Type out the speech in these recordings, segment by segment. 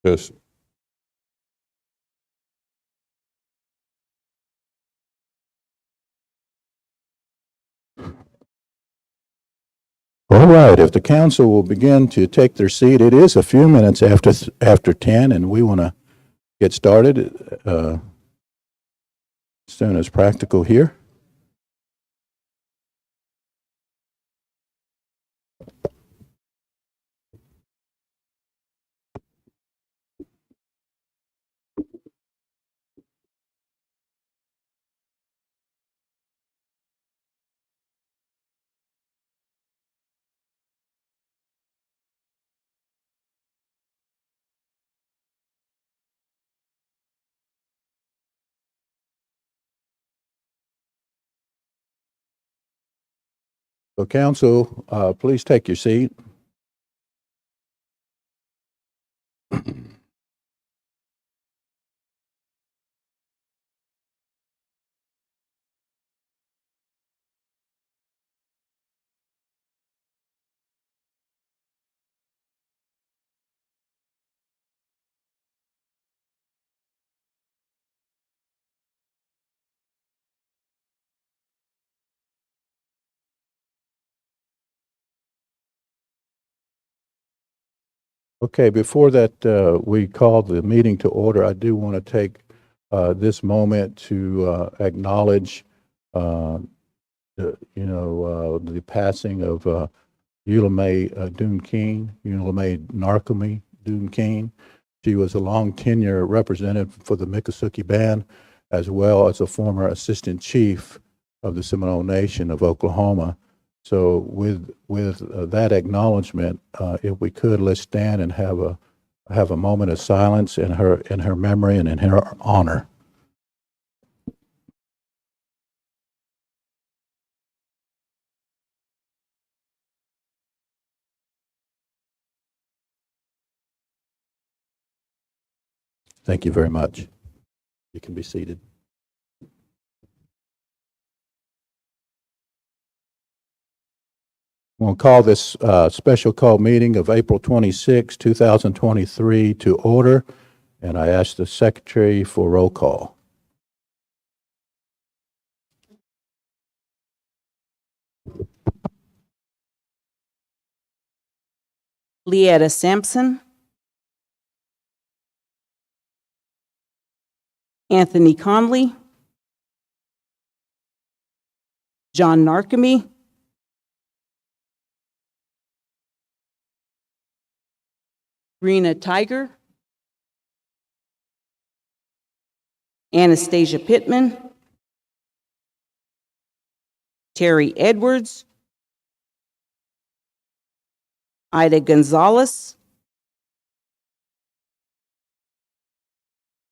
Yes. All right, if the council will begin to take their seat, it is a few minutes after 10, and we want to get started as soon as practical here. So council, please take your seat. Okay, before that, we call the meeting to order. I do want to take this moment to acknowledge, the passing of Eula Doon King, Eula Narcomi Doon King. She was a long tenure representative for the Miccosukee Band, as well as a former assistant chief of the Seminole Nation of Oklahoma. So with that acknowledgement, if we could, let's stand and have a moment of silence in her memory and in her honor. Thank you very much. You can be seated. We'll call this special call meeting of April 26, 2023 to order, and I ask the secretary for roll call. Leetta Sampson, Anthony Conley, John Narcomi, Rena Tiger, Anastasia Pittman, Terry Edwards, Ida Gonzalez,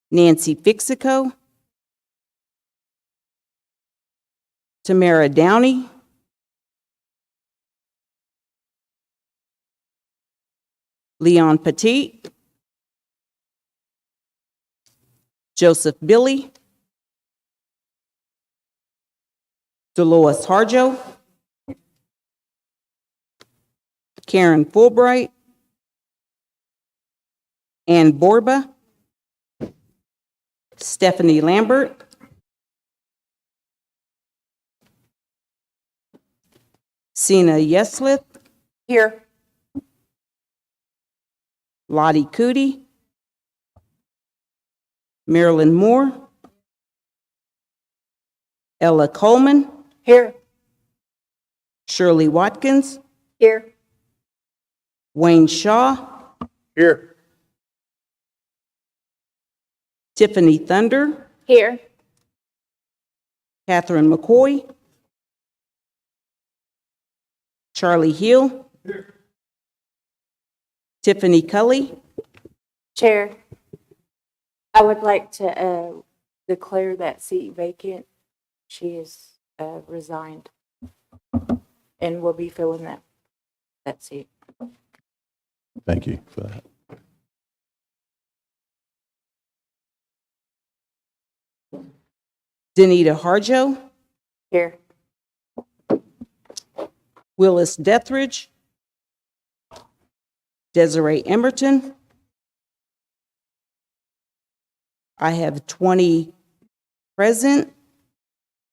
Nancy Fixico, Tamara Downey, Leon Petit, Joseph Billy, Dolores Harjo, Karen Fulbright, Ann Borba, Stephanie Lambert, Sina Yeslith, here, Lottie Cootie, Marilyn Moore, Ella Coleman, here, Shirley Watkins, here, Wayne Shaw, Here. Tiffany Thunder, Here. Catherine McCoy, Charlie Hill, here. Tiffany Cully, Chair, I would like to declare that seat vacant. She is resigned and will be filling that seat. Thank you for that. Danita Harjo, Here. Willis Dethridge, Desiree Emerton, I have 20 present,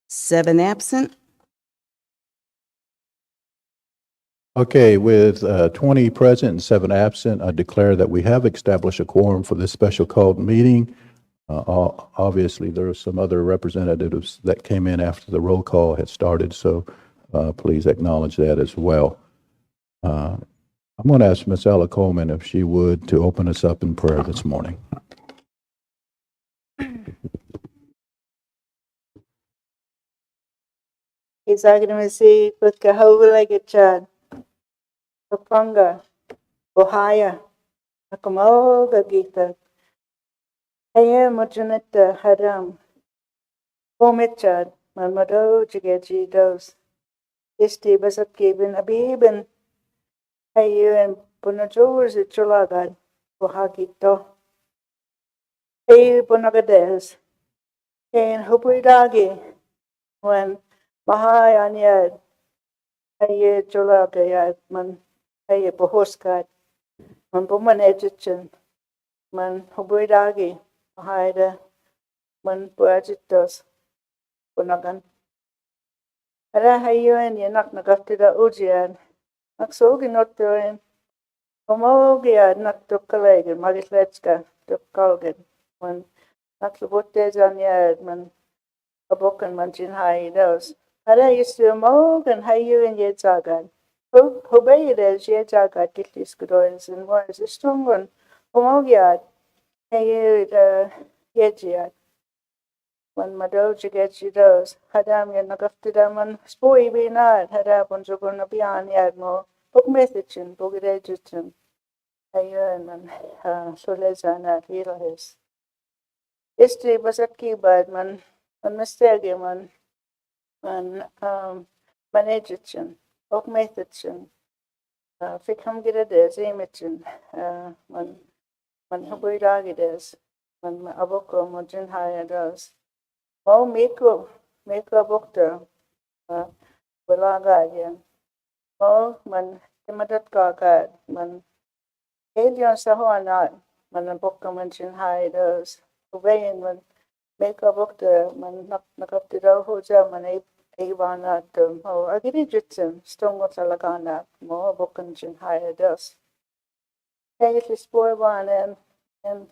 7 absent. Okay, with 20 present and 7 absent, I declare that we have established a quorum for this special called meeting. Obviously, there are some other representatives that came in after the roll call had started, so please acknowledge that as well. I'm going to ask Ms. Ella Coleman if she would to open us up in prayer this morning. Isagnamasi Putkahowalagachad, Papunga, Ohaya, Nakamoga Gita, Haya Mujanetta Hadam, Pomechad, Manmado Jigaji Dos, Isti Basakibin Abibin, Hayu and Punajors at Chulagad, Ohagito, Hayu Punagades, Kain Hupridagi, when Mahai Anyad, Hayu Chulagayad, Man Hayu Bohoskad, Man Buman Edgichin, Man Hubridagi, Haida, Man Buajitos, Bunagan. Ara hayo en yenak nagatida ujian, naksogi notdoin, homogia nak tukkalegen, magitletska, tukkalgen, man naklubote zanyad, man abokan man jin haidos. Ara yistu mogen hayo en yedzagan. Hubeides yedzagat giltis gudoins, and was a strong one, homogia, hayo yedjiad. Man madoji getji dos, hadam yan nagaftida man spoi binad, hadapon jogon na biyan yad mo, pok methichin, pogidejichin, ayun man, solezana, hilahes. Istri basat kibad man mistegi man manejichin, pok methichin, fikam gidedes, imichin, man hubuiragides, man aboko mojin hayados. Oh, Miko Bukta, Balagad, oh, man, Timadat Gagad, man, Alien Sahoanat, man, Bukka Manchin Hidos, Ubayan, man, Miko Bukta, man, Nakaptido Hoja, man, Avanat, oh, Agidijitsim, Stongo Salagana, more Bukanchin Hidos. Hayes is Spoiban and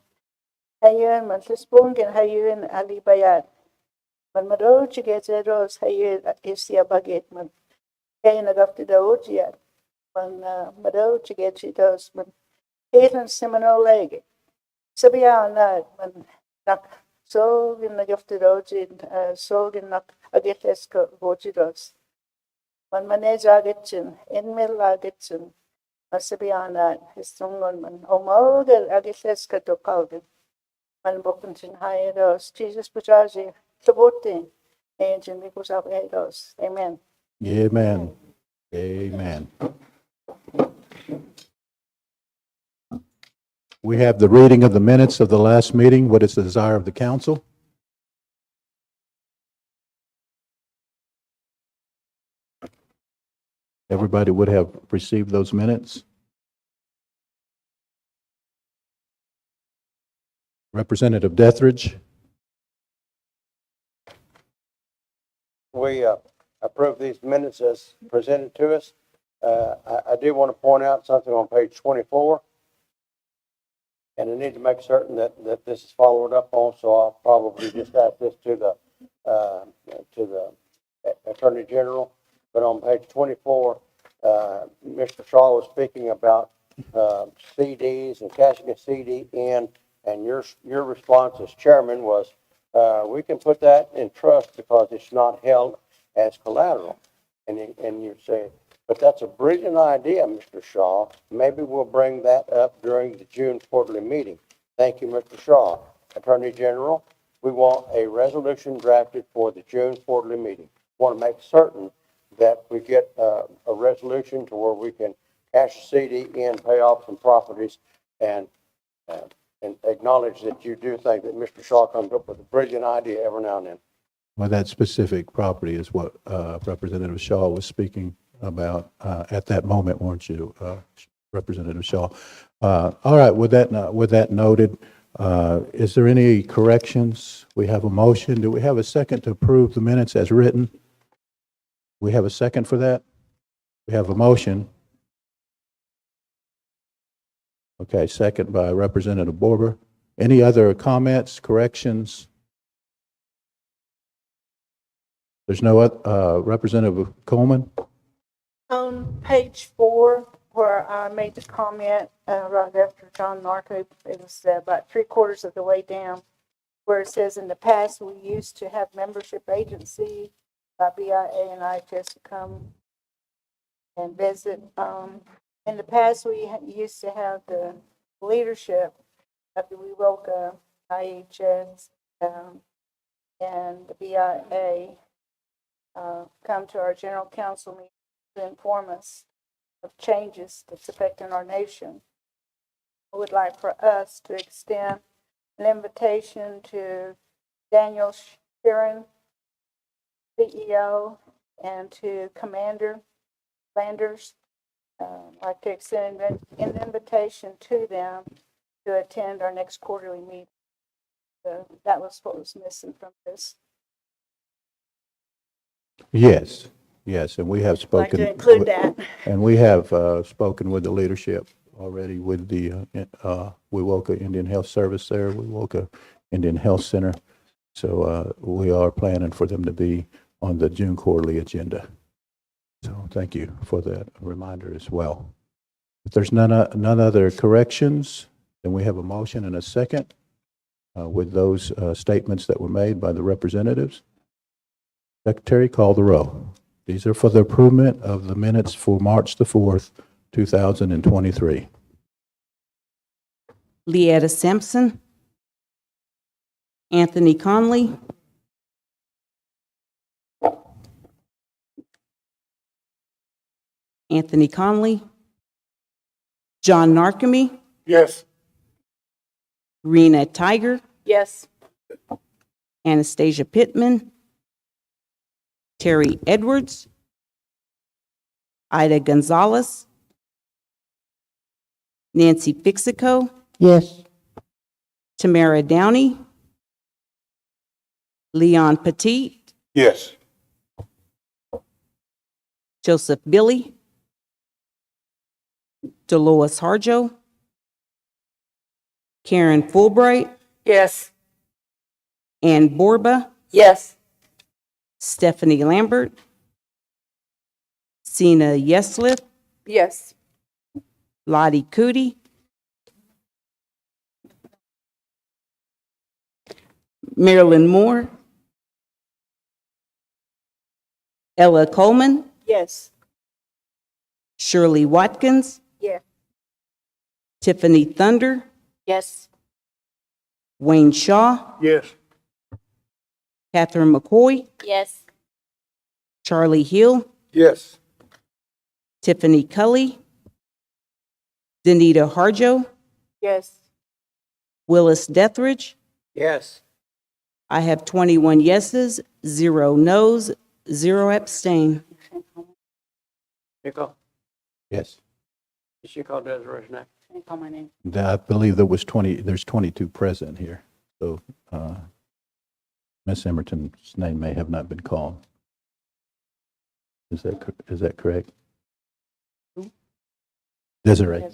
Hayan, man, Slispungan, Hayun, Ali Bayat. Man madoji getzeros haye isia baget man kaya nagaftida ojiat man madoji getzitos man kailan Seminole lege sabiya na man nak solgin nagaftida ojid solgin nak ageteska ojidos man maneja getchin inmil agetchin sabiya na histungon man omolger ageteska to kalgin man bokunchin hayedos Jesus pujaji Sabote, and Jimmy goes up eight. Amen. Amen. Amen. We have the reading of the minutes of the last meeting. What is the desire of the council? Everybody would have received those minutes. Representative Dethridge. We approve these minutes as presented to us. I do want to point out something on page 24. And I need to make certain that this is followed up on, so I'll probably just ask this to the Attorney General. But on page 24, Mr. Shaw was speaking about CDs and cashing a CD in, and your response as chairman was, we can put that in trust because it's not held as collateral. And you say, but that's a brilliant idea, Mr. Shaw. Maybe we'll bring that up during the June quarterly meeting. Thank you, Mr. Shaw. Attorney General, we want a resolution drafted for the June quarterly meeting. We want to make certain that we get a resolution to where we can cash a CD in, pay off some properties, and acknowledge that you do think that Mr. Shaw comes up with a brilliant idea every now and then. Well, that specific property is what Representative Shaw was speaking about at that moment, weren't you, Representative Shaw? All right, with that noted, Is there any corrections? We have a motion. Do we have a second to approve the minutes as written? We have a second for that? We have a motion. Okay, second by Representative Borber. Any other comments, corrections? There's no, Representative Coleman? On page 4, where I made the comment, right after John Narco, it was about 3/4 of the way down, where it says, in the past, we used to have membership agency, BIA and IHS to come and visit. In the past, we used to have the leadership of the WeWoka, IHS, and the BIA come to our general council meeting to inform us of changes that's affecting our nation. I would like for us to extend an invitation to Daniel Sharon, CEO, and to Commander Landers. I'd like to extend an invitation to them to attend our next quarterly meeting. That was what was missing from this. Yes, yes, and we have I'd like spoken. to include that. And we have spoken with the leadership already with the Wewoka Indian Health Service there, Wewoka Indian Health Center. So we are planning for them to be on the June quarterly agenda. So thank you for that reminder as well. If there's none other corrections, then we have a motion and a second with those statements that were made by the representatives. Secretary, call the roll. These are for the improvement of the minutes for March the 4th, 2023. Leetta Sampson, Anthony Conley, John Narkemy, Yes. Rena Tiger, Yes. Anastasia Pittman, Terry Edwards, Ida Gonzalez, Nancy Fixico, Yes. Tamara Downey, Leon Petit, Yes. Joseph Billy, Dolores Harjo, Karen Fulbright, Yes. Ann Borba, Yes. Stephanie Lambert, Sina Yeslip, Yes. Lottie Cootie, Marilyn Moore, Ella Coleman, Yes. Shirley Watkins, Yes. Tiffany Thunder, Yes. Wayne Shaw, Yes. Catherine McCoy, Yes. Charlie Hill, Yes. Tiffany Cully, Danita Harjo, Yes. Willis Dethridge. Yes. I have 21 yeses, 0 nos, 0 abstain. Nicole, Yes. did she call Desiree's name? Call my name. I believe there's 22 present here. So Ms. Emerton's name may have not been called. Is that correct? Desiree.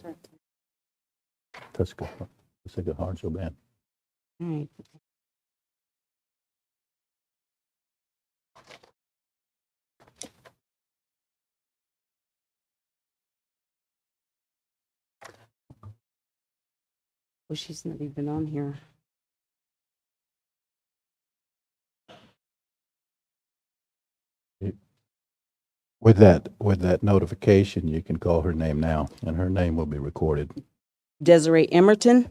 Tuska Harjo Band. All right. Well, she's not even on here. With that notification, you can call her name now, and her name will be recorded. Desiree Emerton,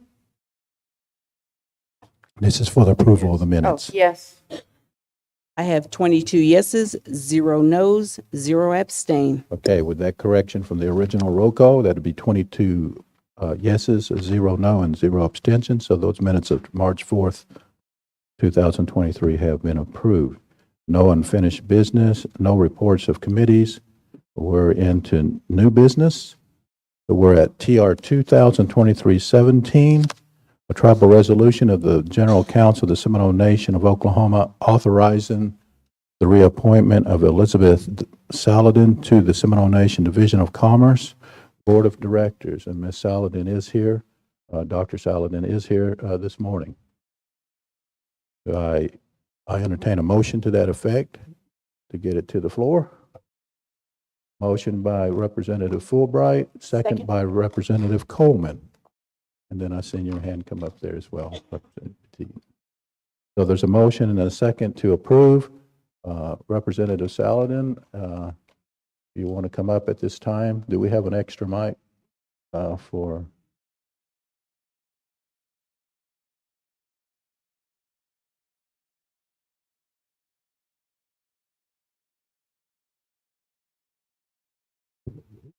This is for the approval of the minutes. Yes. I have 22 yeses, 0 nos, 0 abstain. Okay, with that correction from the original roll call, that'd be 22 yeses, 0 no, and 0 abstentions. So those minutes of March 4th, 2023 have been approved. No unfinished business, no reports of committees. We're into new business. So we're at TR 2023-17, a tribal resolution of the General Council of the Seminole Nation of Oklahoma authorizing the reappointment of Elizabeth Saladin to the Seminole Nation Division of Commerce Board of Directors. And Ms. Saladin is here. Dr. Saladin is here this morning. I entertain a motion to that effect to get it to the floor. Motion by Representative Fulbright, second by Representative Coleman. And then I seen your hand come up there as well, Representative Petit. So there's a motion and a second to approve. Representative Saladin, you want to come up at this time? Do we have an extra mic for?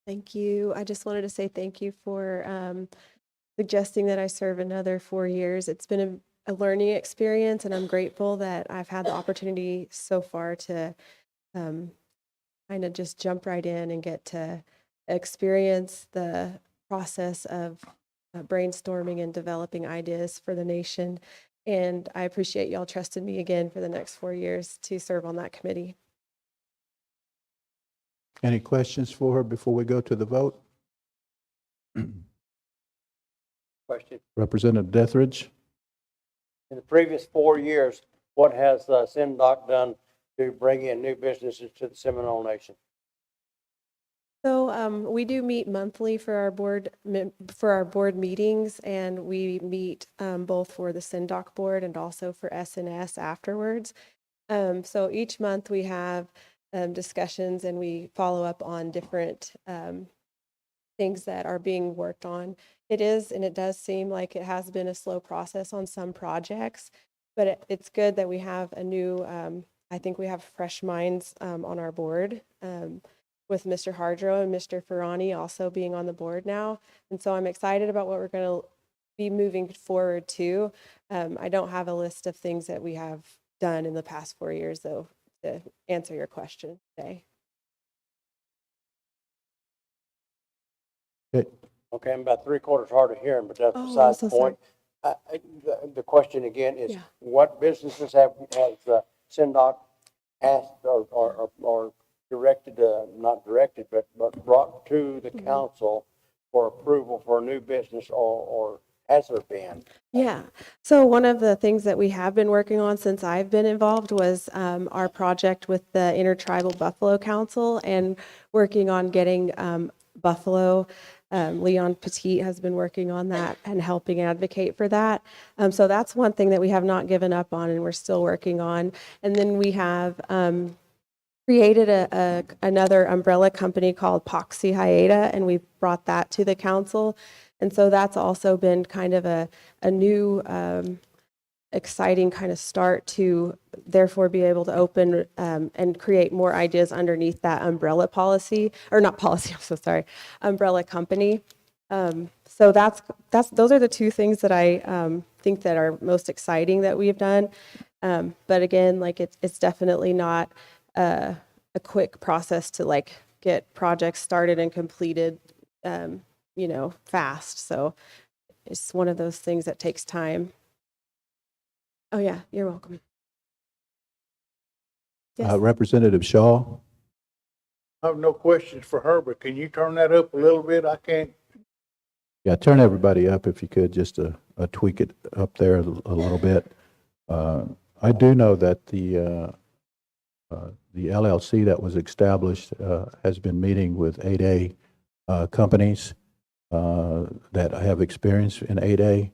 Thank you. I just wanted to say thank you for suggesting that I serve another 4 years. It's been a learning experience, and I'm grateful that I've had the opportunity so far to kind of just jump right in and get to experience the process of brainstorming and developing ideas for the nation. And I appreciate y'all trusting me again for the next 4 years to serve on that committee. Any questions for her before we go to the vote? Question. Representative Deathridge? In the previous 4 years, what has SINDOC done to bring in new businesses to the Seminole Nation? So we do meet monthly for our board meetings, and we meet both for the SINDOC board and also for SNS afterwards. So each month we have discussions, and we follow up on different things that are being worked on. It does seem like it has been a slow process on some projects, but it's good that we have a new, I think we have fresh minds on our board with Mr. Hardrow and Mr. Ferrani also being on the board now. And so I'm excited about what we're going to be moving forward to. I don't have a list of things that we have done in the past 4 years, though, to answer your question today. Okay, I'm about 3/4 hard of hearing, but that's Oh, besides so the point. The question again is, Yeah. what businesses has SINDOC asked or directed, not directed, but brought to the council for approval for a new business, or has there been? Yeah. So one of the things that we have been working on since I've been involved was our project with the Intertribal Buffalo Council, and working on getting Buffalo. Leon Petit has been working on that and helping advocate for that. So that's one thing that we have not given up on, and we're still working on. And then we have created another umbrella company called Poxy Hyeta, and we've brought that to the council. And so that's also been kind of a new exciting kind of start to therefore be able to open and create more ideas underneath that umbrella policy, or not policy, I'm so sorry, umbrella company. So those are the two things that I think that are most exciting that we've done. But again, like it's definitely not a quick process to like get projects started and completed, fast. So it's one of those things that takes time. Oh yeah, you're welcome. Yes. Representative Shaw? I have no questions for her, but can you turn that up a little bit? I can't. Yeah, turn everybody up if you could, just to tweak it up there a little bit. I do know that the LLC that was established has been meeting with 8A companies that have experience in 8A.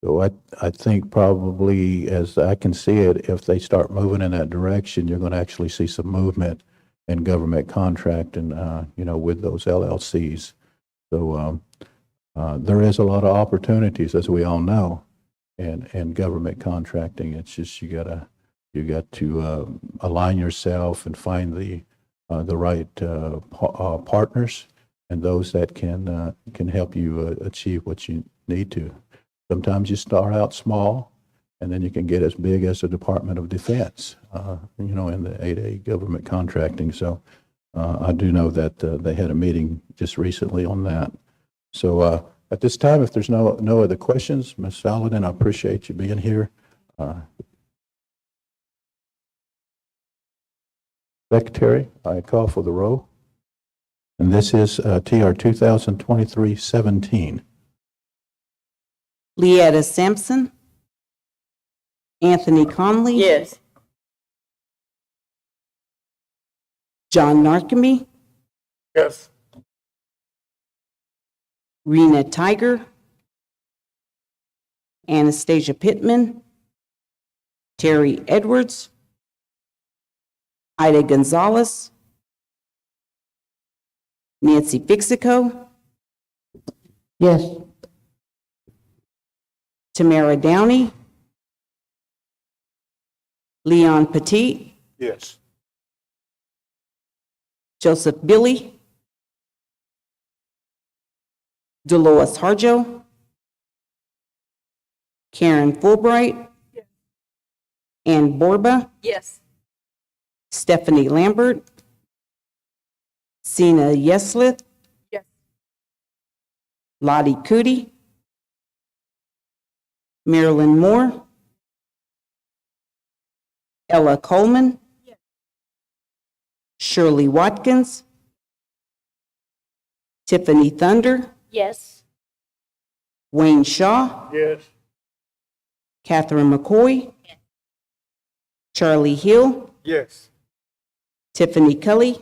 So I think probably, as I can see it, if they start moving in that direction, you're going to actually see some movement in government contracting, with those LLCs. So there is a lot of opportunities, as we all know, in government contracting. It's just you got to align yourself and find the right partners and those that can help you achieve what you need to. Sometimes you start out small, and then you can get as big as the Department of Defense, in the 8A government contracting. So I do know that they had a meeting just recently on that. So At this time, if there's no other questions, Ms. Saladin, I appreciate you being here. Secretary, I call for the roll. And this is TR 2023-17. Leetta Sampson. Anthony Conley. Yes. John Narkemy. Yes. Rena Tiger. Anastasia Pittman. Terry Edwards. Ida Gonzalez. Nancy Fixico. Yes. Tamara Downey. Leon Petit. Yes. Joseph Billy. Dolores Harjo. Karen Fulbright. Ann Borba. Yes. Stephanie Lambert. Sina Yeslith. Yes. Lottie Cootie. Marilyn Moore. Ella Coleman. Shirley Watkins. Tiffany Thunder. Yes. Wayne Shaw. Yes. Catherine McCoy. Charlie Hill. Yes. Tiffany Cully.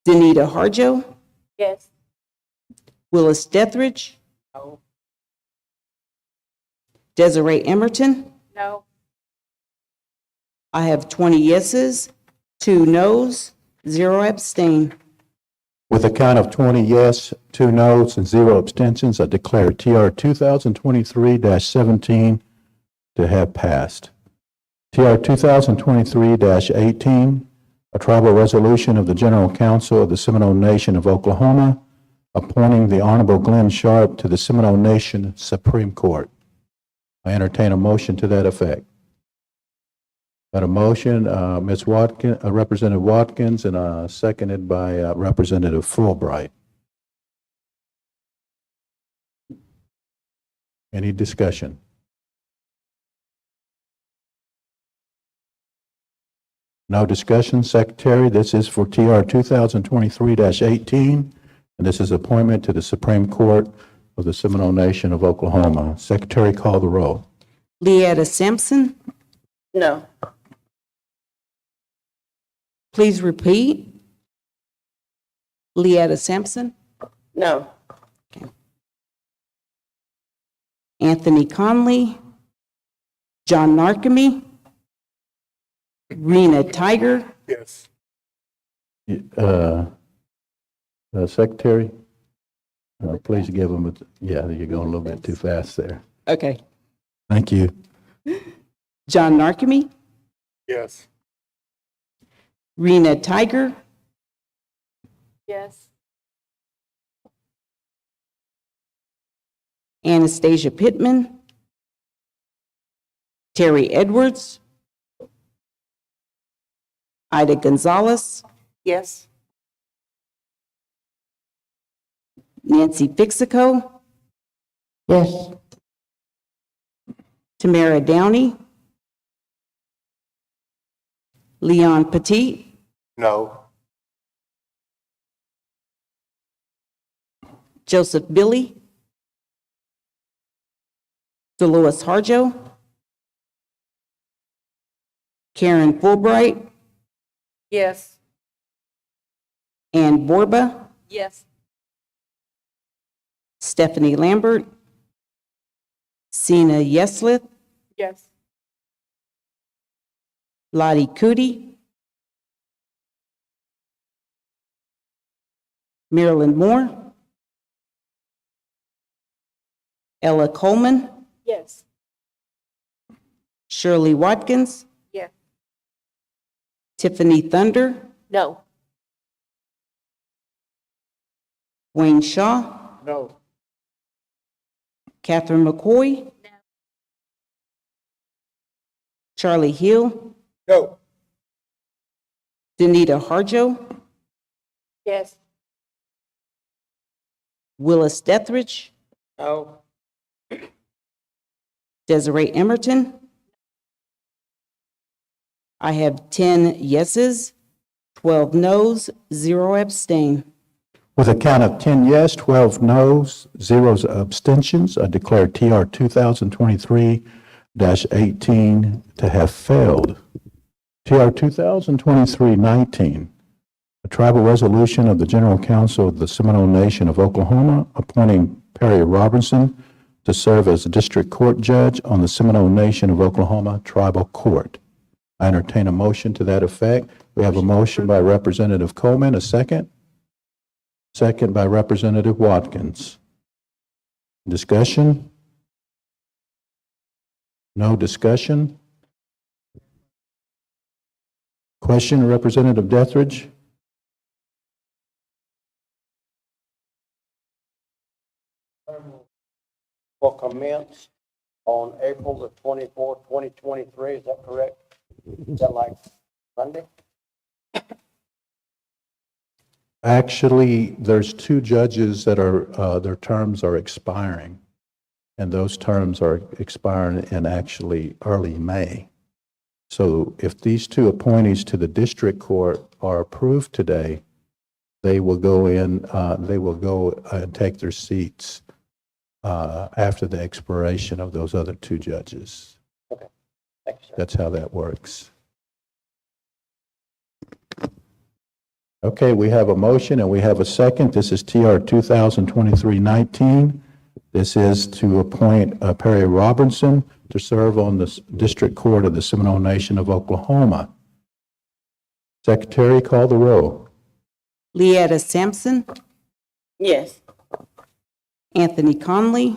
Danita Harjo. Yes. Willis Dethridge. No. Desiree Emerton. No. I have 20 yeses, 2 nos, 0 abstain. With a count of 20 yes, 2 noes, and 0 abstentions, I declare TR 2023-17 to have passed. TR 2023-18, a tribal resolution of the General Council of the Seminole Nation of Oklahoma, appointing the Honorable Glenn Sharp to the Seminole Nation Supreme Court. I entertain a motion to that effect. Got a motion, Ms. Watkins, Representative Watkins, and seconded by Representative Fulbright. Any discussion? No discussion, Secretary. This is for TR 2023-18, and this is appointment to the Supreme Court of the Seminole Nation of Oklahoma. Secretary, call the roll. Leetta Sampson. No. Please repeat. Leetta Sampson. No. Anthony Conley. John Narkemy. Rena Tiger. Yes. Secretary, please give them, yeah, you're going a little bit too fast there. Okay. Thank you. John Narkemy. Yes. Rena Tiger. Yes. Anastasia Pittman. Terry Edwards. Ida Gonzalez. Yes. Nancy Fixico. Yes. Tamara Downey. Leon Petit. No. Joseph Billy. Dolores Harjo. Karen Fulbright. Yes. Ann Borba. Yes. Stephanie Lambert. Sina Yeslith. Yes. Lottie Cootie. Marilyn Moore. Ella Coleman. Yes. Shirley Watkins. Yes. Tiffany Thunder. No. Wayne Shaw. No. Catherine McCoy. No. Charlie Hill. No. Danita Harjo. Yes. Willis Dethridge, No. Desiree Emerton. I have 10 yeses, 12 noes, 0 abstain. With a count of 10 yes, 12 noes, 0 abstentions, I declare TR 2023-18 to have failed. TR 2023-19, a tribal resolution of the General Council of the Seminole Nation of Oklahoma appointing Perry Robertson to serve as a district court judge on the Seminole Nation of Oklahoma Tribal Court. I entertain a motion to that effect. We have a motion by Representative Coleman, a second. Second by Representative Watkins. Discussion? No discussion? Question, Representative Dethridge? Will commence on April the 24th, 2023, is that correct? Is that like Monday? Actually, there's two judges that are, their terms are expiring, and those terms are expiring in actually early May. So if these two appointees to the district court are approved today, they will go in, they will go and take their seats after the expiration of those other two judges. Thank you, sir. That's how that works. Okay, we have a motion and we have a second. This is TR 2023-19. This is to appoint Perry Robertson to serve on the District Court of the Seminole Nation of Oklahoma. Secretary, call the roll. Leetta Sampson, Yes. Anthony Conley,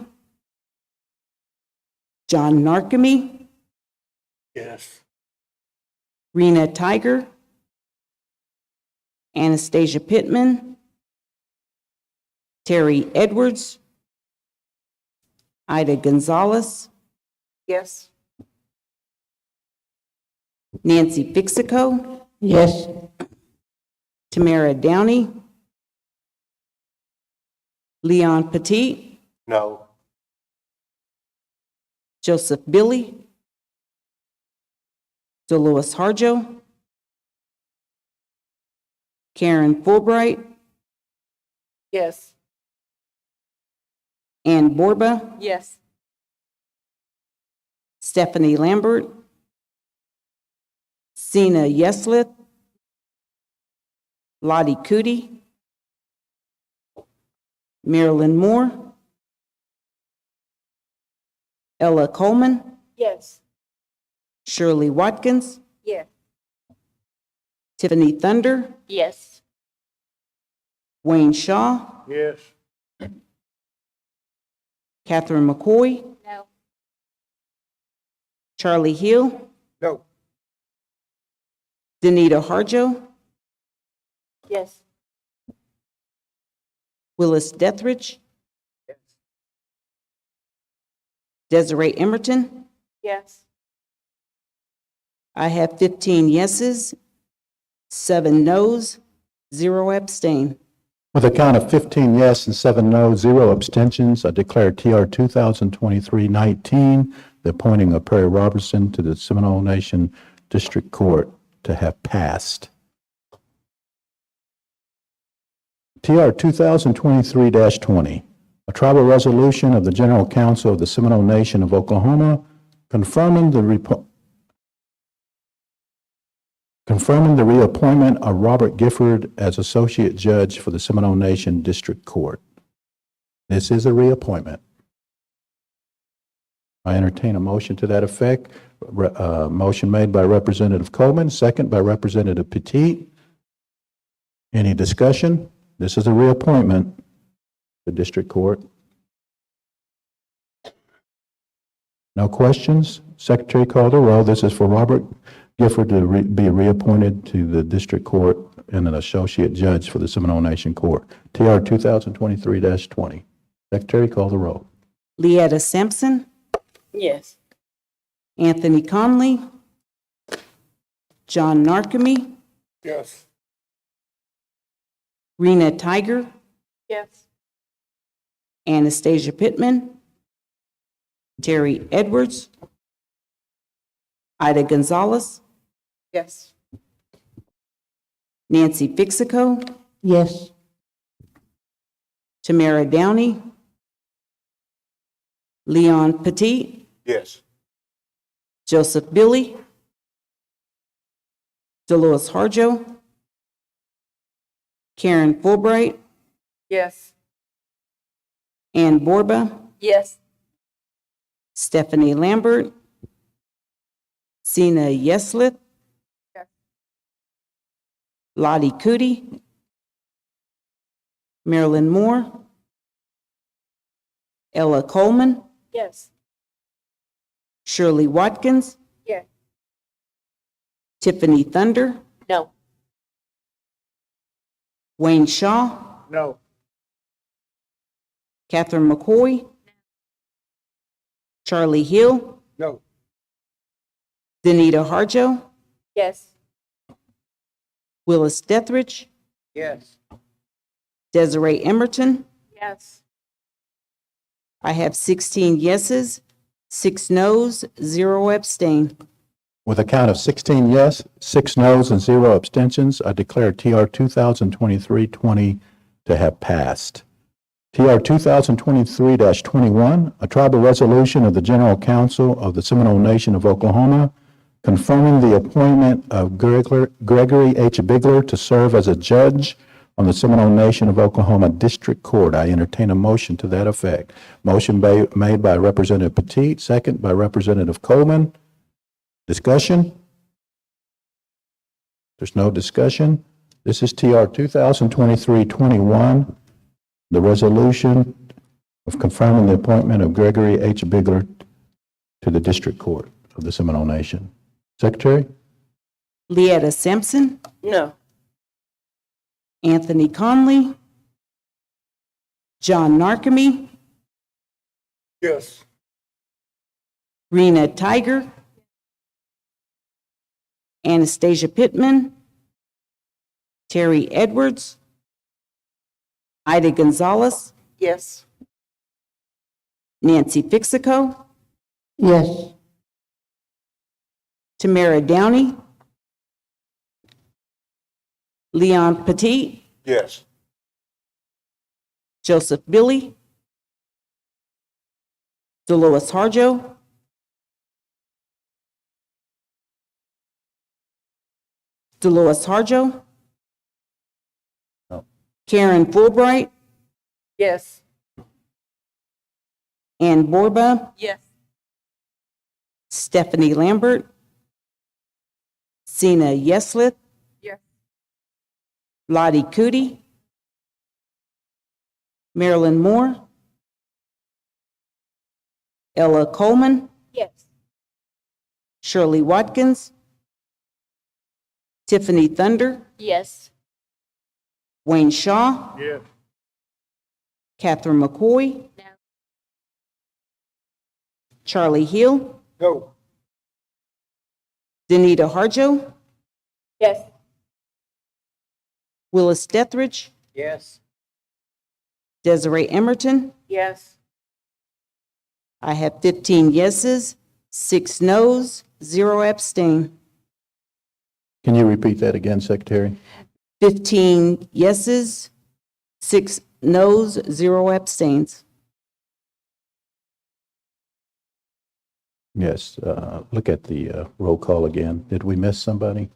John Narkemy, Yes. Rena Tiger, Anastasia Pittman, Terry Edwards, Ida Gonzalez, Yes. Nancy Fixico, Yes. Tamara Downey, Leon Petit, No. Joseph Billy, Dolores Harjo, Karen Fulbright, Yes. Ann Borba, Yes. Stephanie Lambert, Sina Yeslith, Lottie Cootie, Marilyn Moore, Ella Coleman, Yes. Shirley Watkins, Yes. Tiffany Thunder, Yes. Wayne Shaw, Yes. Catherine McCoy, No. Charlie Hill, No. Danita Harjo, Yes. Willis Dethridge, Desiree Emerton. Yes. I have 15 yeses, 7 noes, 0 abstain. With a count of 15 yes and 7 no, 0 abstentions, I declare TR 2023-19, the appointing of Perry Robertson to the Seminole Nation District Court to have passed. TR 2023-20, a tribal resolution of the General Council of the Seminole Nation of Oklahoma confirming the reappointment of Robert Gifford as Associate Judge for the Seminole Nation District Court. This is a reappointment. I entertain a motion to that effect. Motion made by Representative Coleman, second by Representative Petit. Any discussion? This is a reappointment to the District Court. No questions? Secretary call the roll. This is for Robert Gifford to be reappointed to the District Court and an Associate Judge for the Seminole Nation Court. TR 2023-20. Secretary call the roll. Leetta Sampson, Yes. Anthony Conley, John Narkemy, Yes. Rena Tiger, Yes. Anastasia Pittman, Terry Edwards, Ida Gonzalez, Yes. Nancy Fixico, Yes. Tamara Downey, Leon Petit, Yes. Joseph Billy, Dolores Harjo, Karen Fulbright, Yes. Ann Borba, Yes. Stephanie Lambert, Sina Yeslith, Yes. Lottie Cootie, Marilyn Moore, Ella Coleman, Yes. Shirley Watkins, Yes. Tiffany Thunder, No. Wayne Shaw, No. Catherine McCoy, Charlie Hill, No. Danita Harjo, Yes. Willis Dethridge, Yes. Desiree Emerton. Yes. I have 16 yeses, 6 noes, 0 abstain. With a count of 16 yes, 6 noes, and 0 abstentions, I declare TR 2023-20 to have passed. TR 2023-21, a tribal resolution of the General Council of the Seminole Nation of Oklahoma confirming the appointment of Gregory H. Bigler to serve as a judge on the Seminole Nation of Oklahoma District Court. I entertain a motion to that effect. Motion made by Representative Petit, second by Representative Coleman. Discussion? There's no discussion. This is TR 2023-21, the resolution of confirming the appointment of Gregory H. Bigler to the District Court of the Seminole Nation. Secretary? Leetta Sampson, No. Anthony Conley, John Narkemy, Yes. Rena Tiger, Anastasia Pittman, Terry Edwards, Ida Gonzalez, Yes. Nancy Fixico, Yes. Tamara Downey, Leon Petit, Yes. Joseph Billy, Dolores Harjo, No. Karen Fulbright, Yes. Ann Borba, Yes. Stephanie Lambert, Sina Yeslith, Yes. Lottie Cootie, Marilyn Moore, Ella Coleman, Yes. Shirley Watkins, Tiffany Thunder, Yes. Wayne Shaw, Yes. Catherine McCoy, No. Charlie Hill, No. Danita Harjo, Yes. Willis Dethridge, Yes. Desiree Emerton. Yes. I have 15 yeses, 6 noes, 0 abstain. Can you repeat that again, Secretary? 15 yeses, 6 noes, 0 abstains. Yes, look at the roll call again. Did we miss somebody?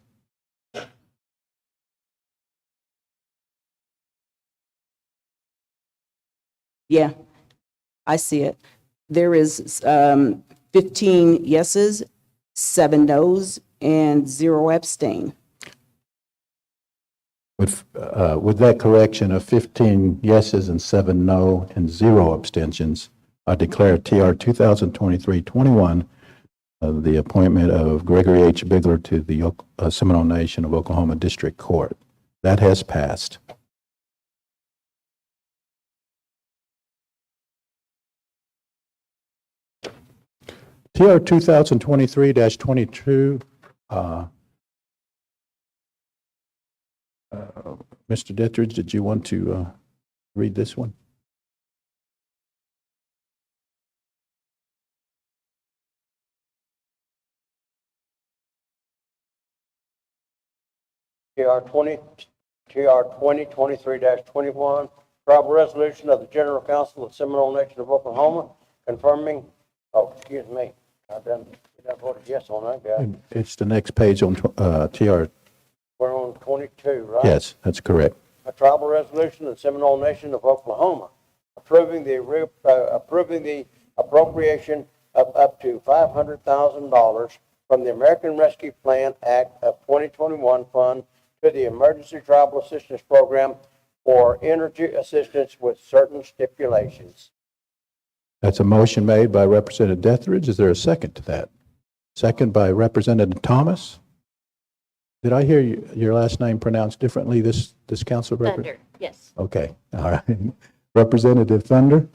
Yeah, I see it. There is 15 yeses, 7 noes, and 0 abstain. With that correction of 15 yeses and 7 no and 0 abstentions, I declare TR 2023-21, the appointment of Gregory H. Bigler to the Seminole Nation of Oklahoma District Court. That has passed. TR 2023-22, Mr. Dethridge, did you want to read this one? TR 2023-21, tribal resolution of the General Council of Seminole Nation of Oklahoma confirming, oh, excuse me, I voted yes on that, guy. It's the next page on TR. We're on 22, right? Yes, that's correct. A tribal resolution of the Seminole Nation of Oklahoma approving the appropriation of up to $500,000 from the American Rescue Plan Act of 2021 fund to the Emergency Tribal Assistance Program for energy assistance with certain stipulations. That's a motion made by Representative Dethridge. Is there a second to that? Second by Representative Thomas. Did I hear your last name pronounced differently this council representative? Thunder, yes. Okay, all right. Representative Thunder.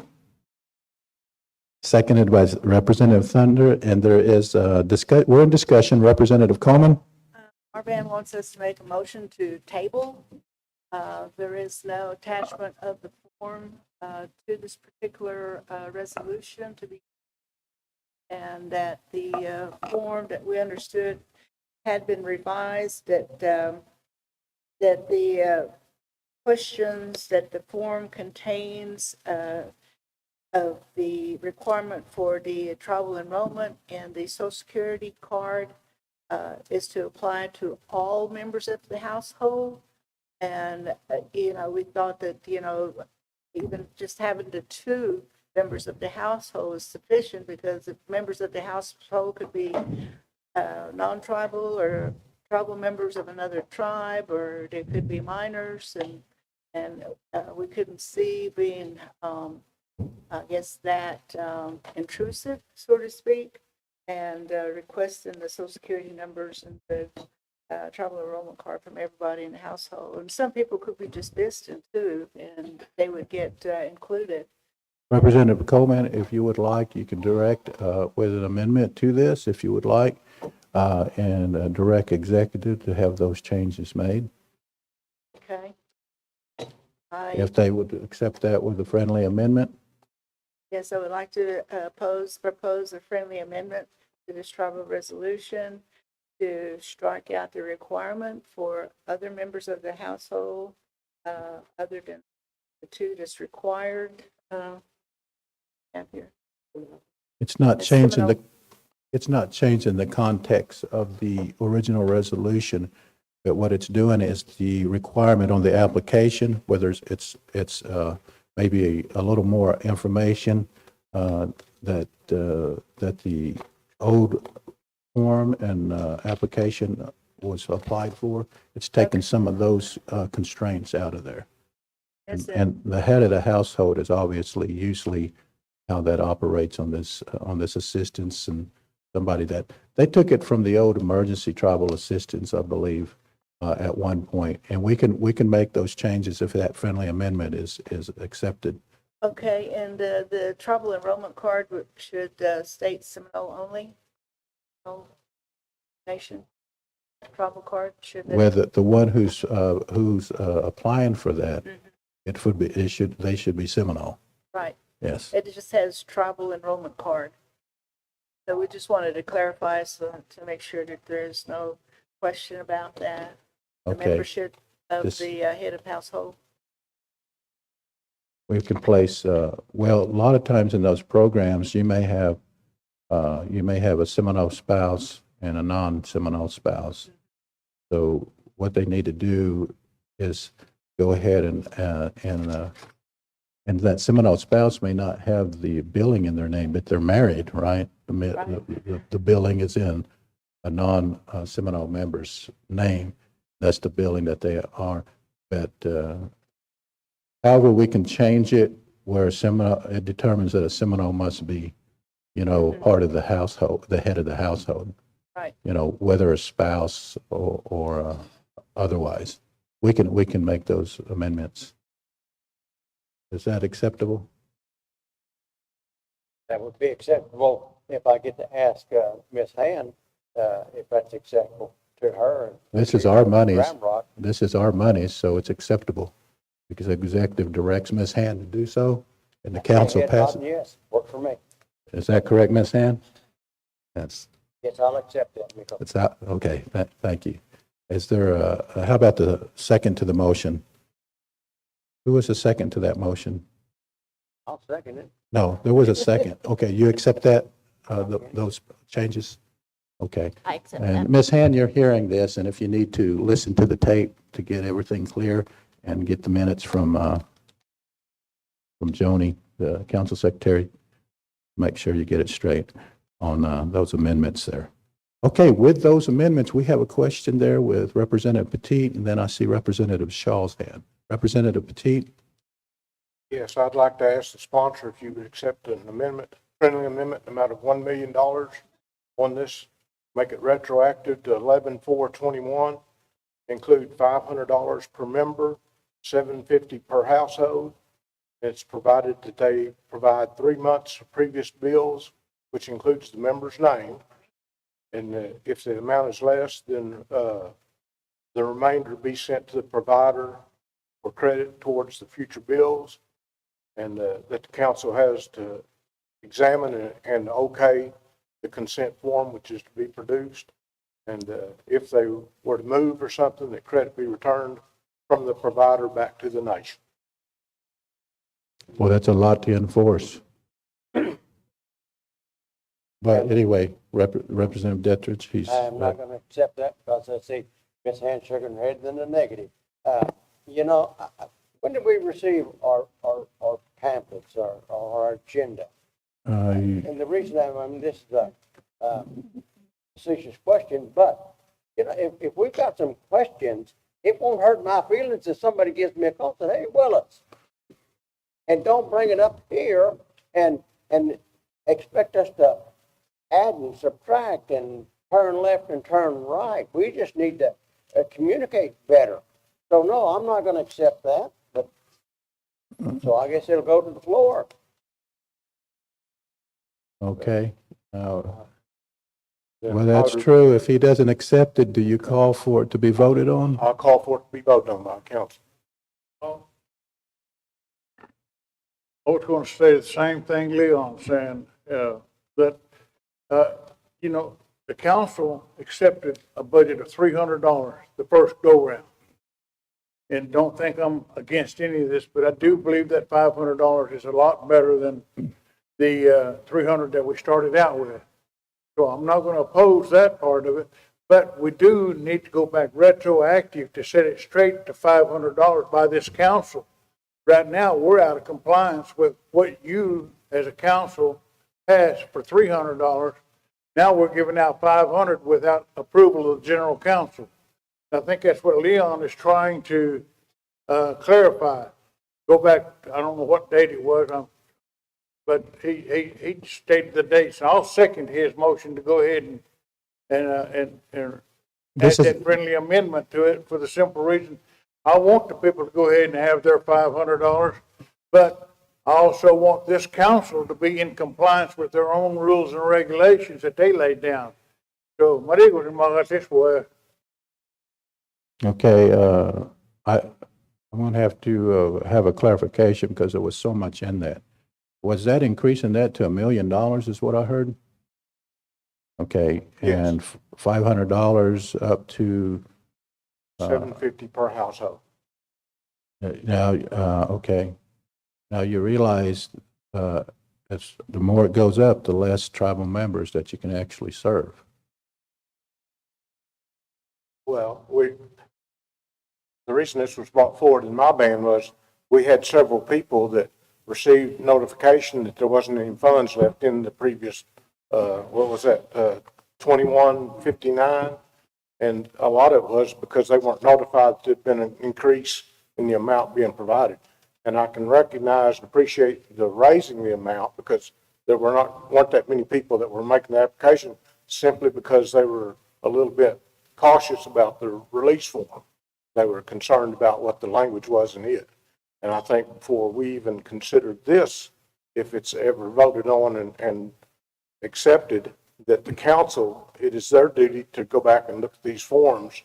Seconded by Representative Thunder, and there is we're in discussion. Representative Coleman. Marvan wants us to make a motion to table. There is no attachment of the form to this particular resolution to be, and that the form that we understood had been revised, that the questions that the form contains of the requirement for the tribal enrollment and the Social Security card is to apply to all members of the household. And, we thought that, even just having the two members of the household is sufficient, because if members of the household could be non-tribal or tribal members of another tribe, or they could be minors, and we couldn't see being, I guess, that intrusive, so to speak, and requesting the Social Security numbers and the tribal enrollment card from everybody in the household. And some people could be just distant too, and they would get included. Representative Coleman, if you would like, you can direct with an amendment to this, if you would like, and direct executive to have those changes made. Okay. If they would accept that with a friendly amendment. Yes, I would like to propose a friendly amendment to this tribal resolution to strike out the requirement for other members of the household, other than the two that's required. Here. It's not It's changing Seminole. it's not changing the context of the original resolution, but what it's doing is the requirement on the application, whether it's maybe a little more information that the old form and application was applied for. It's taking some of those constraints out of there. Yes, sir. And the head of the household is obviously usually how that operates on this assistance, and somebody that, they took it from the old emergency tribal assistance, I believe, at one point. And we can make those changes if that friendly amendment is accepted. Okay, and the tribal enrollment card should state Seminole only? Seminole Nation tribal card should. Whether the one who's applying for that, they should be Seminole. Right. Yes. It just says tribal enrollment card. So we just wanted to clarify to make sure that there's no question about that. The Okay. membership of This- the head of household. We can place, well, a lot of times in those programs, you may have a Seminole spouse and a non-Seminole spouse. So what they need to do is go ahead and that Seminole spouse may not have the billing in their name, but they're married, right? The billing is in a non-Seminole member's name. That's the billing that they are. But however, we can change it where it determines that a Seminole must be, part of the household, the head of the household. Right. Whether a spouse or otherwise. We can make those amendments. Is that acceptable? That would be acceptable if I get to ask Ms. Hand if that's acceptable to her. This is our money. Ramrock. This is our money, so it's acceptable because the executive directs Ms. Hand to do so, and the council Head passes. nodding yes, work for me. Is that correct, Ms. Hand? Yes, I'll accept it. It's out. Okay, thank you. Is there how about the second to the motion? Who was the second to that motion? I'll second it. No, there was a second. Okay, you accept that, those changes? Okay. I accept And Ms. Han, you're hearing this, and if you need to listen to the tape to get everything clear and get the minutes from Joni, the council secretary, make sure you get it straight on those amendments there. Okay, with those amendments, we have a question there with Representative Petit, and then I see Representative Shaw's hand. Representative Petit? Yes, I'd like to ask the sponsor if you would accept an amendment, friendly amendment, amount of $1 million on this, make it retroactive to 11/4/21, include $500 per member, $750 per household. It's provided that they provide 3 months of previous bills, which includes the member's name. And if the amount is less, then the remainder be sent to the provider for credit towards the future bills. And that the council has to examine and okay the consent form, which is to be produced. And if they were to move or something, that credit be returned from the provider back to the nation. Well, that's a lot to enforce. But anyway, Representative Dettridge, he's. I'm not going to accept that because I see Ms. Hand shaking her head in the negative. When did we receive our pamphlets or our agenda? And the reason this is a facetious question, but, if we've got some questions, it won't hurt my feelings if somebody gives me a call and says, hey, Willis, and don't bring it up here and expect us to add and subtract and turn left and turn right. We just need to communicate better. So no, I'm not going to accept that. But so I guess it'll go to the floor. Okay. Well, that's true. If he doesn't accept it, do you call for it to be voted on? I'll call for it to be voted on by council. I was going to say the same thing Leon's saying, that, the council accepted a budget of $300 the first go-round. And don't think I'm against any of this, but I do believe that $500 is a lot better than the $300 that we started out with. So I'm not going to oppose that part of it, but we do need to go back retroactive to set it straight to $500 by this council. Right now, we're out of compliance with what you, as a council, passed for $300. Now we're giving out $500 without approval of the general council. I think that's what Leon is trying to clarify. Go back, I don't know what date it was, but he stated the dates. I'll second his motion to go ahead and add that friendly amendment to it for the simple reason I want the people to go ahead and have their $500, but I also want this council to be in compliance with their own rules and regulations that they laid down. So, marigo mga this way. Okay, I'm going to have a clarification because there was so much in that. Was that increasing that to $1 million is what I heard? Okay, Yes. and $500 up to $750 per household. now, okay. Now you realize as the more it goes up, the less tribal members that you can actually serve. Well, the reason this was brought forward in my band was we had several people that received notification that there wasn't any funds left in the previous, 2159. And a lot of it was because they weren't notified that there'd been an increase in the amount being provided. And I can recognize and appreciate the raising the amount because there weren't that many people that were making the application simply because they were a little bit cautious about the release form. They were concerned about what the language was in it. And I think before we even considered this, if it's ever voted on and accepted, that the council, it is their duty to go back and look at these forms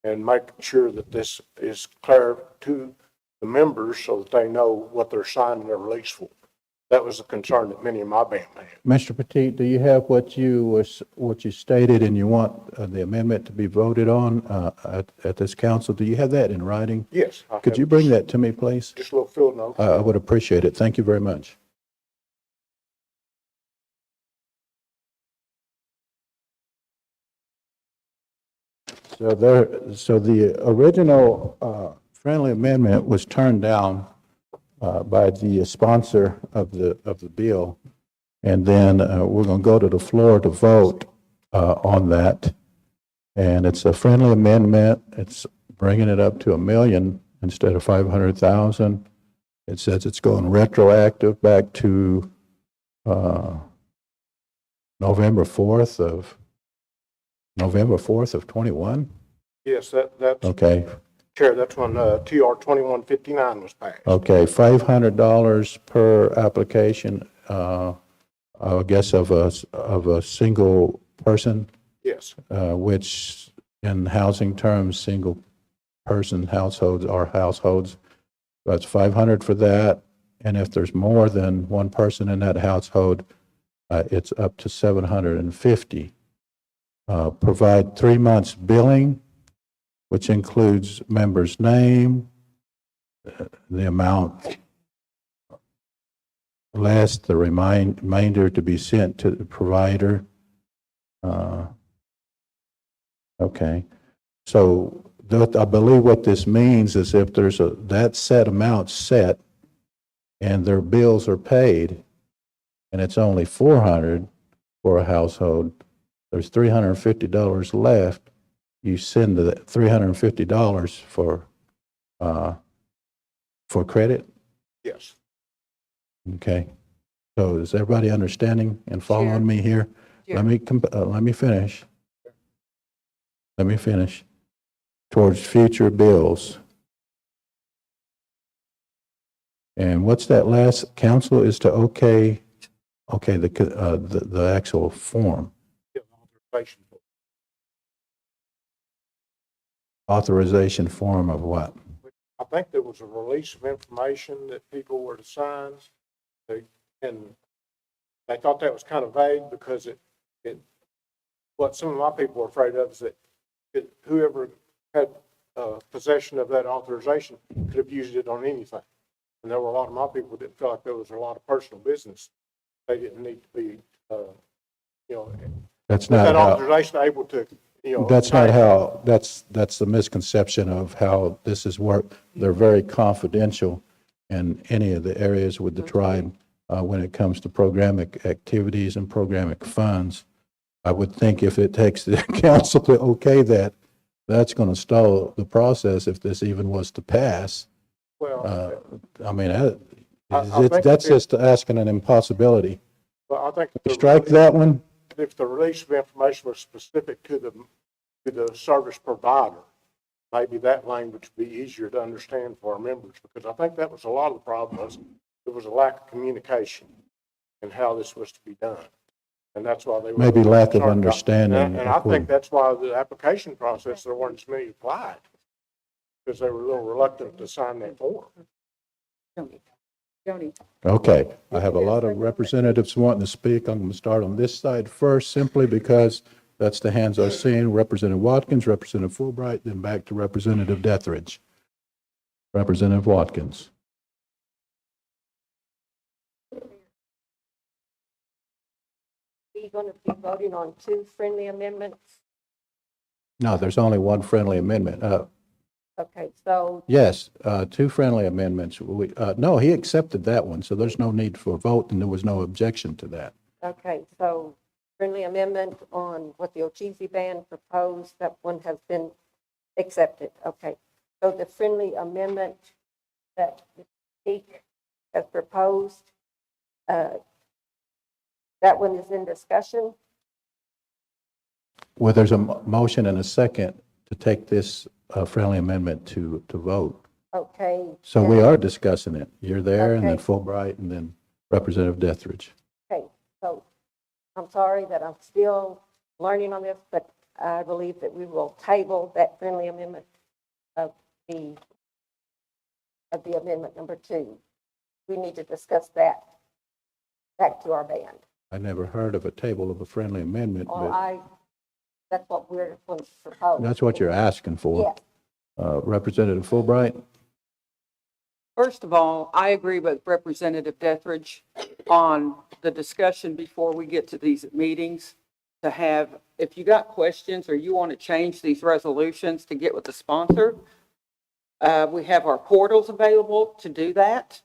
and make sure that this is clear to the members so that they know what they're signing their release for. that was a concern that many of my band had. Mr. Petit, do you have what you stated and you want the amendment to be voted on at this council? Do you have that in writing? Yes. I Could have you bring that to me, please? just a little field note. I would appreciate it. Thank you very much. So the original friendly amendment was turned down by the sponsor of the bill. And then we're going to go to the floor to vote on that. And it's a friendly amendment. It's bringing it up to $1 million instead of 500,000. It says it's going retroactive back to November 4th of 21. Yes, that's, Okay. Chair, that's when TR 2159 was passed. Okay, $500 per application, I guess of a single person, Yes, which in housing terms, single person households are households. That's 500 for that. And if there's more than one person in that household, it's up to 750. Provide 3 months billing, which includes member's name, the amount less the reminder to be sent to the provider. Okay. So I believe what this means is if there's that set amount set and their bills are paid and it's only 400 for a household, there's $350 left. You send the $350 for credit. yes. Okay. So is everybody understanding and following Sure. me here? Sure. Let me finish. Let me finish. Towards future bills. And what's that last? Council is to okay the actual form. Yeah, authorization. Authorization form of what? I think there was a release of information that people were to sign. And they thought that was kind of vague because what some of my people were afraid of is that whoever had possession of that authorization could have used it on anything. And there were a lot of my people that felt like there was a lot of personal business. They didn't need to be, That's with not that how, authorization able to, that's not how, that's the misconception of how this is worked. They're very confidential in any of the areas with the tribe when it comes to programmatic activities and programmatic funds. I would think if it takes the council to okay that, that's going to stall the process if this even was to pass. Well, I mean, I think that's if- just asking an impossibility. but I think if Strike that one. if the release of information was specific to the service provider, maybe that language would be easier to understand for our members, because I think that was a lot of the problem was there was a lack of communication in how this was to be done. And that's why they were. Maybe lack of concerned about- understanding. And I think that's why the application process, there weren't as many applied, because they were a little reluctant to sign that form. Joni. Okay, I have a lot of representatives wanting to speak. I'm going to start on this side first, simply because that's the hands I've seen. Representative Watkins, Representative Fulbright, then back to Representative Deathridge. Representative Watkins. Are you going to be voting on 2 friendly amendments? No, there's only one friendly amendment. Okay, so, Yes, 2 friendly amendments. No, he accepted that one, so there's no need for a vote, and there was no objection to that. okay, so friendly amendment on what the Ocheesee band proposed, that one has been accepted. Okay, so the friendly amendment that the speak has proposed, that one is in discussion. Well, there's a motion and a second to take this friendly amendment to vote. Okay. So we are discussing it. You're there, and then Okay. Fulbright, and then Representative Deathridge. Okay, so I'm sorry that I'm still learning on this, but I believe that we will table that friendly amendment of the amendment number 2. We need to discuss that back to our band. I never heard of a table of a friendly amendment, Well, but that's what we're going to propose. that's what you're asking for. Yes. Representative Fulbright? First of all, I agree with Representative Dethridge on the discussion before we get to these meetings to have, if you got questions or you want to change these resolutions to get with the sponsor, we have our portals available to do that.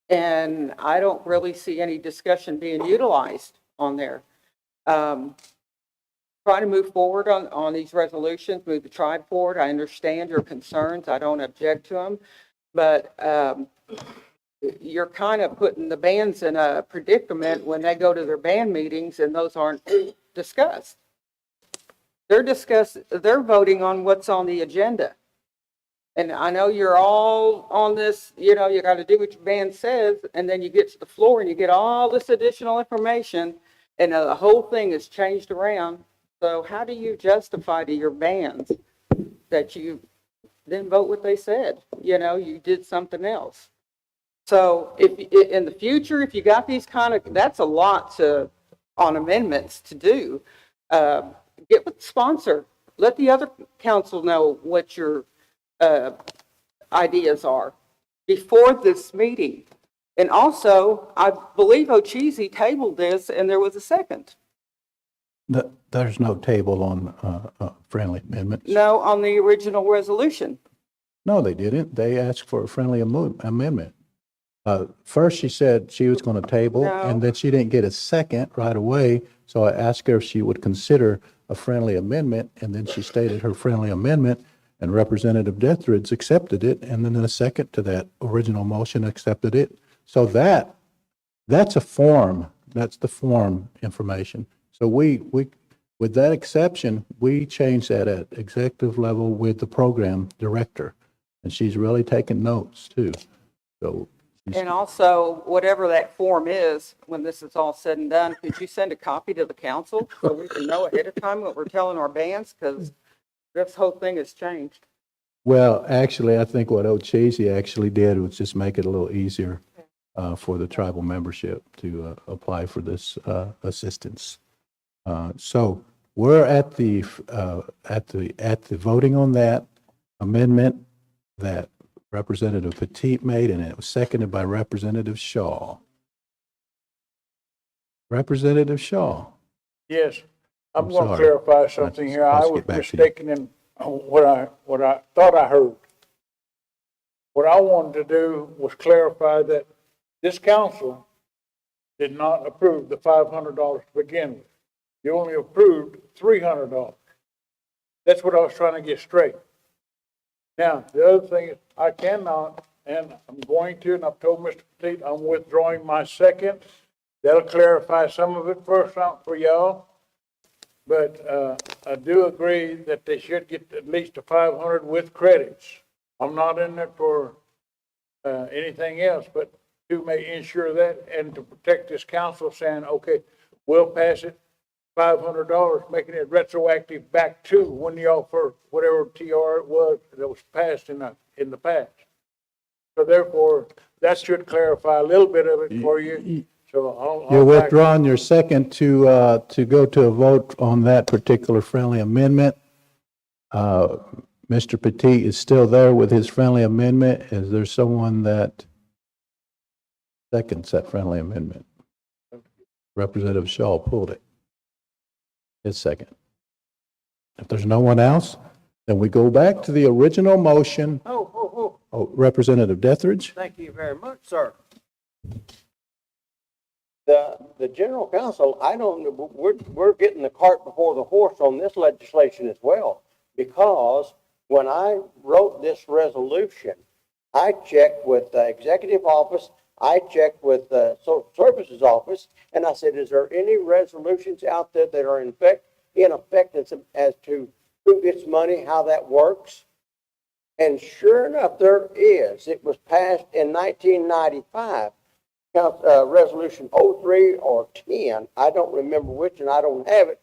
And I don't really see any discussion being utilized on there. Try to move forward on these resolutions, move the tribe forward. I understand your concerns. I don't object to them. But you're kind of putting the bands in a predicament when they go to their band meetings and those aren't discussed. They're voting on what's on the agenda. And I know you're all on this, you know, you got to do what your band says, and then you get to the floor and you get all this additional information, and the whole thing is changed around. So how do you justify to your bands that you didn't vote what they said? You know, you did something else. So if in the future, if you got these kind of, that's a lot on amendments to do. Get with the sponsor. Let the other council know what your ideas are before this meeting. And also, I believe Ocheesy tabled this and there was a second. There's no table on friendly amendments. No, on the original resolution. No, they didn't. They asked for a friendly amendment. First, she said she was going to table, No. and then she didn't get a second right away. So I asked her if she would consider a friendly amendment, and then she stated her friendly amendment, and Representative Dethridge accepted it, and then a second to that original motion accepted it. So that's a form. That's the form information. So we with that exception, we changed that at executive level with the program director, and she's really taking notes too. So. And also, whatever that form is, when this is all said and done, could you send a copy to the council so we can know ahead of time what we're telling our bands? Because this whole thing has changed. Well, actually, I think what Ocheesy actually did was just make it a little easier for the tribal membership to apply for this assistance. So we're at the voting on that amendment that Representative Petit made, and it was seconded by Representative Shaw. Representative Shaw. Yes, I'm I'm going to sorry. clarify something here. I Let's was get back to you. mistaken in what I thought I heard. What I wanted to do was clarify that this council did not approve the $500 to begin with. You only approved $300. That's what I was trying to get straight. Now, the other thing is, I cannot, and I'm going to, and I've told Mr. Petit, I'm withdrawing my second. That'll clarify some of it first out for y'all. But I do agree that they should get at least a 500 with credits. I'm not in it for anything else, but to make ensure that and to protect this council saying, okay, we'll pass it, $500, making it retroactive back to when y'all first, whatever TR it was that was passed in the past. So therefore, that should clarify a little bit of it for you. So I'll You're back- withdrawing your second to go to a vote on that particular friendly amendment. Mr. Petit is still there with his friendly amendment. Is there someone that seconds that friendly amendment? Representative Shaw pulled it. His second. If there's no one else, then we go back to the original motion. Oh, Representative Dethridge? thank you very much, sir. The general counsel, I don't, we're getting the cart before the horse on this legislation as well. Because when I wrote this resolution, I checked with the executive office, I checked with the social services office, and I said, is there any resolutions out there that are in effect as to who gets money, how that works? And sure enough, there is. It was passed in 1995. Resolution 03 or 10, I don't remember which, and I don't have it,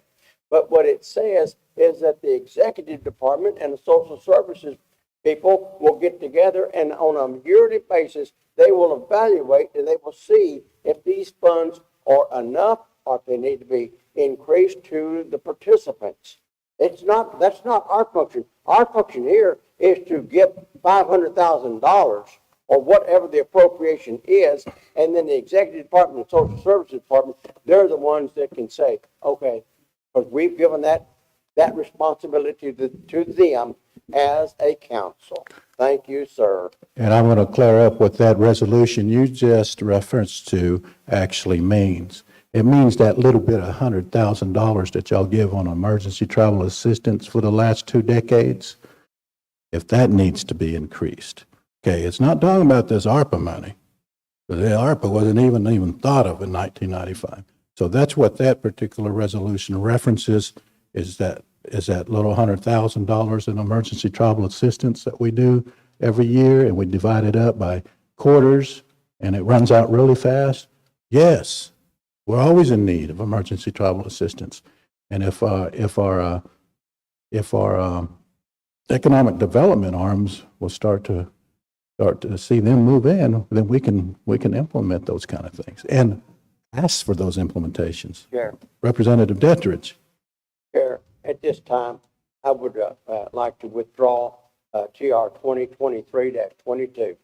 but what it says is that the executive department and the social services people will get together, and on a yearly basis, they will evaluate and they will see if these funds or enough, or if they need to be increased to the participants. That's not our function. Our function here is to get $500,000 or whatever the appropriation is, and then the executive department and social services department, they're the ones that can say, okay, because we've given that responsibility to them as a council. Thank you, sir. And I'm going to clear up what that resolution you just referenced to actually means. It means that little bit of $100,000 that y'all give on emergency travel assistance for the last 2 decades, if that needs to be increased. Okay, it's not talking about this ARPA money. The ARPA wasn't even thought of in 1995. So that's what that particular resolution references, is that little $100,000 in emergency travel assistance that we do every year, and we divide it up by quarters, and it runs out really fast. Yes, we're always in need of emergency travel assistance. And if our economic development arms will start to see them move in, then we can implement those kind of things and ask for those implementations. Chair, Representative Dettridge. Chair, at this time, I would like to withdraw TR 2023-22.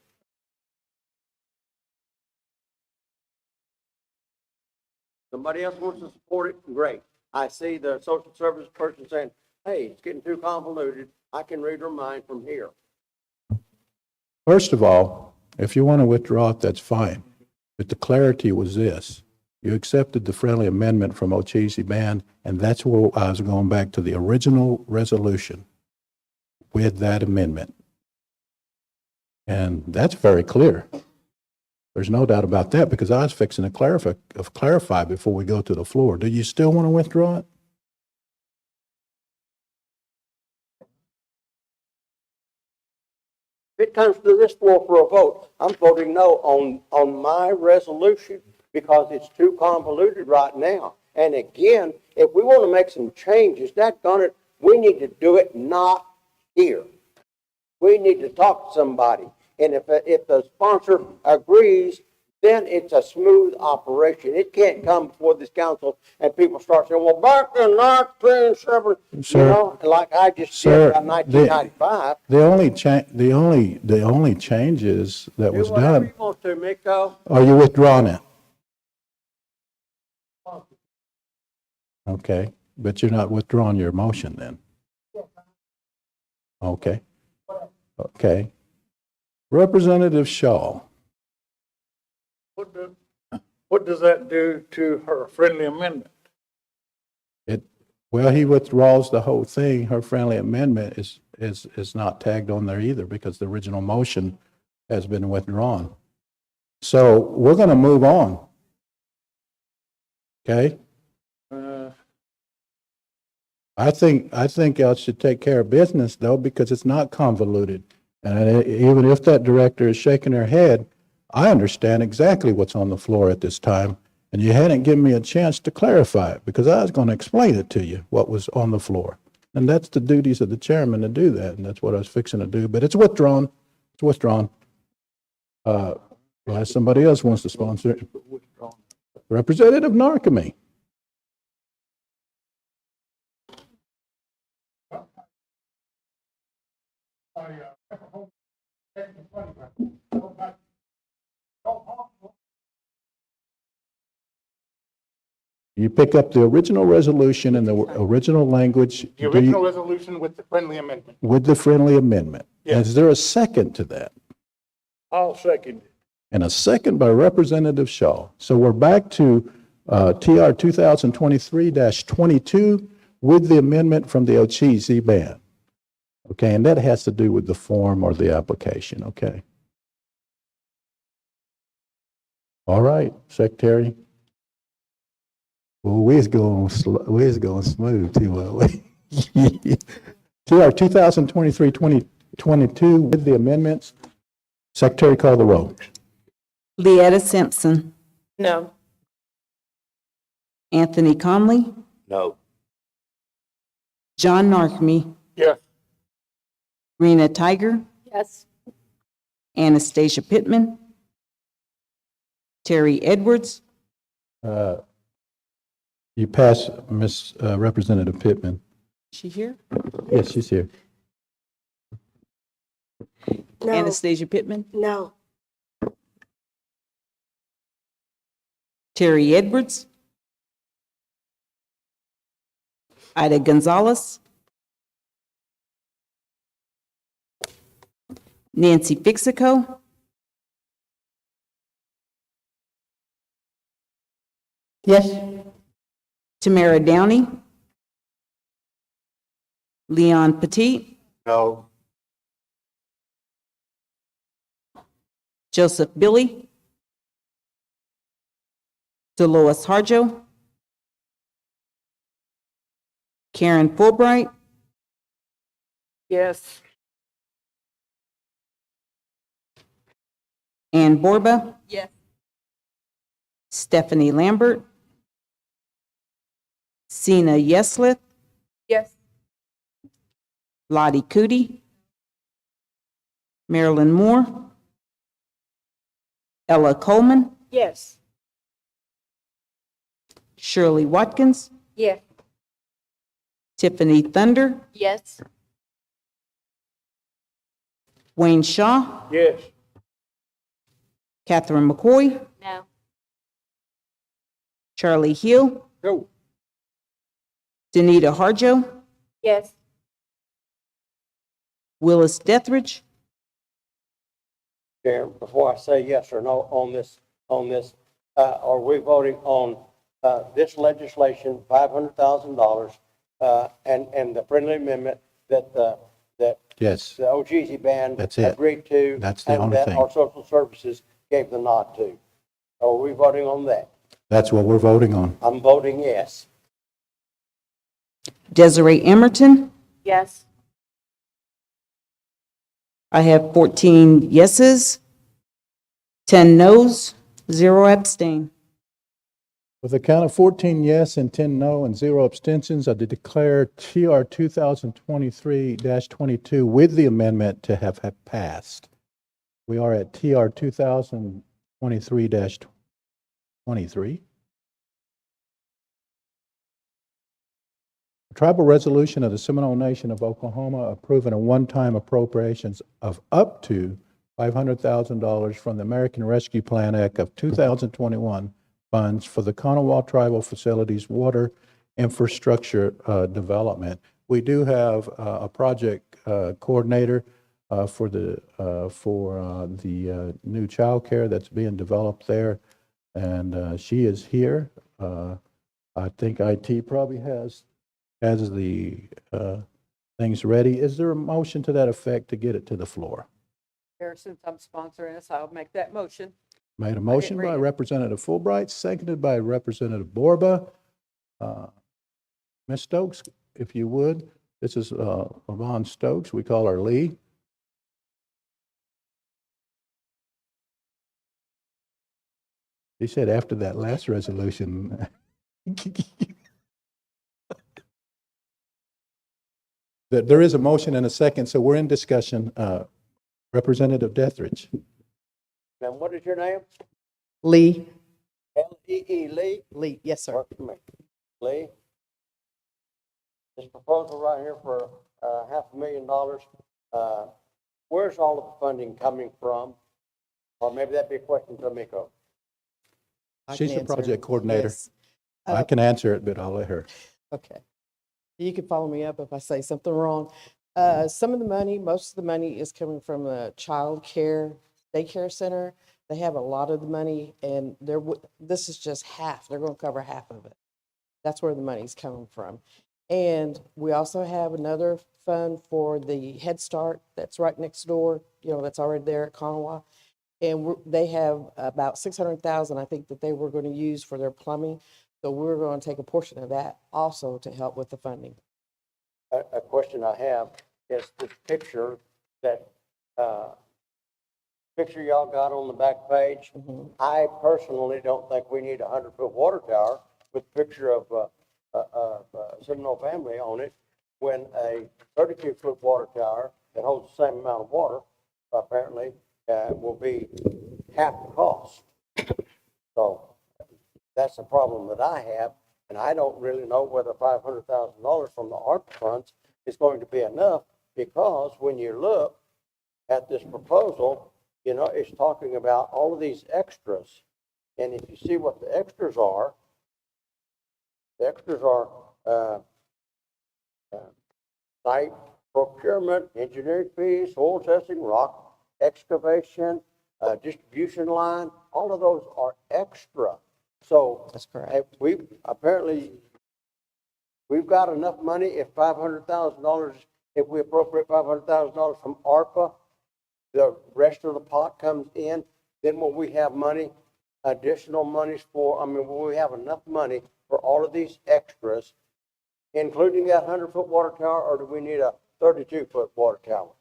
Somebody else wants to support it, great. I see the social service person saying, hey, it's getting too convoluted. I can read her mind from here. First of all, if you want to withdraw it, that's fine. But the clarity was this. You accepted the friendly amendment from Ocheesee Band, and that's where I was going back to the original resolution with that amendment. And that's very clear. There's no doubt about that, because I was fixing to clarify before we go to the floor. Do you still want to withdraw it? If it comes to this floor for a vote, I'm voting no on my resolution because it's too convoluted right now. And again, if we want to make some changes, we need to do it not here. We need to talk to somebody. And if the sponsor agrees, then it's a smooth operation. It can't come before this council and people start saying, well, back in 1970, Sir, you know, like I just sir, did in 1995. The only changes that was Do whatever done. you want to, Miko. Are you withdrawing it? Okay, but you're not withdrawing your motion then? Okay. Okay. Representative Shaw. What does that do to her friendly amendment? Well, he withdraws the whole thing. Her friendly amendment is not tagged on there either, because the original motion has been withdrawn. So we're going to move on. Okay? I think y'all should take care of business though, because it's not convoluted. And even if that director is shaking her head, I understand exactly what's on the floor at this time. And you hadn't given me a chance to clarify it, because I was going to explain it to you, what was on the floor. And that's the duties of the chairman to do that. And that's what I was fixing to do, but it's withdrawn. It's withdrawn. Unless somebody else wants to sponsor it. Representative Narcomi. You pick up the original resolution and the original language. The original resolution with the friendly amendment. With the friendly amendment. Yes. Is there a second to that? I'll second it. And a second by Representative Shaw. So we're back to TR 2023-22 with the amendment from the Ocheesee Band. Okay, and that has to do with the form or the application, okay? All right, Secretary. Well, we're going smooth too, weren't we? TR 2023-22 with the amendments. Secretary, call the roll. Leetta Simpson, No. Anthony Conley, No. John Narkme, Yes. Rena Tiger, Yes. Anastasia Pittman, Terry Edwards, You pass Miss Representative Pittman. She here? Yes, she's here. Anastasia Pittman? No. Terry Edwards? Ida Gonzalez? Nancy Fixico? Yes. Tamara Downey? Leon Petit? No. Joseph Billy? Dolores Harjo? Karen Fulbright? Yes. Ann Borba? Yes. Stephanie Lambert? Sina Yeslith? Yes. Lottie Cootie? Marilyn Moore? Ella Coleman? Yes. Shirley Watkins? Yes. Tiffany Thunder? Yes. Wayne Shaw? Yes. Catherine McCoy? No. Charlie Hill? No. Danita Harjo? Yes. Willis Dethridge? Chair, before I say yes or no on this, are we voting on, this legislation, $500,000, and the friendly amendment that Yes, the OGZ band That's it. agreed to? That's the only And that thing. our social services gave the nod to? Are we voting on that? that's what we're voting on. I'm voting yes. Desiree Emerton? Yes. I have 14 yeses, 10 noes, 0 abstain. With a count of 14 yes and 10 no and 0 abstentions, I declare TR 2023-22 with the amendment to have passed. We are at TR 2023-23. A tribal resolution of the Seminole Nation of Oklahoma approving a one-time appropriations of up to $500,000 from the American Rescue Plan Act of 2021 funds for the Kanawha Tribal Facilities Water Infrastructure Development. We do have a project coordinator for the new childcare that's being developed there, and she is here. I think IT probably has the things ready. Is there a motion to that effect to get it to the floor? Here, since I'm sponsoring this, I'll make that motion. Made a motion read by it. Representative Fulbright, seconded by Representative Borba. Ms. Stokes, if you would, this is Yvonne Stokes. We call her Lee. He said after that last resolution. There is a motion and a second, so we're in discussion. Representative Dethridge. Now, what is your name? Lee. L-E-E, Lee? Lee, yes, sir. Work for me. Lee? This proposal right here for $500,000, where's all of the funding coming from? Or maybe that'd be a question to Miko. I She's can the answer. project coordinator. Yes. I can answer it, but I'll let her. Okay. You can follow me up if I say something wrong. Some of the money, most of the money is coming from the child care daycare center. They have a lot of the money, and this is just half. They're going to cover half of it. That's where the money's coming from. And we also have another fund for the Head Start that's right next door, that's already there at Kanawha. And they have about 600,000, I think, that they were going to use for their plumbing. So we're going to take a portion of that also to help with the funding. A question I have is this picture picture y'all got on the back page. I personally don't think we need a 100-foot water tower with a picture of Seminole family on it, when a 32-foot water tower that holds the same amount of water apparently will be half the cost. So That's the problem that I have, and I don't really know whether $500,000 from the ARP funds is going to be enough, because when you look at this proposal, you know, it's talking about all of these extras. And if you see what the extras are, uh, site procurement, engineering fees, soil testing, rock excavation, distribution line, all of those are extra. So That's correct. we've got enough money if $500,000, if we appropriate $500,000 from ARPA, the rest of the pot comes in, then will we have money, additional monies for, I mean, will we have enough money for all of these extras, including that 100-foot water tower, or do we need a 32-foot water tower?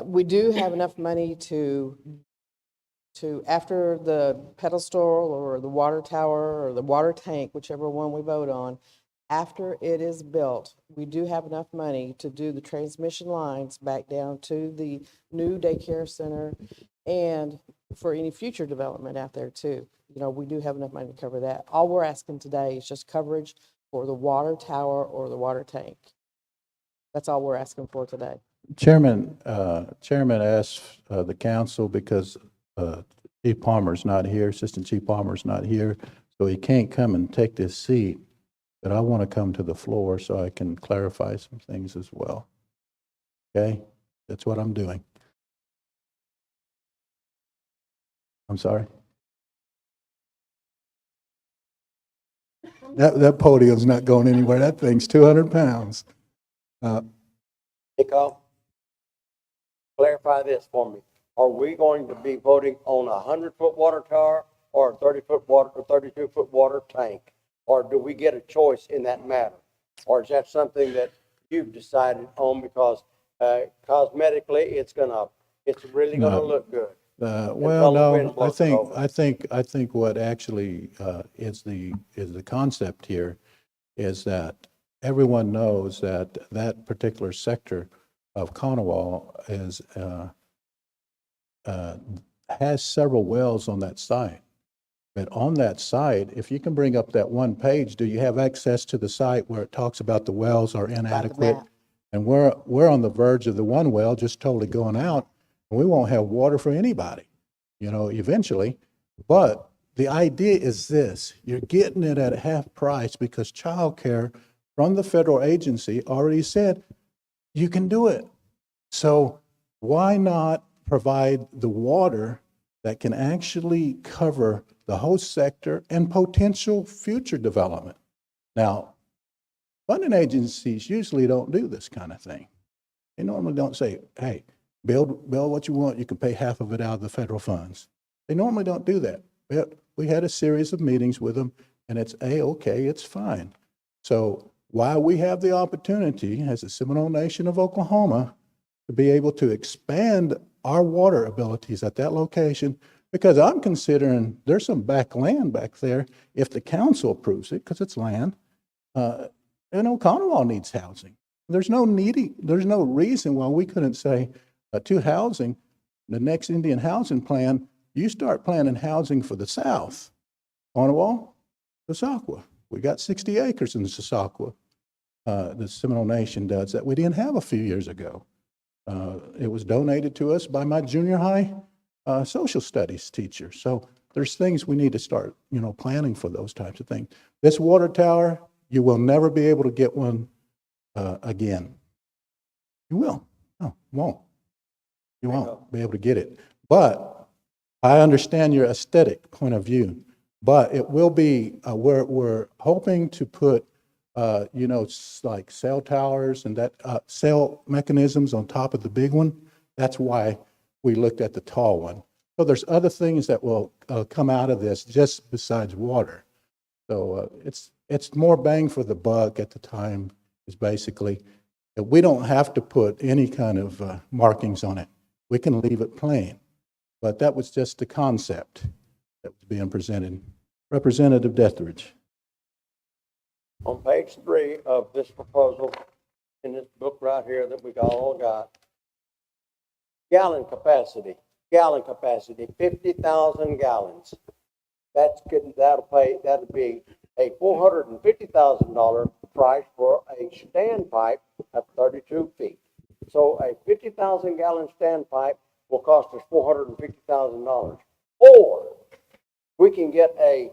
We do have enough money to, after the pedestal or the water tower or the water tank, whichever one we vote on, after it is built, we do have enough money to do the transmission lines back down to the new daycare center and for any future development out there too. You know, we do have enough money to cover that. All we're asking today is just coverage for the water tower or the water tank. That's all we're asking for today. Chairman asked the council, because Chief Palmer's not here, Assistant Chief Palmer's not here, so he can't come and take this seat, but I want to come to the floor so I can clarify some things as well. Okay? That's what I'm doing. I'm sorry? That podium's not going anywhere. That thing's 200 pounds. Nico, clarify this for me. Are we going to be voting on a 100-foot water tower or a 30-foot water, or 32-foot water tank? Or do we get a choice in that matter? Or is that something that you've decided on because cosmetically it's really gonna look good? Well, no, I think what actually is the concept here is that everyone knows that that particular sector of Conowall has several wells on that site. But on that site, if you can bring up that one page, do you have access to the site where it talks about the wells are inadequate? map. And we're on the verge of the one well just totally going out, and we won't have water for anybody, you know, eventually. But the idea is this: you're getting it at half price because childcare from the federal agency already said you can do it. So why not provide the water that can actually cover the whole sector and potential future development? Now, funding agencies usually don't do this kind of thing. They normally don't say, hey, build what you want, you can pay half of it out of the federal funds. They normally don't do that. But we had a series of meetings with them, and it's A-okay, it's fine. So while we have the opportunity as the Seminole Nation of Oklahoma to be able to expand our water abilities at that location, because I'm considering there's some back land back there, if the council approves it, because it's land, you know, Conowall needs housing. There's no reason why we couldn't say to housing, the next Indian housing plan, you start planning housing for the South. Conowall, Sassacua. We got 60 acres in Sassacua. The Seminole Nation does that we didn't have a few years ago. It was donated to us by my junior high social studies teacher. So there's things we need to start, you know, planning for those types of things. This water tower, you will never be able to get one again. You will. No, you won't. You won't be able to get it. But I understand your aesthetic point of view. But it will be, we're hoping to put, you know, like cell towers and that cell mechanisms on top of the big one. That's why we looked at the tall one. So there's other things that will come out of this just besides water. So it's more bang for the buck at the time, is basically that we don't have to put any kind of markings on it. We can leave it plain. But that was just the concept that was being presented. Representative Detheridge. On page 3 of this proposal, in this book right here that we all got, gallon capacity, 50,000 gallons. that'll be a $450,000 price for a standpipe of 32 feet. So a 50,000 gallon standpipe will cost us $450,000. Or we can get a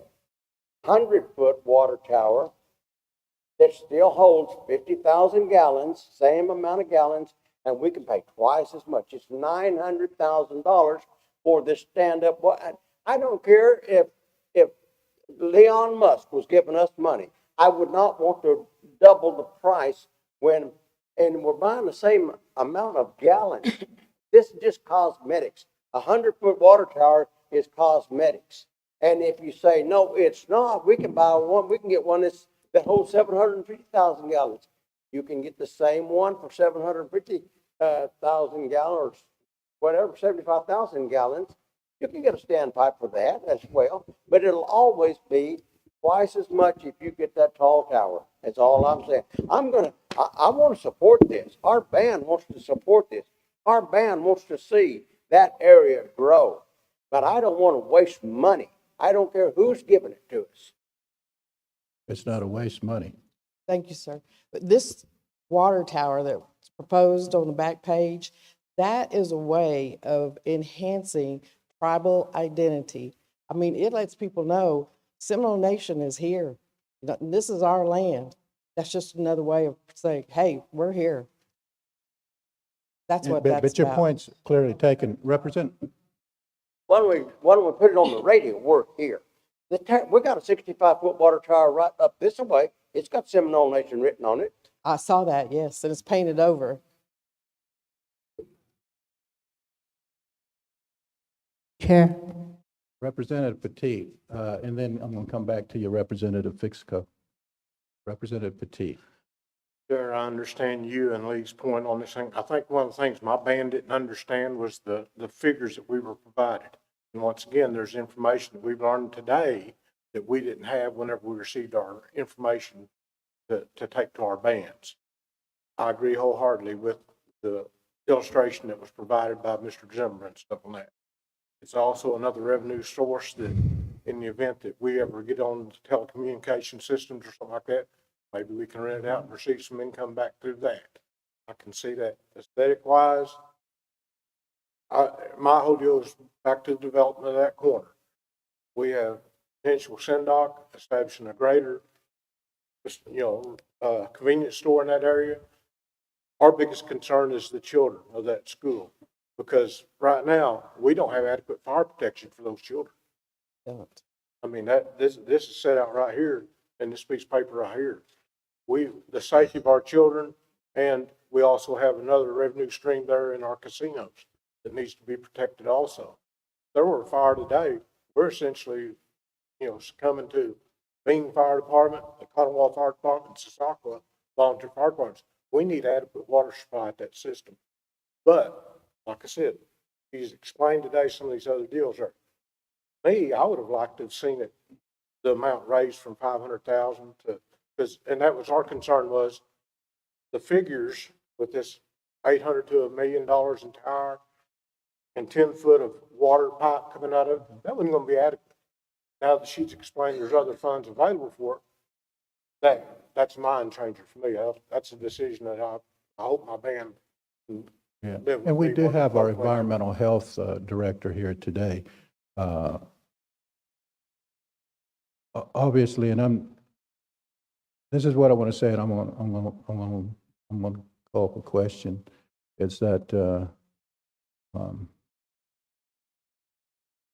100-foot water tower that still holds 50,000 gallons, same amount of gallons, and we can pay twice as much. It's $900,000 for this stand-up. I don't care if Leon Musk was giving us money. I would not want to double the price and we're buying the same amount of gallons. This is just cosmetics. A 100-foot water tower is cosmetics. And if you say, no, it's not, we can get one that holds 750,000 gallons. You can get the same one for 750,000 gallons, whatever, 75,000 gallons. You can get a standpipe for that as well, but it'll always be twice as much if you get that tall tower. That's all I'm saying. I want to support this. Our band wants to support this. Our band wants to see that area grow, but I don't want to waste money. I don't care who's giving it to us. It's not a waste of money. Thank you, sir. But this water tower that's proposed on the back page, that is a way of enhancing tribal identity. I mean, it lets people know Seminole Nation is here. You know, this is our land. That's just another way of saying, hey, we're here. That's what that's But your about. point's clearly taken. Why don't we put it on the radio? We're here. We got a 65-foot water tower right up this way. It's got Seminole Nation written on it. I saw that, yes, and it's painted over. Chair, Representative Petit, and then I'm going to come back to you, Representative Fixco. Representative Petit. Sure, I understand you and Lee's point on this thing. I think one of the things my band didn't understand was the figures that we were provided. And once again, there's information that we've learned today that we didn't have whenever we received our information to take to our bands. I agree wholeheartedly with the illustration that was provided by Mr. Zimmerman and stuff on that. It's also another revenue source that in the event that we ever get on the telecommunication systems or something like that, maybe we can rent it out and receive some income back through that. I can see that aesthetic wise. My whole deal is back to the development of that corner. We have potential Sendoc establishing a greater, convenience store in that area. Our biggest concern is the children of that school, because right now we don't have adequate fire protection for those children. Don't. I mean, this is set out right here in this piece of paper right here. The safety of our children, and we also have another revenue stream there in our casinos that needs to be protected also. If there were a fire today, we're essentially, succumbing to Bean Fire Department, the Commonwealth Fire Department, Sassacua Volunteer Fire Departments. We need adequate water supply at that system. But, like I said, he's explained today some of these other deals are. Me, I would have liked to have seen it, the amount raised from 500,000 to, and that was our concern, was the figures with this 800 to $1 million in tower and 10 foot of water pipe coming out of it, that wasn't going to be adequate. Now that she's explained there's other funds available for it, that's a mind changer for me. That's a decision that I hope my band can Yeah, live with and we me do when have our I- environmental health director here today. Obviously, and this is what I want to say, and I'm going to call up a question. It's that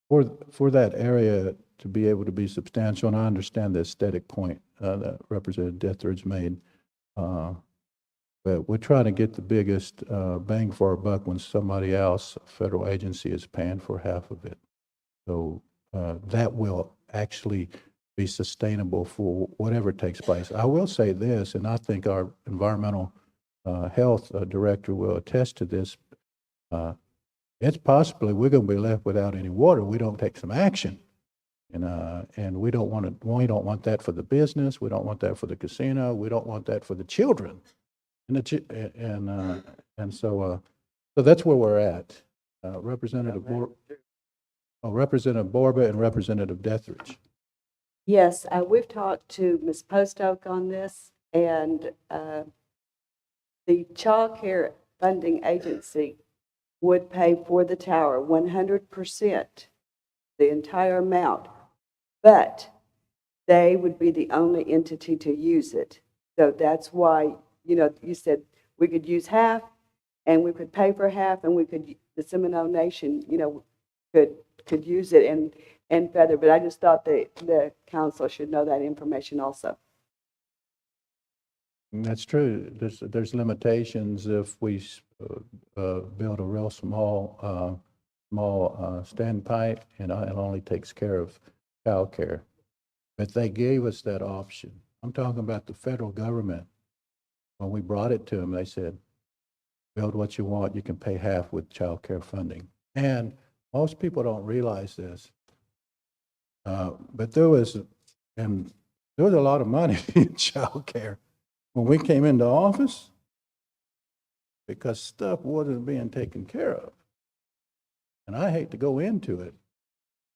for that area to be able to be substantial, and I understand the aesthetic point that Representative Dethridge made, but we're trying to get the biggest bang for our buck when somebody else, a federal agency, is paying for half of it. So that will actually be sustainable for whatever takes place. I will say this, and I think our environmental health director will attest to this. It's possibly we're going to be left without any water. We don't take some action, and we don't want that for the business. We don't want that for the casino. We don't want that for the children, and so that's where we're at. Representative Moore. Representative Borba and Representative Dethridge. Yes, we've talked to Ms. Postoke on this, and the Child Care Funding Agency would pay for the tower 100%, the entire amount, but they would be the only entity to use it. So that's why, you said we could use half, and we could pay for half, and the Seminole Nation, could use it and feather, but I just thought the council should know that information also. And that's true. There's limitations if we build a real small standpipe, and it only takes care of childcare. But they gave us that option. I'm talking about the federal government. When we brought it to them, they said, build what you want. You can pay half with childcare funding. And most people don't realize this. But there was a lot of money in childcare when we came into office because stuff wasn't being taken care of. And I hate to go into it,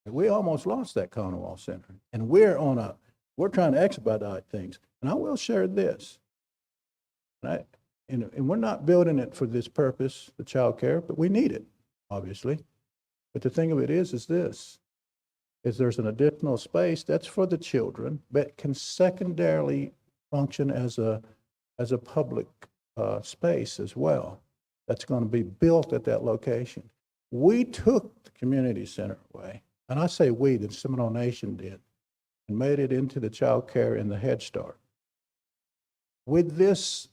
but we almost lost that Cornwall Center. And we're trying to expedite things. And I will share this. And we're not building it for this purpose, the child care, but we need it, obviously. But the thing of it is this, is there's an additional space that's for the children, but can secondarily function as a public space as well. That's going to be built at that location. We took the community center away, and I say we, the Seminole Nation did, and made it into the child care and the Head Start. With this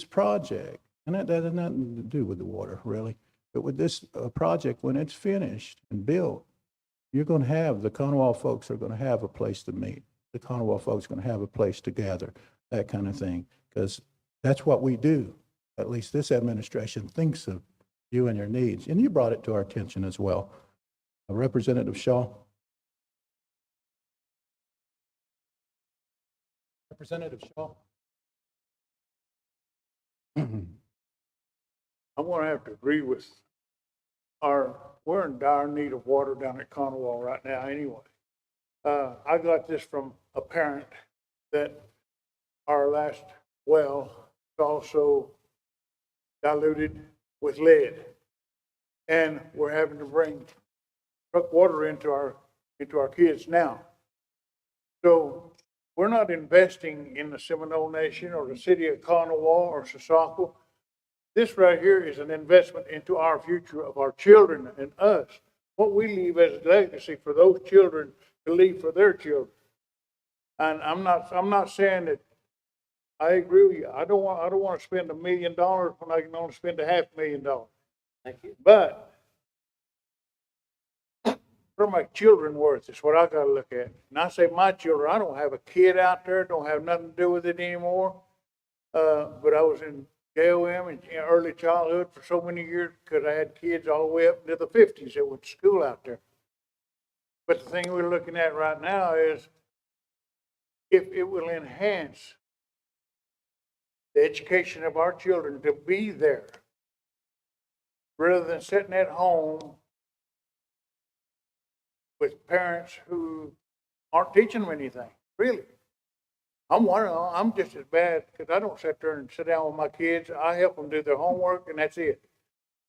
project, and that has nothing to do with the water, really, but with this project, when it's finished and built, you're going to have, the Cornwall folks are going to have a place to meet. The Cornwall folks are going to have a place to gather, that kind of thing, because that's what we do. At least this administration thinks of you and your needs. And you brought it to our attention as well. Representative Shaw. Representative Shaw. I'm going to have to agree with we're in dire need of water down at Cornwall right now anyway. I got this from a parent that our last well is also diluted with lead. And we're having to bring truck water into our kids now. So we're not investing in the Seminole Nation or the city of Cornwall or Sasaco. This right here is an investment into our future of our children and us. What we leave as a legacy for those children to leave for their children. And I'm not saying that I agree with you. I don't want to spend $1 million when I can only spend $500,000. Thank you. But what are my children worth is what I got to look at. And I say my children, I don't have a kid out there, don't have nothing to do with it anymore. But I was in JOM in early childhood for so many years because I had kids all the way up into the 50s that went to school out there. But the thing we're looking at right now is if it will enhance the education of our children to be there rather than sitting at home with parents who aren't teaching them anything, really. I'm just as bad because I don't sit there and sit down with my kids. I help them do their homework and that's it.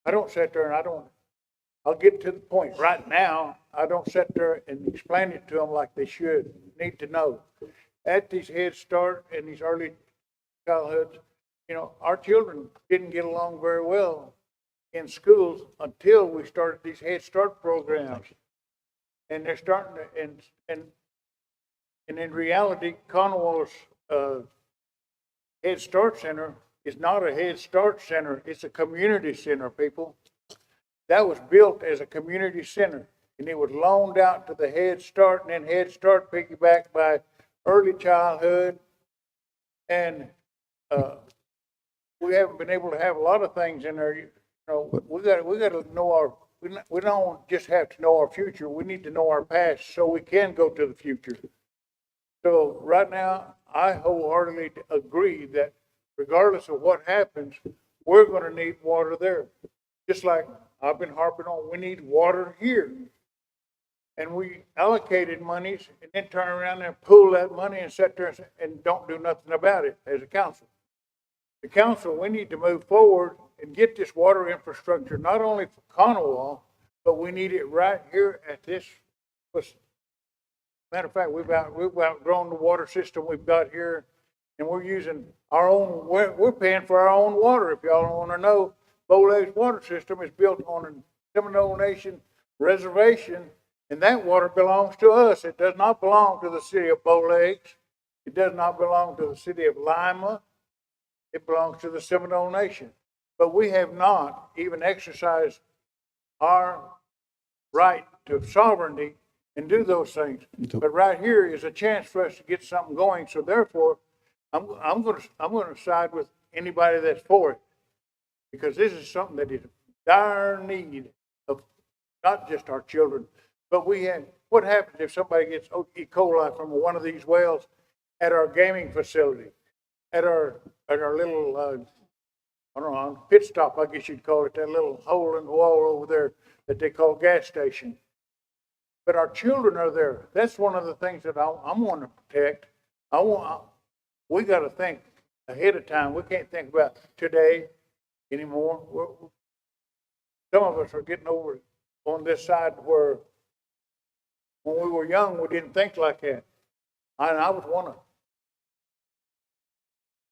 I don't sit there and I'll get to the point. Right now, I don't sit there and explain it to them like they need to know. At these Head Start and these early childhoods, our children didn't get along very well in schools until we started these Head Start programs. And they're starting to, and in reality, Cornwall's Head Start Center is not a Head Start Center. It's a community center, people. That was built as a community center, and it was loaned out to the Head Start, and then Head Start piggybacked by early childhood. And we haven't been able to have a lot of things in there. We got to know we don't just have to know our future. We need to know our past so we can go to the future. So right now, I wholeheartedly agree that regardless of what happens, we're going to need water there. Just like I've been harping on, we need water here. and we allocated monies and then turn around and pull that money and sit there and don't do nothing about it as a council. The council, we need to move forward and get this water infrastructure, not only for Conowall, but we need it right here at this. Matter of fact, we've outgrown the water system we've got here, and we're using our own, we're paying for our own water. If y'all want to know, Bowleg's water system is built on a Seminole Nation reservation, and that water belongs to us. It does not belong to the city of Bowlegs. It does not belong to the city of Lima. It belongs to the Seminole Nation. But we have not even exercised our right to sovereignty and do those things. But right here is a chance for us to get something going. So therefore, I'm going to side with anybody that's for it, because this is something that is dire need of not just our children, but we have. What happens if somebody gets E. coli from one of these wells at our gaming facility, at our little I don't know, pit stop, I guess you'd call it, that little hole in the wall over there that they call gas station. But our children are there. That's one of the things that I'm wanting to protect. We got to think ahead of time. We can't think about today anymore. Some of us are getting over on this side where when we were young, we didn't think like that. I was one of them.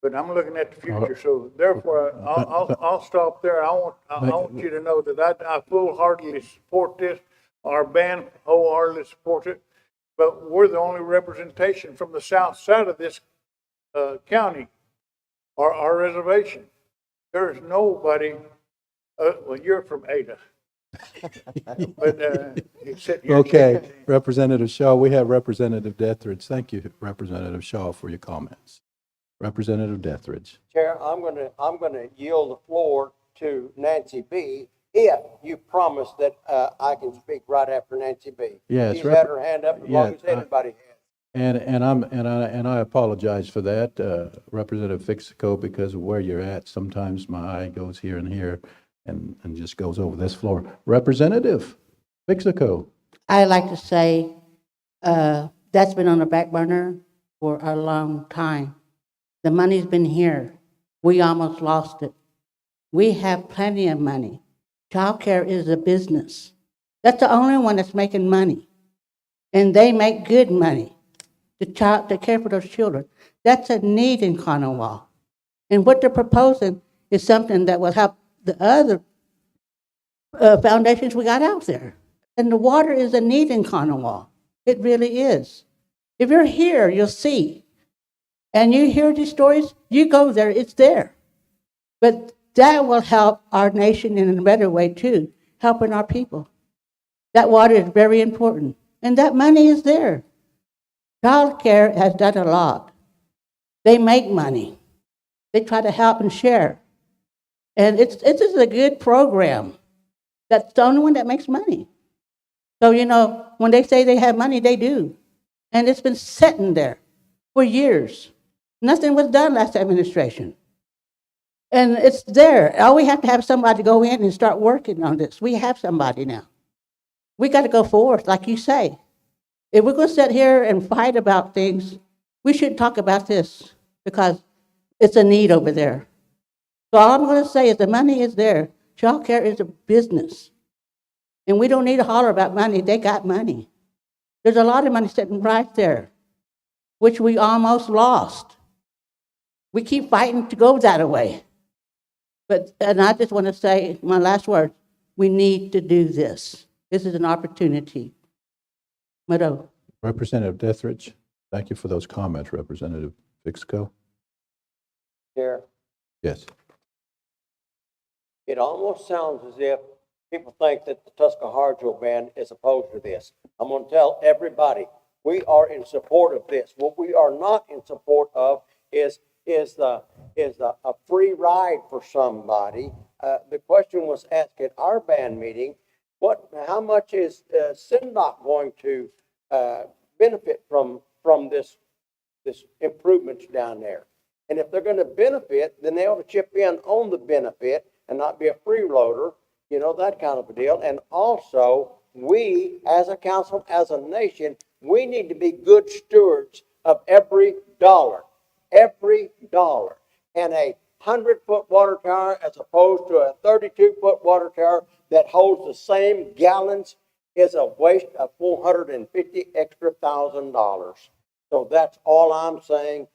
But I'm looking at the future, so therefore, I'll stop there. I want you to know that I full-heartedly support this. Our band wholeheartedly supports it, but we're the only representation from the south side of this county, our reservation. There is nobody. Well, you're from Ada, but except you're Okay, Representative Shaw, we have Representative Dethridge. Thank you, Representative Shaw, for your comments. Representative Dethridge. Chair, I'm gonna yield the floor to Nancy B. If you promise that, I can speak right after Nancy B. Yes, She's had her hand up as long as anybody has. And I apologize for that, Representative Fixico, because of where you're at. Sometimes my eye goes here and here and just goes over this floor. Representative Fixico. I like to say that's been on the back burner for a long time. The money's been here. We almost lost it. We have plenty of money. Child care is a business. That's the only one that's making money. And they make good money to care for those children. That's a need in Conowall. And what they're proposing is something that will help the other foundations we got out there. And the water is a need in Conowall. It really is. If you're here, you'll see. And you hear these stories, you go there, it's there. But that will help our nation in a better way too, helping our people. That water is very important. And that money is there. Child care has done a lot. They make money. They try to help and share. And it's a good program. That's the only one that makes money. So, when they say they have money, they do. And it's been sitting there for years. Nothing was done last administration. And it's there. All we have to have somebody go in and start working on this. We have somebody now. We got to go forward, like you say. If we're going to sit here and fight about things, we should talk about this because it's a need over there. So all I'm going to say is the money is there. Child care is a business. And we don't need to holler about money. They got money. There's a lot of money sitting right there, which we almost lost. We keep fighting to go that way. And I just want to say, my last word, we need to do this. This is an opportunity. Madam. Representative Dethridge, thank you for those comments, Representative Fixico. Chair, Yes. it almost sounds as if people think that the Tuscaloosa band is opposed to this. I'm gonna tell everybody, we are in support of this. What we are not in support of is a free ride for somebody. The question was asked at our band meeting, how much is CINDOC going to benefit from this improvements down there? And if they're going to benefit, then they ought to chip in on the benefit and not be a freeloader, that kind of a deal. And also we, as a council, as a nation, we need to be good stewards of every dollar. Every dollar. And a 100-foot water tower as opposed to a 32-foot water tower that holds the same gallons is a waste of $450,000. So that's all I'm saying.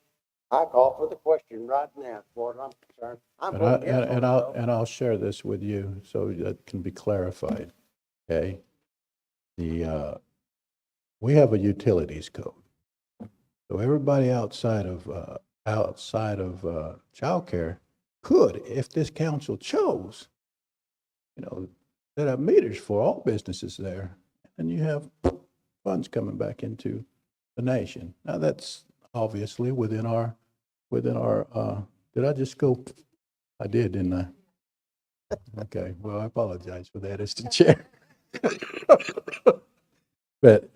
I call for the question right now, as far as I'm concerned. I'm And I, voting yes on it, though. and I'll share this with you so that can be clarified, okay? We have a utilities code. So everybody outside of childcare could, if this council chose, set up meters for all businesses there. And you have funds coming back into the nation. Now, that's obviously within our, did I just go? I did, didn't I? Okay, well, I apologize for that, Mr. Chair. But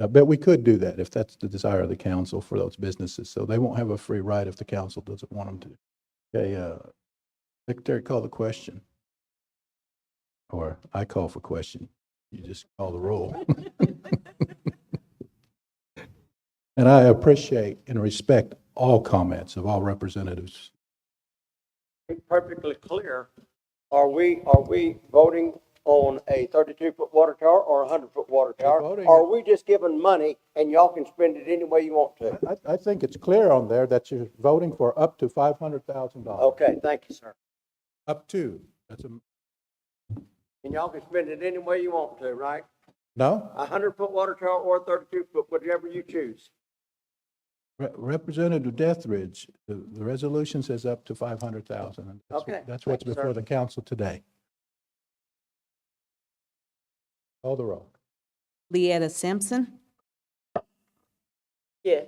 I bet we could do that if that's the desire of the council for those businesses. So they won't have a free ride if the council doesn't want them to. Okay, Secretary, call the question. Or I call for question. You just call the roll. And I appreciate and respect all comments of all representatives. Be perfectly clear, are we voting on a 32-foot water tower or a 100-foot water tower? voting- Or are we just giving money and y'all can spend it any way you want to? I think it's clear on there that you're voting for up to $500,000. Okay, thank you, sir. Up to, that's a, And y'all can spend it any way you want to, right? no? A 100-foot water tower or a 32-foot, whichever you choose. Representative Deathridge, the resolution says up to 500,000. And Okay, That's what's thank you, sir. before the council today. Call the roll. Leetta Simpson, Yes.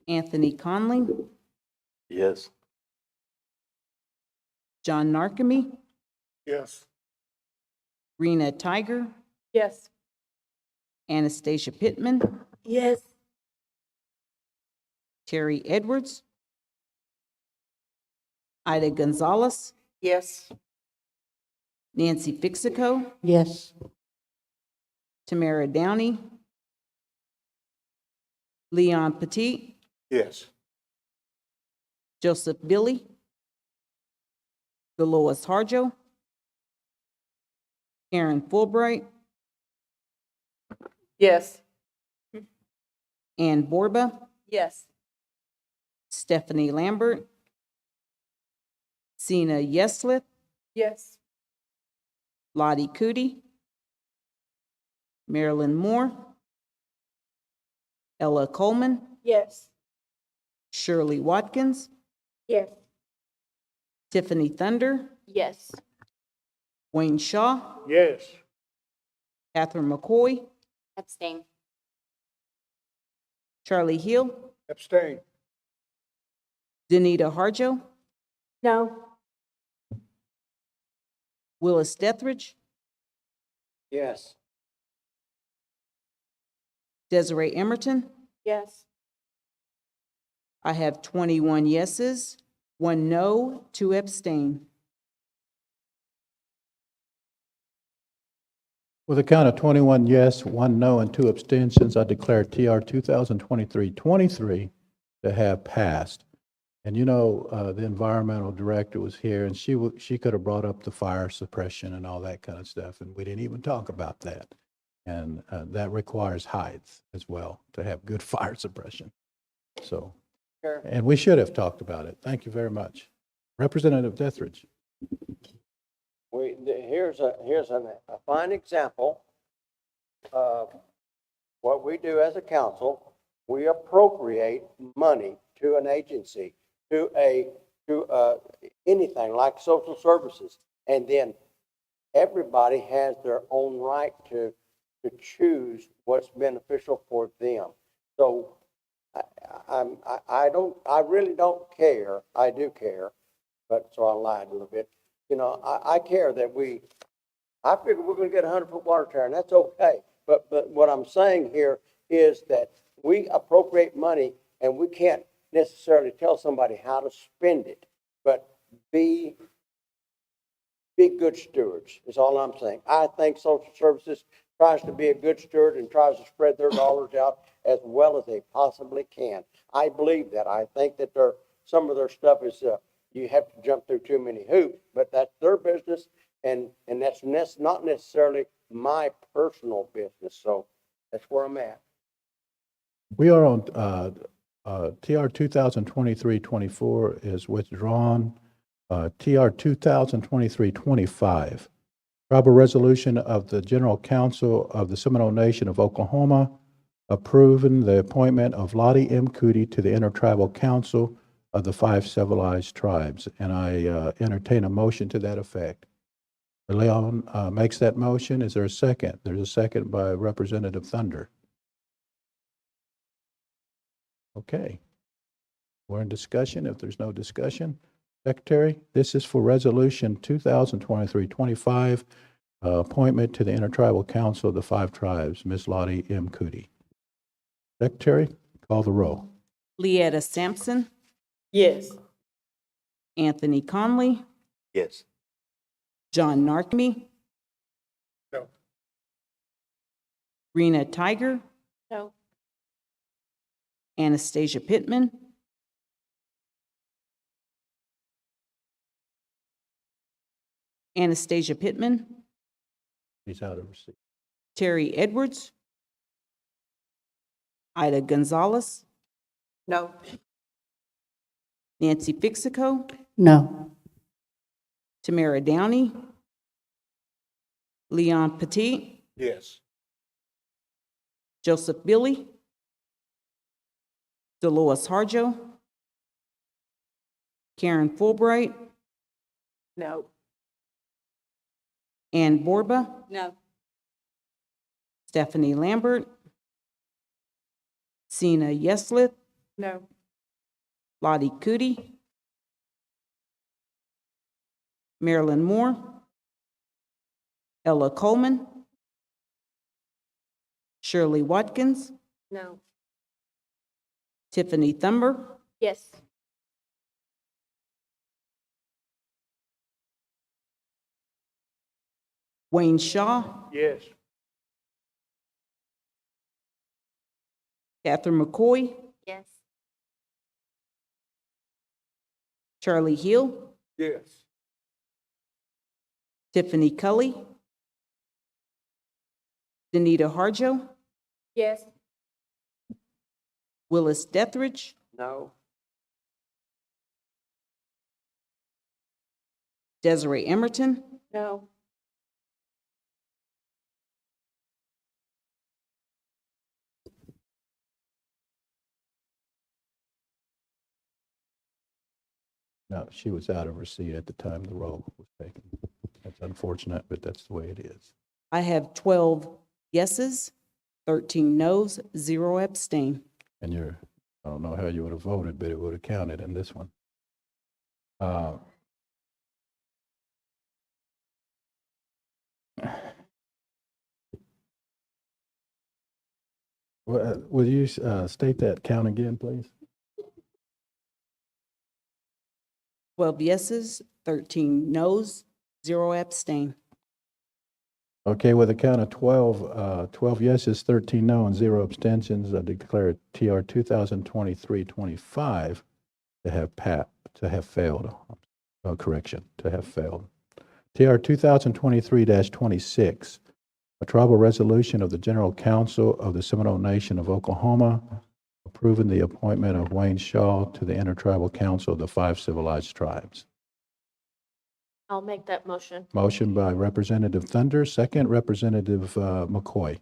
Anthony Conley, Yes. John Narkemy, Yes. Rena Tiger, Yes. Anastasia Pittman, Yes. Terry Edwards, Ida Gonzalez, Yes. Nancy Fixico, Yes. Tamara Downey, Leon Petit, Yes. Joseph Billy, Dolores Harjo, Karen Fulbright, Yes. Ann Borba, Yes. Stephanie Lambert, Sina Yeslith, Yes. Lottie Cootie, Marilyn Moore, Ella Coleman, Yes. Shirley Watkins, Yes. Tiffany Thunder, Yes. Wayne Shaw, Yes. Catherine McCoy, Abstain. Charlie Hill, Abstain. Danita Harjo, No. Willis Dethridge, Yes. Desiree Emerton. Yes. I have 21 yeses, 1 no, 2 abstain. With a count of 21 yes, 1 no, and 2 abstentions, I declare TR 2023-23 to have passed. And the environmental director was here, and she could have brought up the fire suppression and all that kind of stuff, and we didn't even talk about that. And that requires height as well to have good fire suppression. So, Sure. and we should have talked about it. Thank you very much. Representative Deathridge. Here's a fine example of what we do as a council. We appropriate money to an agency, to anything like social services, and then everybody has their own right to choose what's beneficial for them. So I really don't care. I do care, but so I lied a little bit. I care that I figure we're gonna get a 100-foot water tower, and that's okay. But what I'm saying here is that we appropriate money, and we can't necessarily tell somebody how to spend it, but be be good stewards, is all I'm saying. I think social services tries to be a good steward and tries to spread their dollars out as well as they possibly can. I believe that. I think that some of their stuff is, you have to jump through too many hoops, but that's their business, and that's not necessarily my personal business. So that's where I'm at. We are on, TR 2023-24 is withdrawn. TR 2023-25, tribal resolution of the General Council of the Seminole Nation of Oklahoma approving the appointment of Lottie M. Cootie to the Intertribal Council of the 5 Civilized Tribes. And I entertain a motion to that effect. Leon makes that motion. Is there a second? There's a second by Representative Thunder. Okay. We're in discussion. If there's no discussion, Secretary, this is for Resolution 2023-25, appointment to the Intertribal Council of the 5 Tribes, Ms. Lottie M. Cootie. Secretary, call the roll. Leetta Sampson, Yes. Anthony Conley, Yes. John Narkme. No. Rena Tiger, No. Anastasia Pittman, Anastasia Pittman, He's out of receipt. Terry Edwards, Ida Gonzalez, No. Nancy Fixico, No. Tamara Downey, Leon Petit, Yes. Joseph Billy, Dolores Harjo, Karen Fulbright, No. Ann Borba, No. Stephanie Lambert, Sina Yeslith, No. Lottie Cootie, Marilyn Moore, Ella Coleman, Shirley Watkins, No. Tiffany Thumber, Yes. Wayne Shaw, Yes. Catherine McCoy, Yes. Charlie Hill, Yes. Tiffany Cully, Danita Harjo, Yes. Willis Dethridge, No. Desiree Emerton, No. No, she was out of receipt at the time the roll was taken. That's unfortunate, but that's the way it is. I have 12 yeses, 13 noes, 0 abstain. And I don't know how you would have voted, but it would have counted in this one. Will you state that count again, please? 12 yeses, 13 noes, 0 abstain. Okay, with a count of 12 yeses, 13 no, and 0 abstentions, I declare TR 2023-25 to have failed. Correction, to have failed. TR 2023-26, a tribal resolution of the General Council of the Seminole Nation of Oklahoma approving the appointment of Wayne Shaw to the Intertribal Council of the 5 Civilized Tribes. I'll make that motion. Motion by Representative Thunder, second Representative McCoy.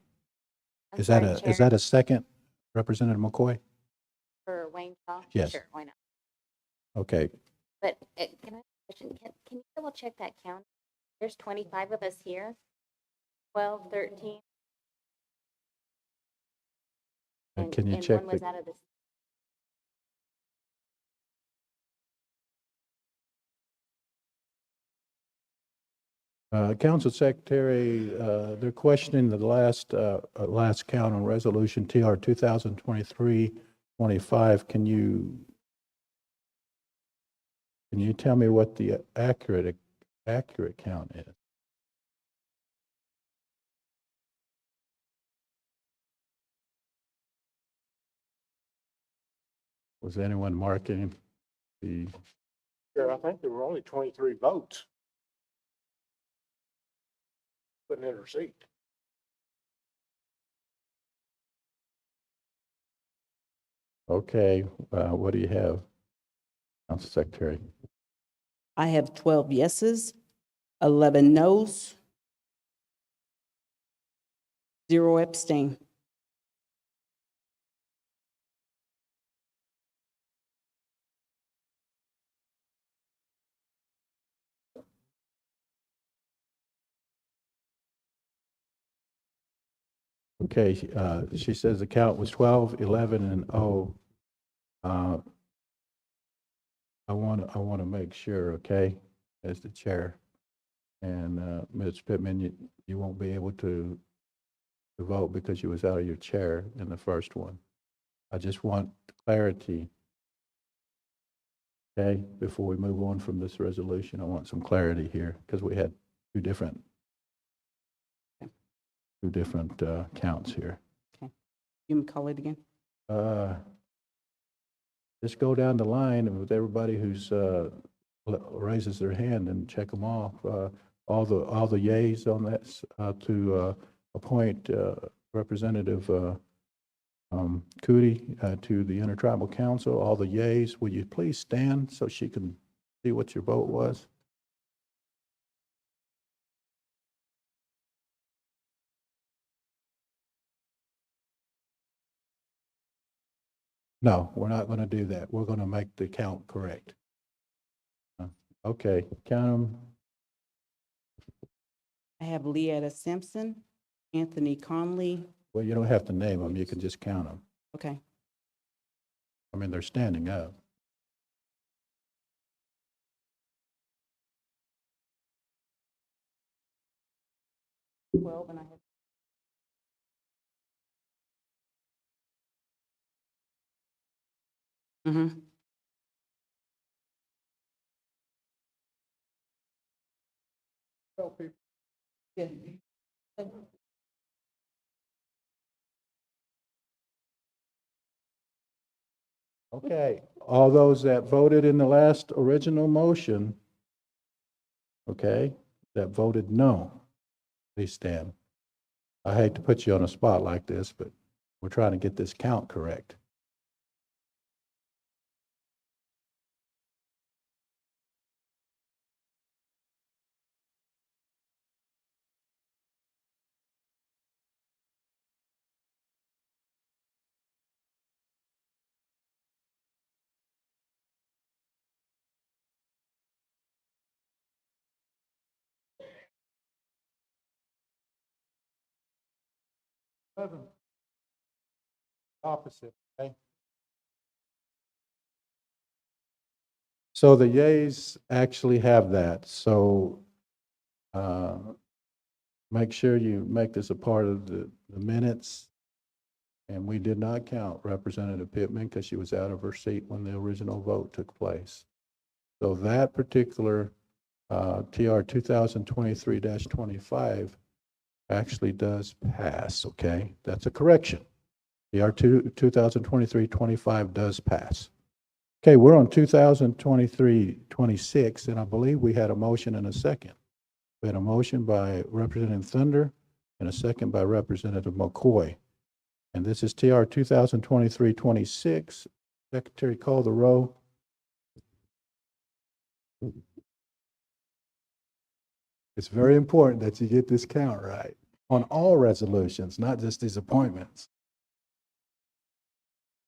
Is that a second, Representative McCoy? For Wayne Shaw? Yes. Sure, why not? Okay. But can I ask a question? Can you double check that count? There's 25 of us here, 12, 13. Can you and check one was the, out of the, Council Secretary, they're questioning the last count on Resolution TR 2023-25. Can you tell me what the accurate accurate count is. Was anyone marking the, Yeah, I think there were only 23 votes. Putting in her seat. okay, what do you have, Council Secretary? I have 12 yeses, 11 noes, 0 abstain. Okay, she says the count was 12, 11, and 0. I want to make sure, okay, as the chair. And Ms. Pittman, you won't be able to vote because you was out of your chair in the first one. I just want clarity, okay, before we move on from this resolution. I want some clarity here because we had two different counts here. You can call it again. Just go down the line with everybody who's raises their hand and check them off. All the yays on that to appoint Representative Cootie to the Intertribal Council. All the yays, will you please stand so she can see what your vote was? No, we're not going to do that. We're going to make the count correct. Okay, count them. I have Leetta Simpson, Anthony Conley. Well, you don't have to name them. You can just count them. Okay. I mean, they're standing up. And I have. Mm-hmm. Yeah. Okay, all those that voted in the last original motion, okay, that voted no, please stand. I hate to put you on a spot like this, but we're trying to get this count correct. Opposite, okay? So the yays actually have that, so make sure you make this a part of the minutes. And we did not count Representative Pittman because she was out of her seat when the original vote took place. So that particular TR 2023-25 actually does pass, okay? That's a correction. TR 2023-25 does pass. Okay, we're on 2023-26, and I believe we had a motion and a second. We had a motion by Representative Thunder and a second by Representative McCoy. And this is TR 2023-26. Secretary, call the roll. It's very important that you get this count right on all resolutions, not just these appointments.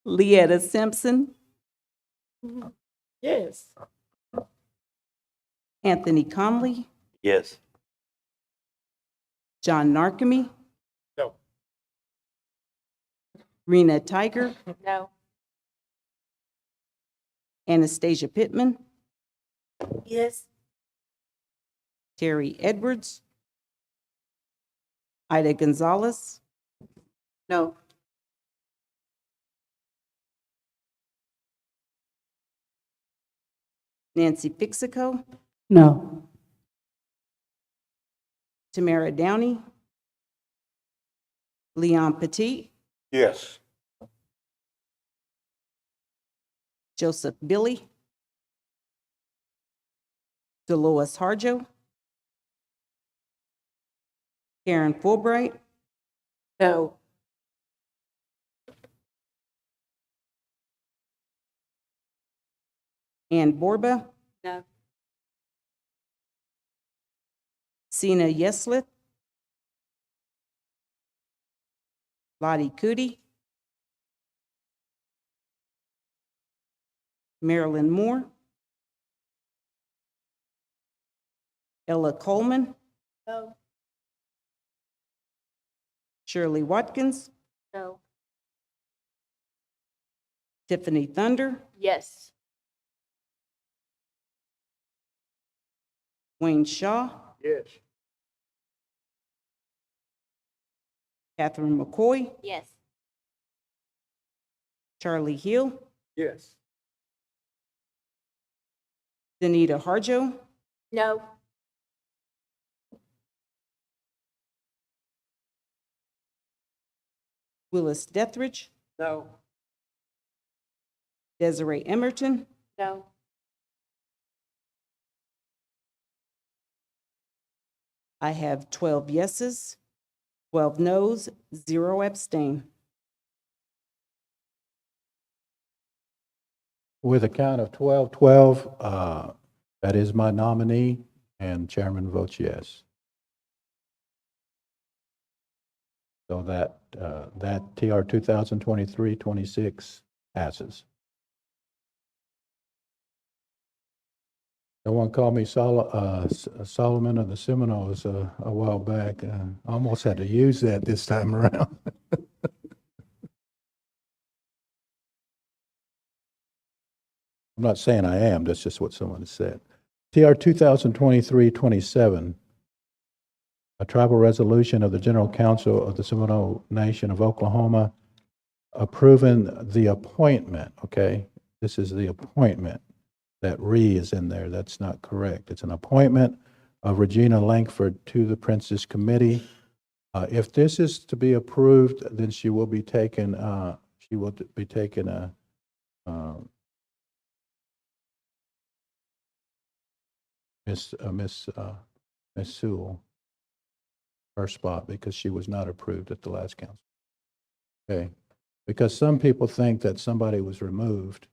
Leetta Simpson, Yes. Anthony Conley, Yes. John Narkemy, No. Rena Tiger, No. Anastasia Pittman, Yes. Terry Edwards, Ida Gonzalez, No. Nancy Fixico, No. Tamara Downey, Leon Petit, Yes. Joseph Billy, Dolores Harjo, Karen Fulbright, No. Ann Borba, No. Sina Yeslith, Lottie Cootie, Marilyn Moore, Ella Coleman, No. Shirley Watkins, No. Tiffany Thunder, Yes. Wayne Shaw, Yes. Catherine McCoy, Yes. Charlie Hill, Yes. Danita Harjo, No. Willis Dethridge, No. Desiree Emerton, No. I have 12 yeses, 12 noes, 0 abstain. With a count of 12-12, that is my nominee, and chairman votes yes. So that TR 2023-26 passes. Someone called me Solomon of the Seminoles a while back. I almost had to use that this time around. I'm not saying I am, that's just what someone said. TR 2023-27, a tribal resolution of the General Council of the Seminole Nation of Oklahoma approving the appointment, okay? This is the appointment. That is in there, that's not correct. It's an appointment of Regina Langford to the Princess Committee. If this is to be approved, then she will be taking, Miss Sewell, her spot, because she was not approved at the last council. Okay, because some people think that somebody was removed,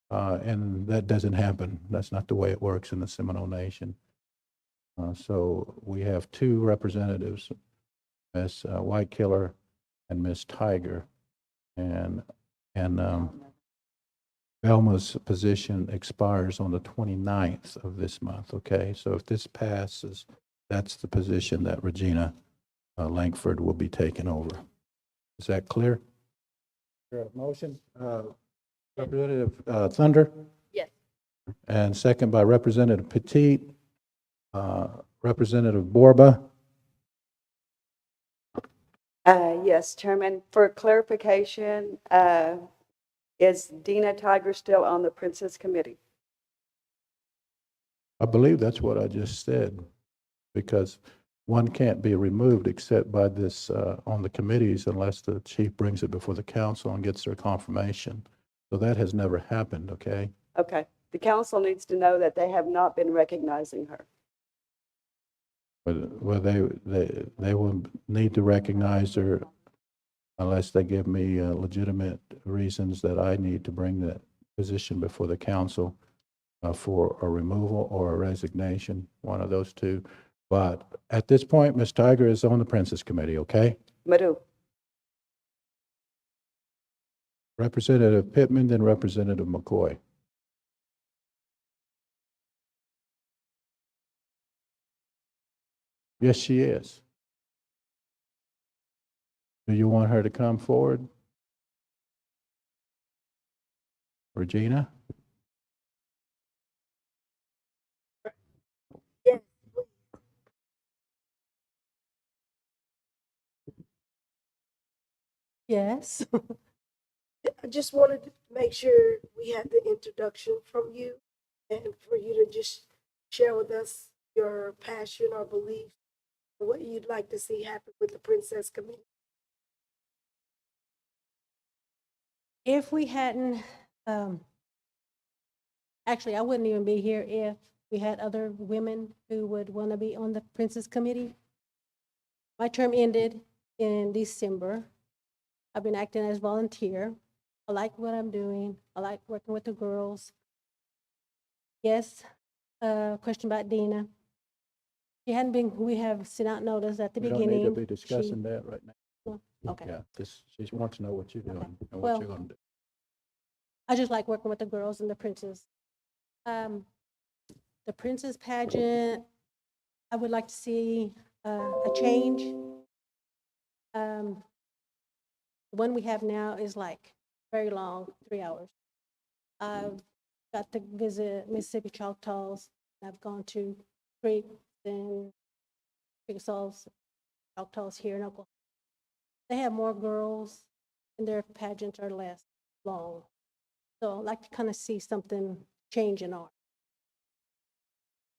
and that doesn't happen. That's not the way it works in the Seminole Nation. So we have two representatives, Miss Whitekiller and Miss Tiger, and Velma's position expires on the 29th of this month, okay? So if this passes, that's the position that Regina Langford will be taking over. Is that clear? Motion? Representative Thunder? Yes. And second by Representative Petit. Representative Borba? Yes, Chairman, for clarification, is Dina Tiger still on the Princess Committee? I believe that's what I just said, because one can't be removed except by this on the committees unless the chief brings it before the council and gets their confirmation. So that has never happened, okay? Okay. The council needs to know that they have not been recognizing her. But, well, they will need to recognize her unless they give me legitimate reasons that I need to bring that position before the council for a removal or a resignation, one of those two. But at this point, Ms. Tiger is on the Princess Committee, okay? Madhu? Representative Pittman, then Representative McCoy. Yes, she is. Do you want her to come forward? Regina? Yes. I just wanted to make sure we had the introduction from you and for you to just share with us your passion or belief what you'd like to see happen with the Princess Committee. If we hadn't, actually, I wouldn't even be here if we had other women who would want to be on the Princess Committee. My term ended in December. I've been acting as volunteer. I like what I'm doing. I like working with the girls. Yes, question about Dina. She hadn't been, we have sent out notice at the We don't beginning. need to be discussing that right now. Okay. Yeah, she wants to know what you're doing and Well, what you're gonna do. I just like working with the girls and the princess. The princess pageant, I would like to see a change. The one we have now is like very long, 3 hours. I've got to visit Mississippi Choctaws. I've gone to Creeks and Chickasaws, Choctaws here in Oklahoma. They have more girls and their pageants are less long. So I'd like to kind of see something change in art.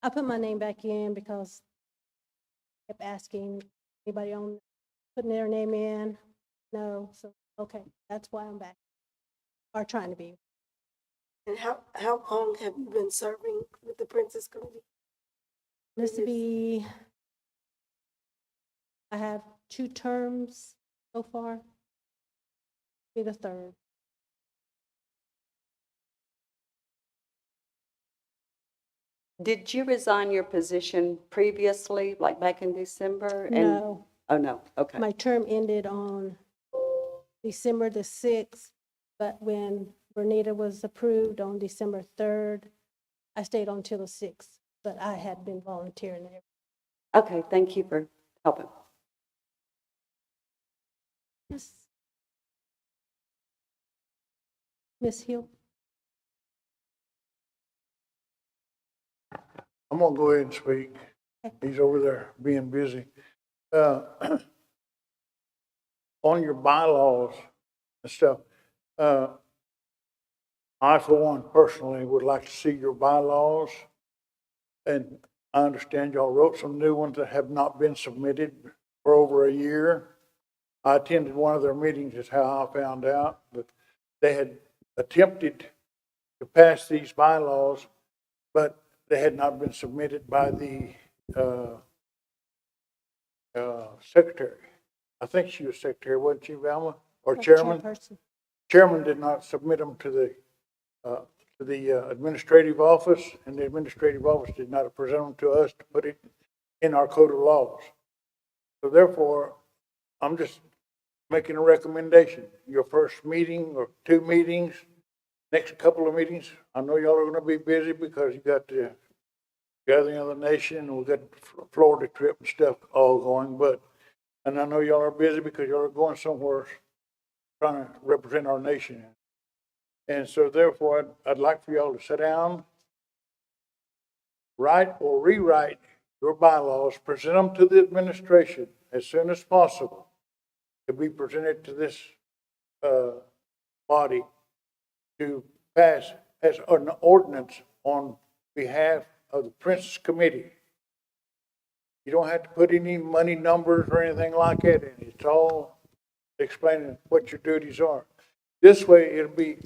I put my name back in because I kept asking anybody on putting their name in. No, so okay, that's why I'm back. Or trying to be. And how long have you been serving with the Princess Committee? This to be, I have 2 terms so far. Be the 3rd. Did you resign your position previously, like back in December? And No, oh, no, okay. my term ended on December the 6th, but when Bernita was approved on December 3rd, I stayed on till the 6th, but I had been volunteering there. Okay, thank you for helping. Yes. Ms. Hill? I'm gonna go ahead and speak. He's over there being busy. On your bylaws and stuff, I, for one, personally would like to see your bylaws. And I understand y'all wrote some new ones that have not been submitted for over a year. I attended one of their meetings, is how I found out that they had attempted to pass these bylaws, but they had not been submitted by the secretary. I think she was secretary, wasn't she, Velma? Or chairman? Chairperson. Chairman did not submit them to the administrative office, and the administrative office did not present them to us to put it in our code of laws. So therefore, I'm just making a recommendation. Your first meeting or 2 meetings, next couple of meetings, I know y'all are gonna be busy because you got the gathering of the nation, and we got Florida trip and stuff all going, and I know y'all are busy because y'all are going somewhere trying to represent our nation. And so therefore, I'd like for y'all to sit down, write or rewrite your bylaws, present them to the administration as soon as possible to be presented to this body to pass as an ordinance on behalf of the Princess Committee. You don't have to put any money numbers or anything like that in it. It's all explaining what your duties are. This way, it'll be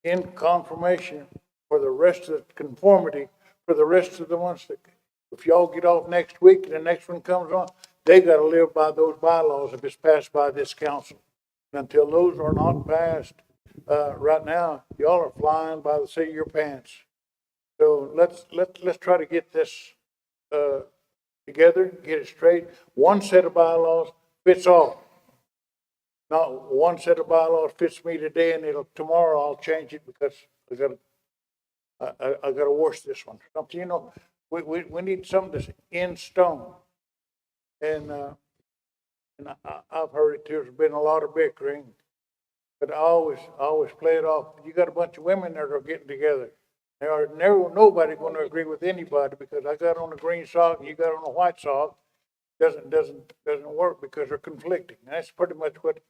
in confirmation for the rest of the conformity, for the rest of the ones that, if y'all get off next week and the next one comes on, they gotta live by those bylaws if it's passed by this council. And until those are not passed, right now, y'all are flying by the seat of your pants. So let's try to get this, together, get it straight. One set of bylaws fits all. Not one set of bylaws fits me today, and tomorrow I'll change it because I gotta wash this one. Something, we need something that's in stone. And I've heard it too, there's been a lot of bickering, but I always play it off. You got a bunch of women that are getting together. There are never, nobody gonna agree with anybody because I got on a green sock and you got on a white sock. Doesn't work because they're conflicting. And that's pretty much what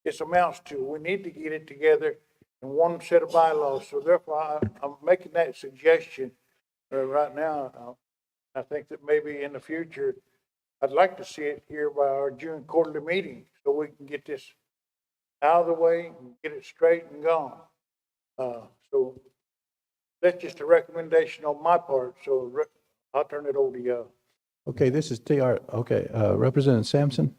it amounts to. We need to get it together in one set of bylaws. So therefore, I'm making that suggestion right now. I think that maybe in the future, I'd like to see it here by our June quarterly meeting so we can get this out of the way and get it straight and gone. So that's just a recommendation on my part, so I'll turn it over to you. Okay, this is TR, okay, Representative Sampson?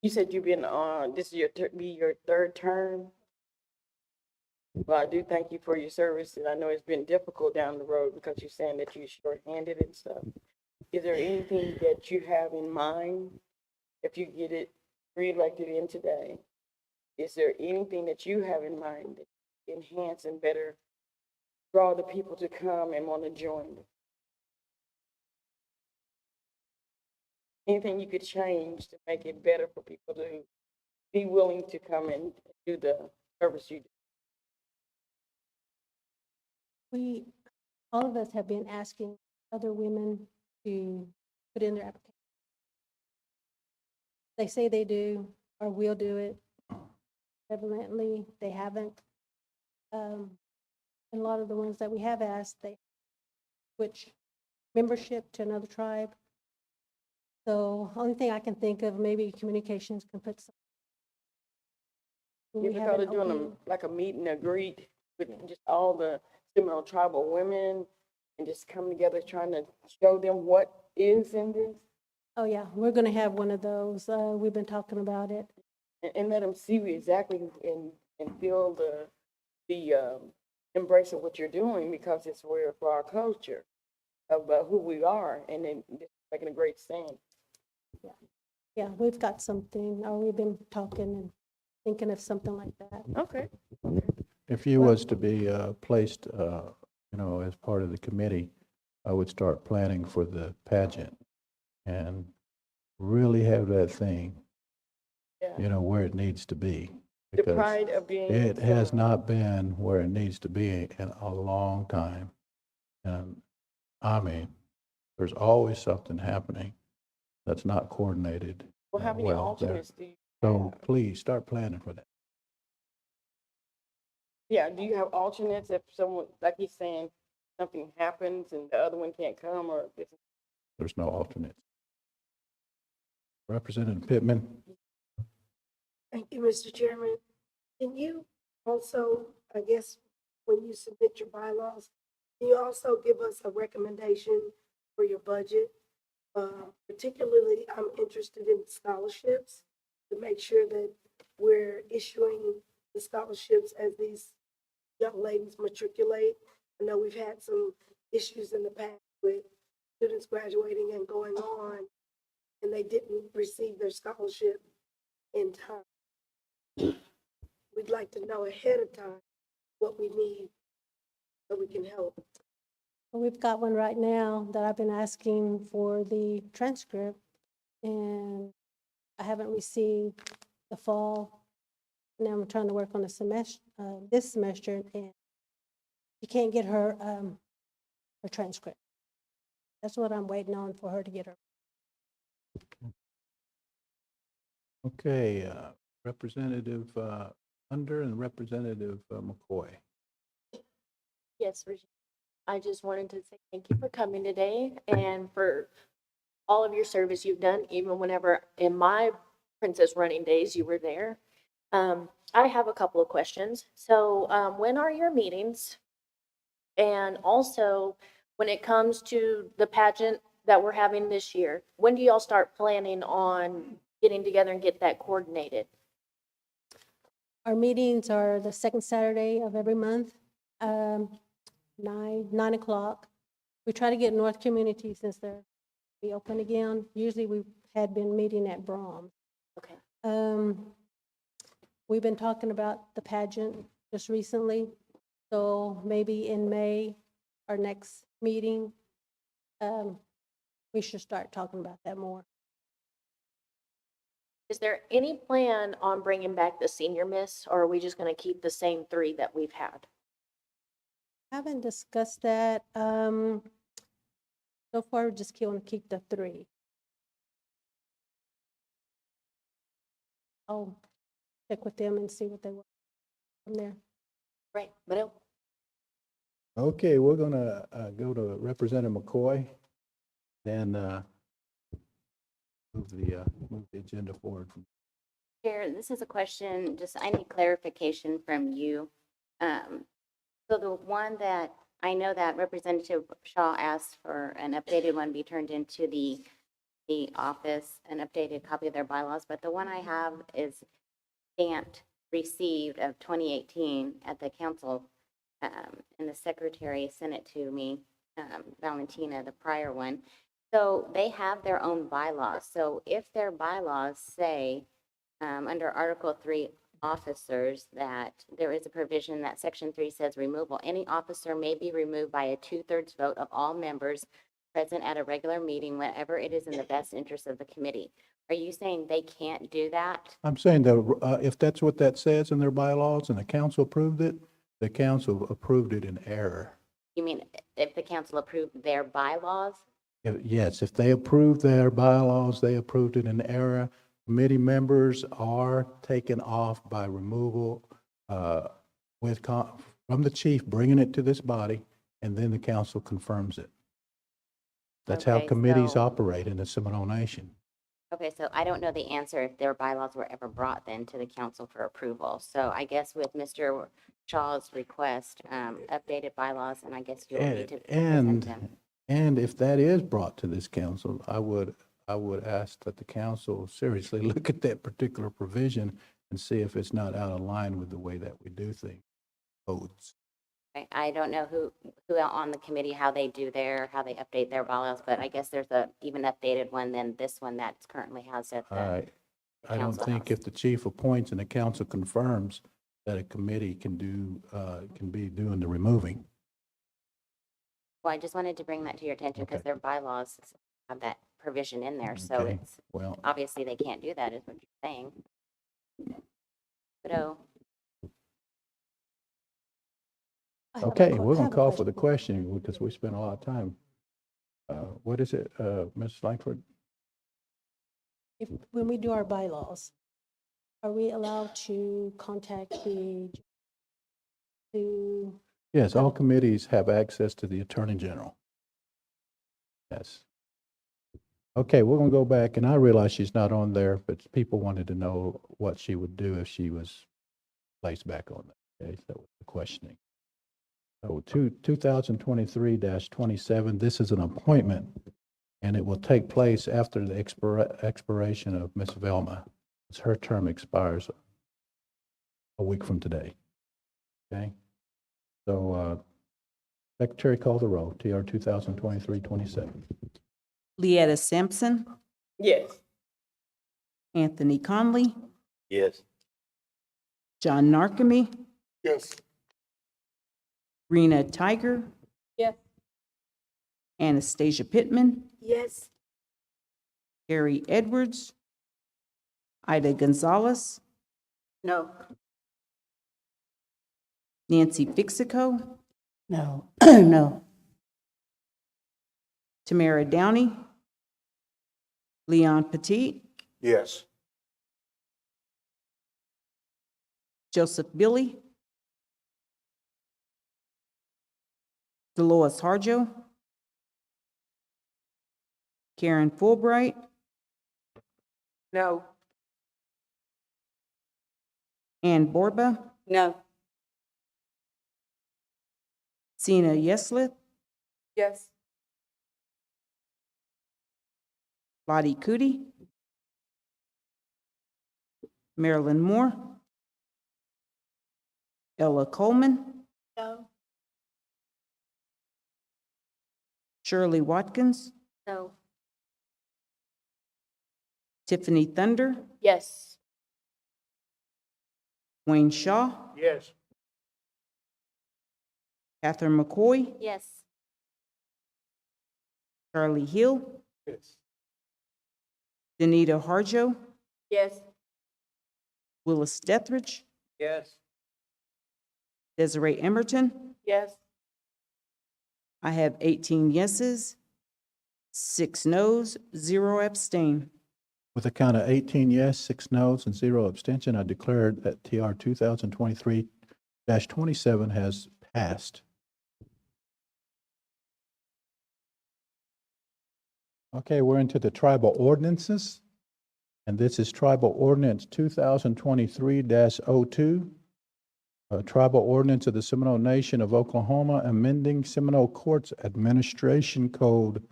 You said you've been on, this is be your third term? Well, I do thank you for your service, and I know it's been difficult down the road because you're saying that you're shorthanded and stuff. Is there anything that you have in mind if you get it reelected in today? Is there anything that you have in mind that enhance and better draw the people to come and want to join? Anything you could change to make it better for people to be willing to come and do the service you do? All of us have been asking other women to put in their application. They say they do or will do it. Evidently, they haven't. And a lot of the ones that we have asked, they switch membership to another tribe. So only thing I can think of, maybe communications can put some. You ever thought of doing like a meet and a greet with just all the Seminole tribal women and just come together trying to show them what is in this? Oh, yeah, we're going to have one of those. We've been talking about it. And let them see exactly and feel the embrace of what you're doing, because it's for our culture, about who we are, and then just making a great stand. Yeah, we've got something, or we've been talking and thinking of something like that. Okay. If you was to be placed, as part of the committee, I would start planning for the pageant and really have that thing, Yeah. where it needs to be. The Because pride of being. it has not been where it needs to be in a long time. And I mean, there's always something happening that's not coordinated. Well, how many there. alternates do you So have? please start planning for that. Yeah, do you have alternates if someone, like he's saying, something happens and the other one can't come, or this? There's no alternates. Representative Pittman? Thank you, Mr. Chairman. Can you also, I guess, when you submit your bylaws, can you also give us a recommendation for your budget? Particularly, I'm interested in scholarships to make sure that we're issuing the scholarships as these young ladies matriculate. I know we've had some issues in the past with students graduating and going on, and they didn't receive their scholarship in time. We'd like to know ahead of time what we need so we can help. We've got one right now that I've been asking for the transcript, and I haven't received the fall. Now I'm trying to work on the semester, this semester, and she can't get her transcript. That's what I'm waiting on, for her to get her. Okay, Representative Under and Representative McCoy. Yes, Regina. I just wanted to say thank you for coming today and for all of your service you've done, even whenever in my Princess Running days you were there. I have a couple of questions. So when are your meetings? And also, when it comes to the pageant that we're having this year, when do y'all start planning on getting together and get that coordinated? Our meetings are the second Saturday of every month, 9 o'clock. We try to get North Community since they're be open again. Usually we had been meeting at Brahms. Okay. We've been talking about the pageant just recently, so maybe in May, our next meeting, we should start talking about that more. Is there any plan on bringing back the senior miss, or are we just going to keep the same 3 that we've had? Haven't discussed that. So far, we're just going to keep the 3. I'll check with them and see what they want from there. Right, but Okay, we're gonna go to Representative McCoy. Then move the agenda forward. Chair, this is a question, just I need clarification from you. So the one that, I know that Representative Shaw asked for an updated one be turned into the office, an updated copy of their bylaws, but the one I have is stamped received of 2018 at the council, and the secretary sent it to me, Valentina, the prior one. So they have their own bylaws. So if their bylaws say, under Article 3, officers, that there is a provision that Section 3 says removal, any officer may be removed by a 2/3 vote of all members present at a regular meeting whenever it is in the best interest of the committee. Are you saying they can't do that? I'm saying that if that's what that says in their bylaws and the council approved it, the council approved it in error. You mean if the council approved their bylaws? Yes, if they approved their bylaws, they approved it in error. Committee members are taken off by removal from the chief, bringing it to this body, and then the council confirms it. That's how Okay, committees so- operate in the Seminole Nation. Okay, so I don't know the answer if their bylaws were ever brought then to the council for approval. So I guess with Mr. Shaw's request, updated bylaws, and I guess you'll need to present them. And if that is brought to this council, I would ask that the council seriously look at that particular provision and see if it's not out of line with the way that we do things. Codes. I don't know who on the committee, how they update their bylaws, but I guess there's a even updated one than this one that currently has at the I don't council think house. if the chief appoints and the council confirms that a committee can be doing the removing. Well, I just wanted to bring that to your attention because Okay. their bylaws have that provision in there. So Okay. it's, Well, obviously they can't do that is what you're saying. But okay, we're going to call for the question because we spent a lot of time. What is it, Ms. Langford? When we do our bylaws, are we allowed to contact to, Yes, all committees have access to the Attorney General. Yes. Okay, we're going to go back, and I realize she's not on there, but people wanted to know what she would do if she was placed back on there. Okay, that was the questioning. So 2023-27, this is an appointment, and it will take place after the expiration of Ms. Velma. Her term expires a week from today. Okay? So, Secretary, call the roll. TR 2023-27. Leetta Sampson, Yes. Anthony Conley, Yes. John Narkemy, Yes. Rena Tiger, Yes. Anastasia Pittman, Yes, Harry Edwards, Ida Gonzalez, No. Nancy Fixico, No, no. Tamara Downey, Leon Petit, Yes. Joseph Billy, Dolores Harjo, Karen Fulbright, No. Ann Borba, No. Sina Yeslith, Yes. Lottie Cootie, Marilyn Moore, Ella Coleman, no, Shirley Watkins, no. Tiffany Thunder, Yes. Wayne Shaw, Yes. Catherine McCoy, Yes. Charlie Hill, Yes. Danita Harjo, Yes. Willis Dethridge, Yes. Desiree Emerton. Yes. I have 18 yeses, 6 noes, 0 abstain. With a count of 18 yes, 6 noes, and 0 abstention, I declare that TR 2023-27 has passed. Okay, we're into the tribal ordinances. And this is Tribal Ordinance 2023-02, Tribal Ordinance of the Seminole Nation of Oklahoma, amending Seminole Courts Administration Code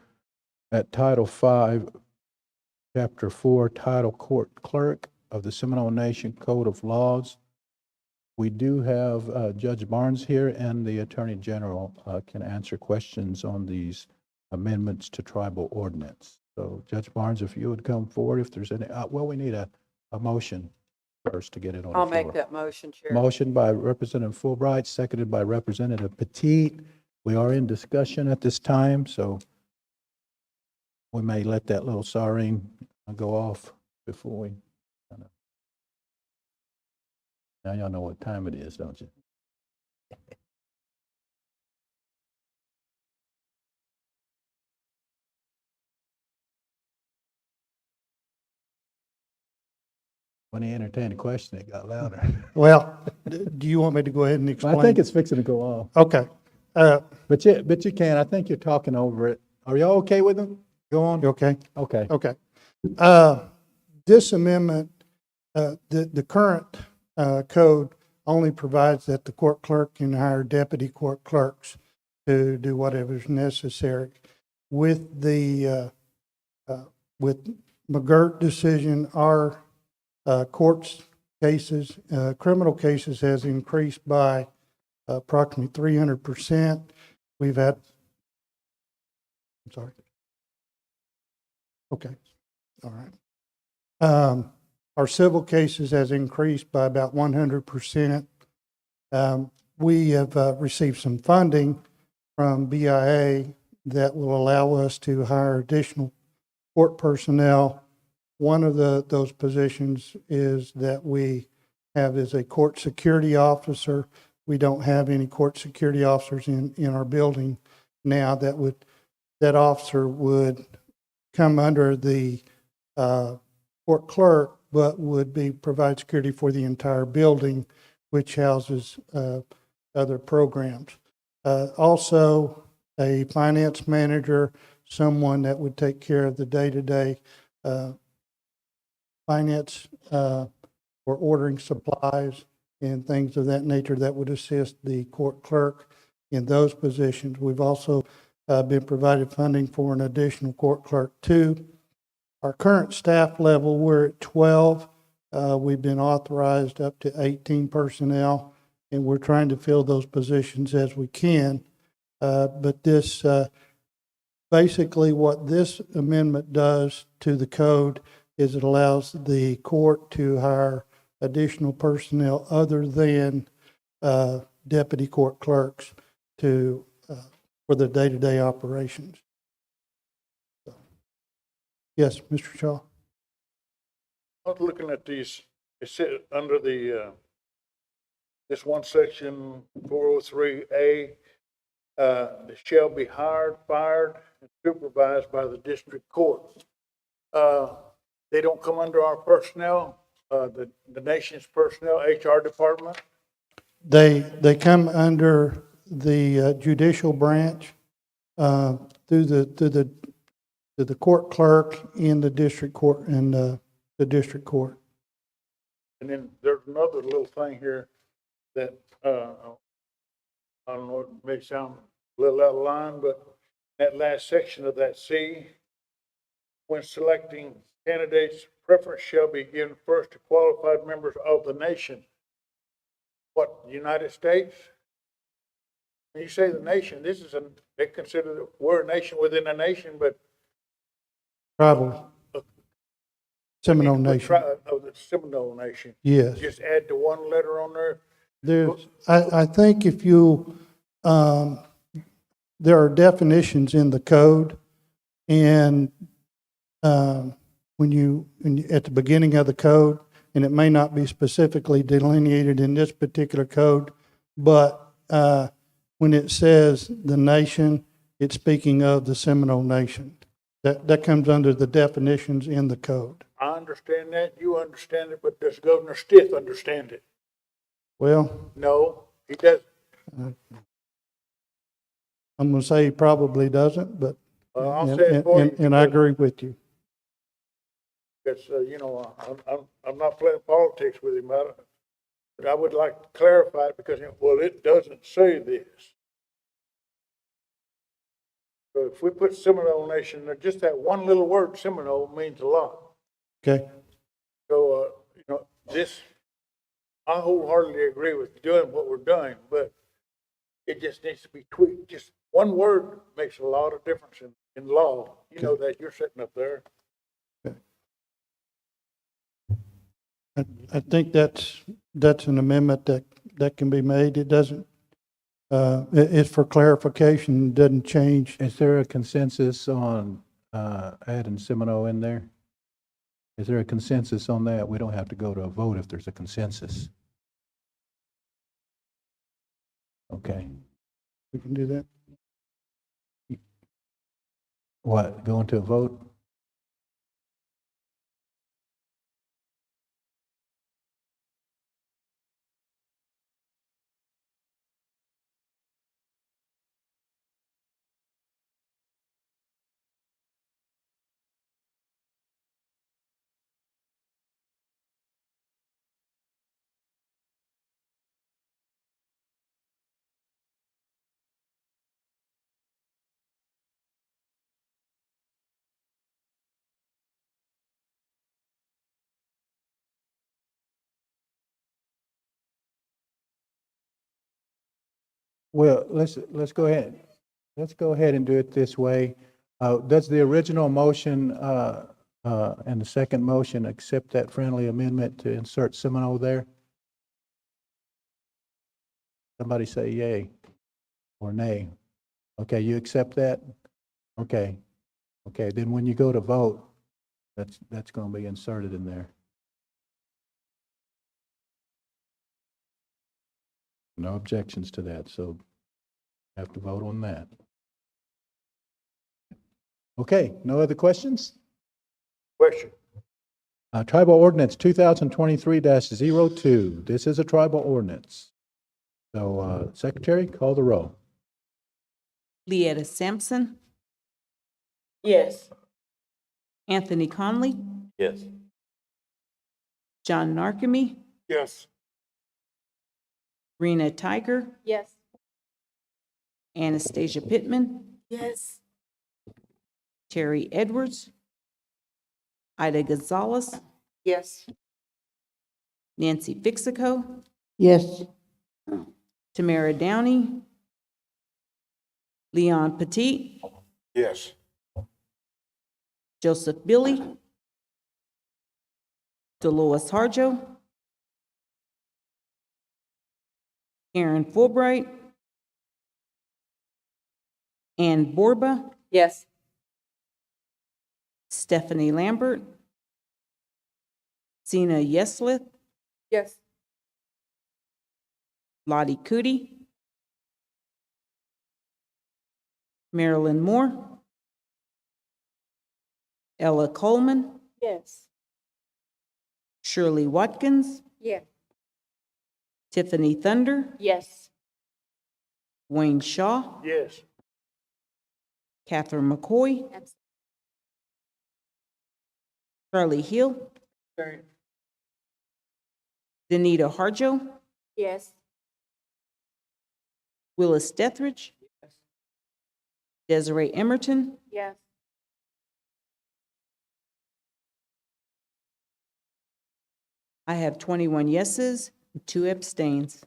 at Title 5, Chapter 4, Title Court Clerk of the Seminole Nation Code of Laws. We do have Judge Barnes here, and the Attorney General can answer questions on these amendments to tribal ordinance. So Judge Barnes, if you would come forward, if there's any, well, we need a motion first to get it on the I'll floor. make that motion, Chair. Motion by Representative Fulbright, seconded by Representative Petit. We are in discussion at this time, so we may let that little siren go off before we kind of. Now y'all know what time it is, don't you? When he entertained a question, it got louder. Well, do you want me to go ahead and explain? I think it's fixing to go off. Okay. But you can. I think you're talking over it. Are y'all okay with them? Go on. You okay? Okay. Okay. This amendment, the current code only provides that the court clerk can hire deputy court clerks to do whatever is necessary. With the with McGirt decision, our courts cases, criminal cases has increased by approximately 300%. We've had, I'm sorry. Okay. All right. Our civil cases has increased by about 100%. We have received some funding from BIA that will allow us to hire additional court personnel. One of those positions is that we have as a court security officer. We don't have any court security officers in our building now. That officer would come under the court clerk, but would provide security for the entire building, which houses other programs. Also, a finance manager, someone that would take care of the day-to-day finance or ordering supplies and things of that nature that would assist the court clerk in those positions. We've also been provided funding for an additional court clerk too. Our current staff level, we're at 12. We've been authorized up to 18 personnel, and we're trying to fill those positions as we can. But this, basically what this amendment does to the code is it allows the court to hire additional personnel other than deputy court clerks for the day-to-day operations. So, yes, Mr. Shaw. I was looking at these, it said under the, this one section 403A, they shall be hired, fired, and supervised by the district court. They don't come under our personnel, the nation's personnel, HR department? They come under the judicial branch through the court clerk in the district court and the district court. And then there's another little thing here that I don't know, it may sound a little out of line, but that last section of that C, when selecting candidates, preference shall be given first to qualified members of the nation. What, the United States? When you say the nation, this is they consider that we're a nation within a nation, but Tribal. Seminole Nation. Of the Seminole Nation. Yes. Just add the one letter on there. I think if you, there are definitions in the code, and when you at the beginning of the code, and it may not be specifically delineated in this particular code, but when it says the nation, it's speaking of the Seminole Nation. That comes under the definitions in the code. I understand that, you understand it, but does Governor Stitt understand it? Well, No, he doesn't. I'm going to say he probably doesn't, but I'll say it for you. and I agree with you. Because, I'm not playing politics with him, but I would like to clarify it because, well, it doesn't say this. So if we put Seminole Nation there, just that one little word, Seminole, means a lot. Okay, So, this, I wholeheartedly agree with doing what we're doing, but it just needs to be tweaked. Just one word makes a lot of difference in law. You know that, you're sitting up there. I think that's an amendment that can be made. It doesn't, it's for clarification, it doesn't change. Is there a consensus on adding Seminole in there? Is there a consensus on that? We don't have to go to a vote if there's a consensus. Okay. We can do that. What, going to a vote? Well, let's go ahead. Let's go ahead and do it this way. Does the original motion and the second motion accept that friendly amendment to insert Seminole there? Somebody say yay or nay. Okay, you accept that? Okay. Okay, then when you go to vote, that's going to be inserted in there. No objections to that, so have to vote on that. Okay, no other questions? Question. Tribal Ordinance 2023-02. This is a tribal ordinance. So, Secretary, call the roll. Leetta Sampson, Yes. Anthony Conley, Yes. John Narkemy, Yes. Rena Tiger, Yes. Anastasia Pittman, Yes. Terry Edwards, Ida Gonzalez, Yes. Nancy Fixico, Yes. Tamara Downey, Leon Petit, Yes. Joseph Billy, Dolores Harjo, Karen Fulbright, Ann Borba, Yes. Stephanie Lambert, Sina Yeslith, Yes. Lottie Cootie, Marilyn Moore, Ella Coleman, Yes. Shirley Watkins, Yes. Tiffany Thunder, Yes. Wayne Shaw, Yes. Catherine McCoy, Charlie Hill, Sorry. Danita Harjo, Yes. Willis Dethridge, Desiree Emerton, Yes. I have 21 yeses, 2 abstains.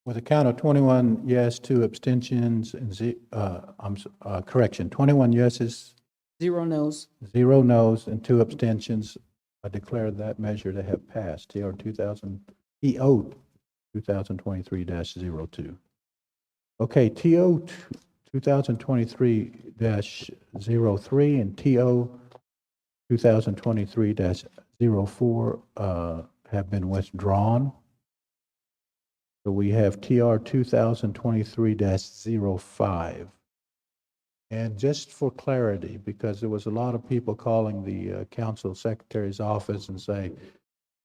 With a count of 21 yes, 2 abstentions, and 21 yeses, 0 noes. 0 noes, and 2 abstentions, I declare that measure to have passed. TO 2023-02. Okay, TO 2023-03 and TO 2023-04 have been withdrawn. So we have TR 2023-05. And just for clarity, because there was a lot of people calling the council secretary's office and say,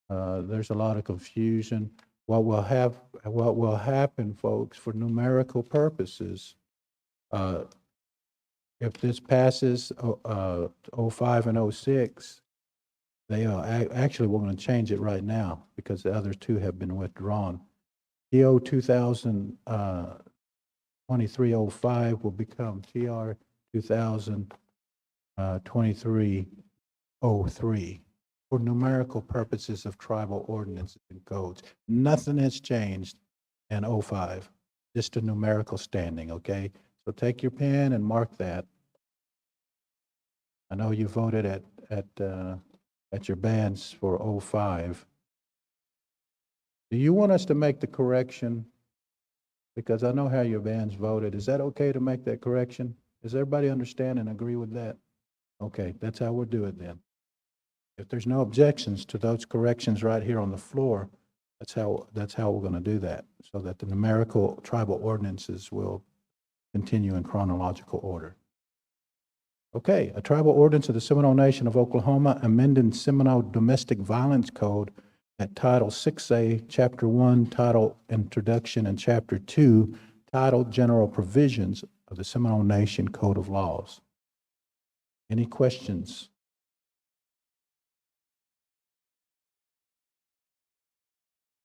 there's a lot of confusion. What will happen, folks, for numerical purposes, if this passes, 05 and 06, they are, actually, we're going to change it right now because the other two have been withdrawn. TO 2023-05 will become TR 2023-03 for numerical purposes of tribal ordinances and codes. Nothing has changed in 05, just a numerical standing, okay? So take your pen and mark that. I know you voted at your bands for 05. Do you want us to make the correction? Because I know how your bands voted. Is that okay to make that correction? Does everybody understand and agree with that? Okay, that's how we'll do it then. If there's no objections to those corrections right here on the floor, that's how we're going to do that, so that the numerical tribal ordinances will continue in chronological order. Okay, a tribal ordinance of the Seminole Nation of Oklahoma amending Seminole Domestic Violence Code at Title 6A, Chapter 1, Title Introduction, and Chapter 2, Title General Provisions of the Seminole Nation Code of Laws. Any questions?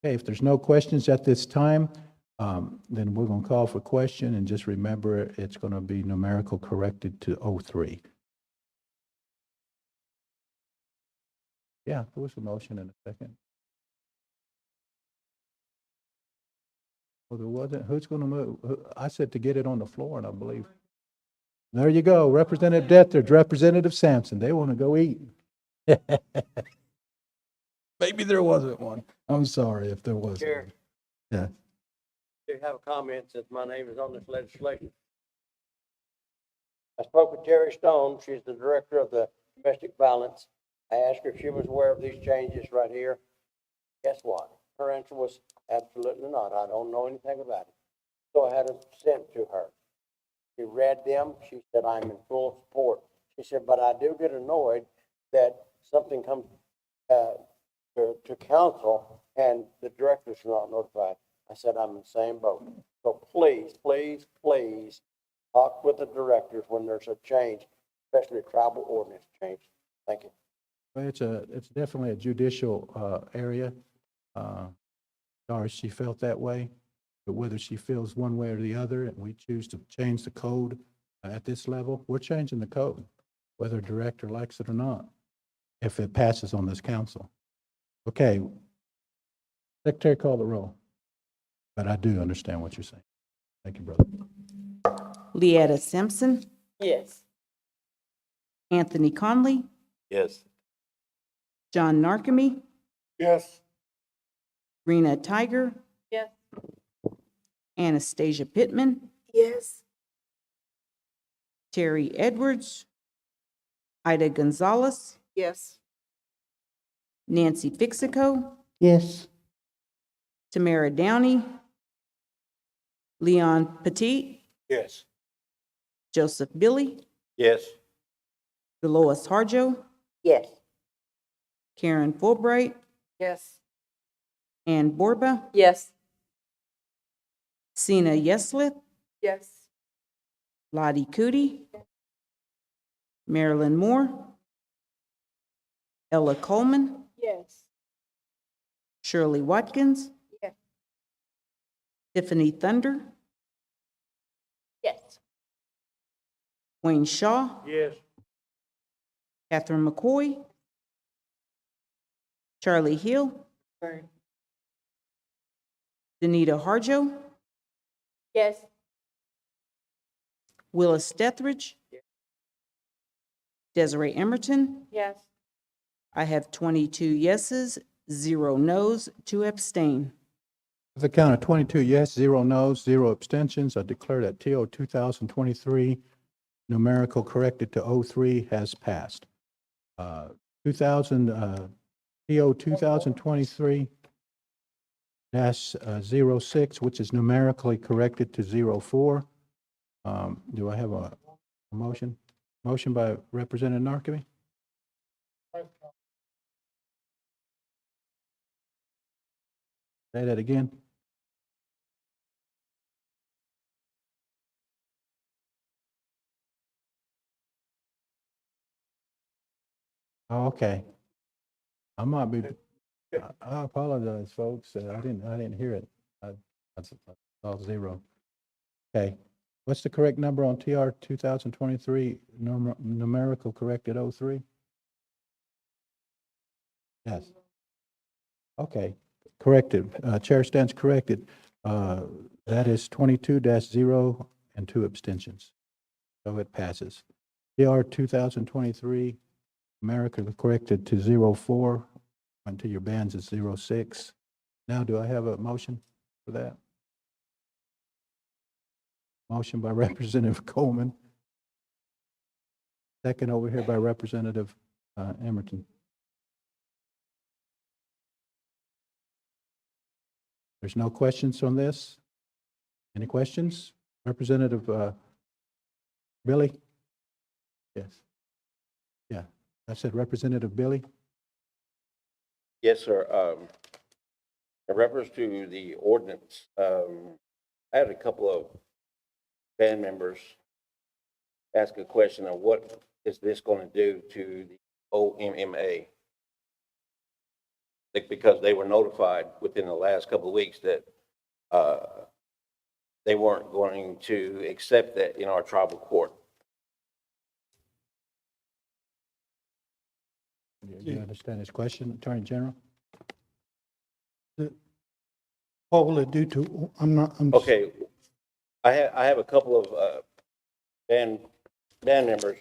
Okay, if there's no questions at this time, then we're going to call for question, and just remember it's going to be numerical corrected to 03. Yeah, there was a motion in a second. Well, there wasn't. Who's going to move? I said to get it on the floor, and I believe. There you go, Representative Dethridge, Representative Sampson. They want to go eat. Maybe there wasn't one. I'm sorry if there wasn't. Chair. Yeah. Do you have a comment since my name is on this legislation? I spoke with Terry Stone. She's the director of the domestic violence. I asked her if she was aware of these changes right here. Guess what? Her answer was absolutely not. I don't know anything about it. So I had them sent to her. She read them. She said, I'm in full support. She said, but I do get annoyed that something comes to council and the directors are not notified. I said, I'm in the same boat. So please, please, please talk with the directors when there's a change, especially a tribal ordinance change. Thank you. Well, it's definitely a judicial area. Sorry she felt that way, but whether she feels one way or the other, and we choose to change the code at this level, we're changing the code, whether a director likes it or not, if it passes on this council. Okay. Secretary, call the roll. But I do understand what you're saying. Thank you, brother. Leetta Simpson, Yes. Anthony Conley, Yes. John Narkemy, Yes. Rena Tiger, Yes. Anastasia Pittman, Yes. Terry Edwards, Ida Gonzalez, Yes. Nancy Fixico, Yes. Tamara Downey, Leon Petit, Yes. Joseph Billy, Yes. Dolores Harjo, Yes. Karen Fulbright, Yes. Ann Borba, Yes. Sina Yeslith, Yes. Lottie Cootie, Marilyn Moore, Ella Coleman, Yes. Shirley Watkins, Yes. Tiffany Thunder, Yes. Wayne Shaw, Yes. Catherine McCoy, Charlie Hill, Sorry. Danita Harjo, Yes. Willis Dethridge, Desiree Emerton. Yes. I have 22 yeses, 0 nos, 2 abstain. With a count of 22 yes, 0 no's, 0 abstentions, I declare that TO 2023 numerical corrected to 03 has passed. TO 2023-06, which is numerically corrected to 04. Do I have a motion? Motion by Representative Narkemy? Say that again. Oh, okay. I might be, I apologize, folks. I didn't hear it. I saw 0. Okay. What's the correct number on TR 2023 numerical corrected 03? Yes. Okay. Corrected. Chair stands corrected. That is 22-0 and 2 abstentions. So it passes. TR 2023 America corrected to 04, went to your bands at 06. Now, do I have a motion for that? Motion by Representative Coleman. Second over here by Representative Emerton. There's no questions on this? Any questions? Representative Billy? Yes. Yeah, I said Representative Billy? Yes, sir. In reference to the ordinance, I had a couple of band members ask a question of what is this going to do to the OMMA? Because they were notified within the last couple of weeks that they weren't going to accept that in our tribal court. Do you understand his question, Attorney General? What will it do to, Okay, I have a couple of band members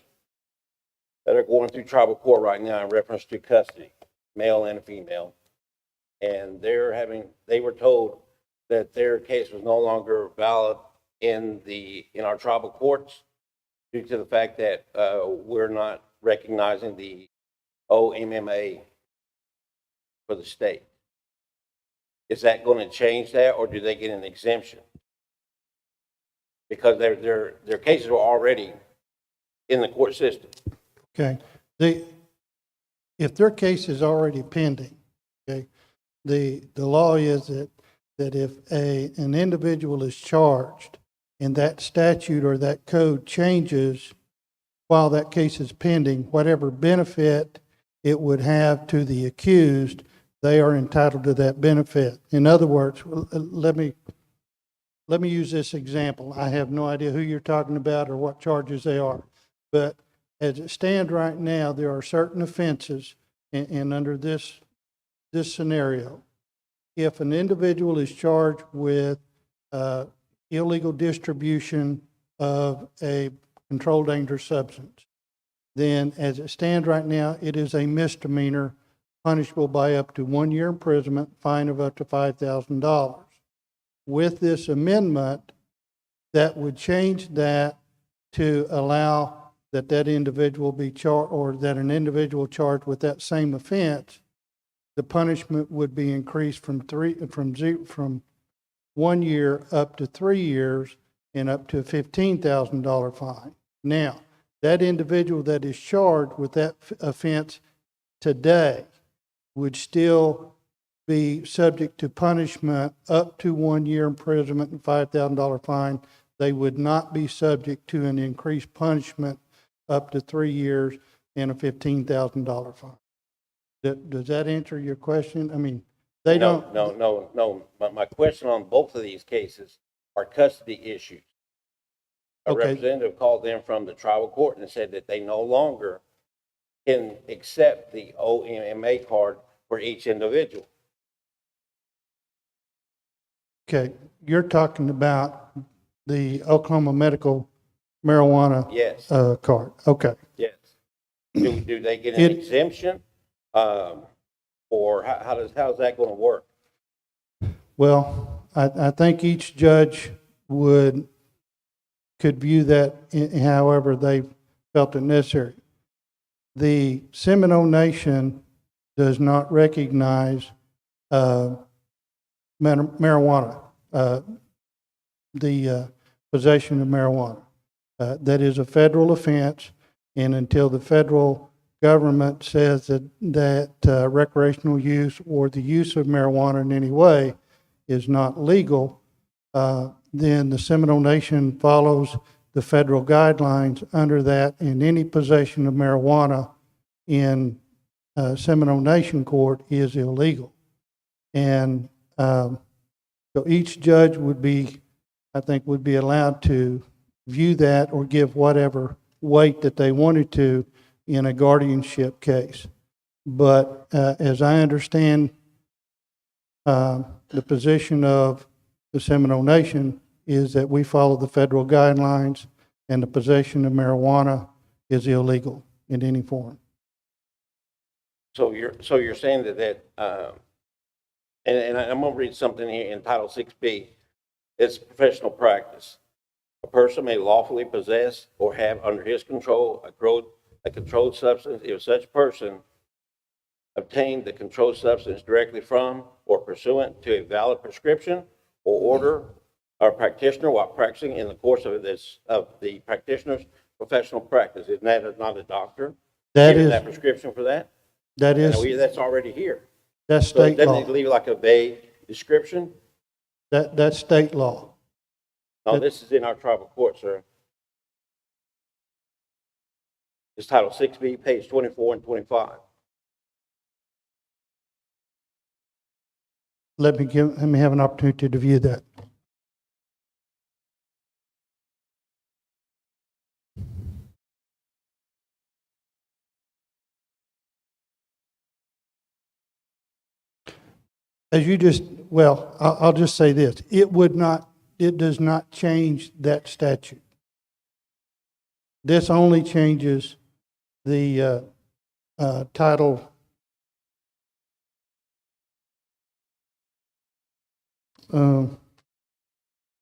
that are going through tribal court right now in reference to custody, male and female. And they were told that their case was no longer valid in our tribal courts due to the fact that we're not recognizing the OMMA for the state. Is that going to change that, or do they get an exemption? Because their cases were already in the court system. okay, if their case is already pending, okay, the law is that if an individual is charged and that statute or that code changes while that case is pending, whatever benefit it would have to the accused, they are entitled to that benefit. In other words, let me use this example. I have no idea who you're talking about or what charges they are, but as it stands right now, there are certain offenses, and under this scenario, if an individual is charged with illegal distribution of a controlled dangerous substance, then as it stands right now, it is a misdemeanor punishable by up to 1 year imprisonment, fine of up to $5,000. With this amendment, that would change that to allow that individual be charged, or that an individual charged with that same offense, the punishment would be increased from 1 year up to 3 years and up to a $15,000 fine. Now, that individual that is charged with that offense today would still be subject to punishment up to 1 year imprisonment and $5,000 fine. They would not be subject to an increased punishment up to 3 years and a $15,000 fine. Does that answer your question? I mean, they don't. No. My question on both of these cases are custody issues. A representative called in from the tribal court and said that they no longer can accept the OMMA card for each individual. Okay, you're talking about the Oklahoma medical marijuana Yes. card. Okay. Yes. Do they get an exemption? Or how's that going to work? Well, I think each judge could view that however they felt it necessary. The Seminole Nation does not recognize marijuana, the possession of marijuana. That is a federal offense, and until the federal government says that recreational use or the use of marijuana in any way is not legal, then the Seminole Nation follows the federal guidelines under that, and any possession of marijuana in Seminole Nation Court is illegal. And so each judge would be, I think, would be allowed to view that or give whatever weight that they wanted to in a guardianship case. But as I understand the position of the Seminole Nation is that we follow the federal guidelines, and the possession of marijuana is illegal in any form. So you're saying and I'm gonna read something here in Title 6B. It's professional practice. A person may lawfully possess or have under his control a controlled substance if such person obtained the controlled substance directly from or pursuant to a valid prescription or order or practitioner while practicing in the course of the practitioner's professional practice. Isn't that not a doctor giving that prescription for that? That's already here. That's So state law. doesn't it leave like a vague description? That's state law. No, this is in our tribal court, sir. It's Title 6B, page 24 and 25. Let me have an opportunity to view that. I'll just say this. It does not change that statute. This only changes the Title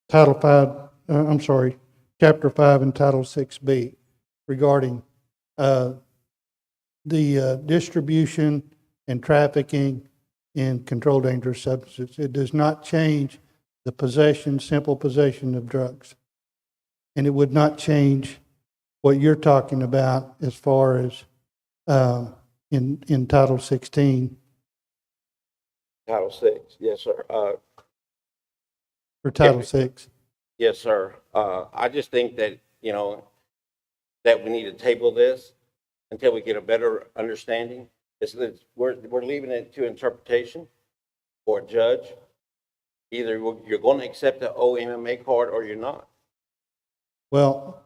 Title 5, Chapter 5 and Title 6B regarding the distribution and trafficking in controlled dangerous substances. It does not change the simple possession of drugs. And it would not change what you're talking about as far as in Title 16. Title 6, yes, sir. For Title 6. Yes, sir. I just think that, that we need to table this until we get a better understanding. We're leaving it to interpretation for a judge. Either you're going to accept the OMMA card or you're not. Well,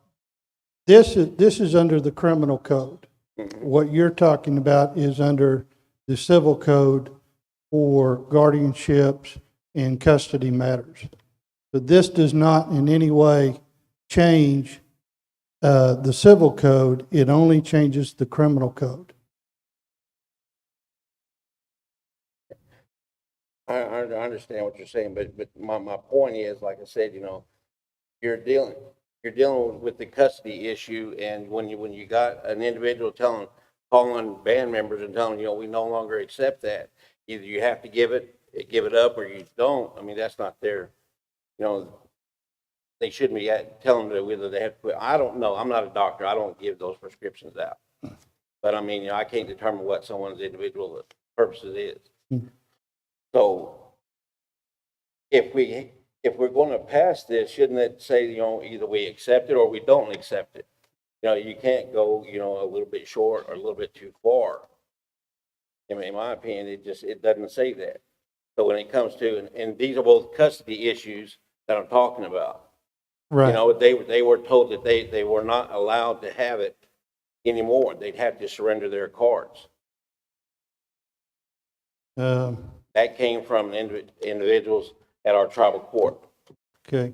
this is under the criminal code. Mm-hmm. What you're talking about is under the civil code for guardianships and custody matters. But this does not in any way change the civil code. It only changes the criminal code. I understand what you're saying, but my point is, like I said, you're dealing with the custody issue, and when you got an individual calling band members and telling we no longer accept that. Either you have to give it up, or you don't. I mean, that's not their, they shouldn't be telling them whether they have to quit. I don't know. I'm not a doctor. I don't give those prescriptions out. But I mean, I can't determine what someone's individual purposes is. Mm-hmm. So if we're going to pass this, shouldn't it say, either we accept it or we don't accept it? You can't go, a little bit short or a little bit too far. I mean, in my opinion, it doesn't say that. So when it comes to, and these are both custody issues that I'm talking about. Right. They were told that they were not allowed to have it anymore. They'd have to surrender their cards. That came from individuals at our tribal court. Okay.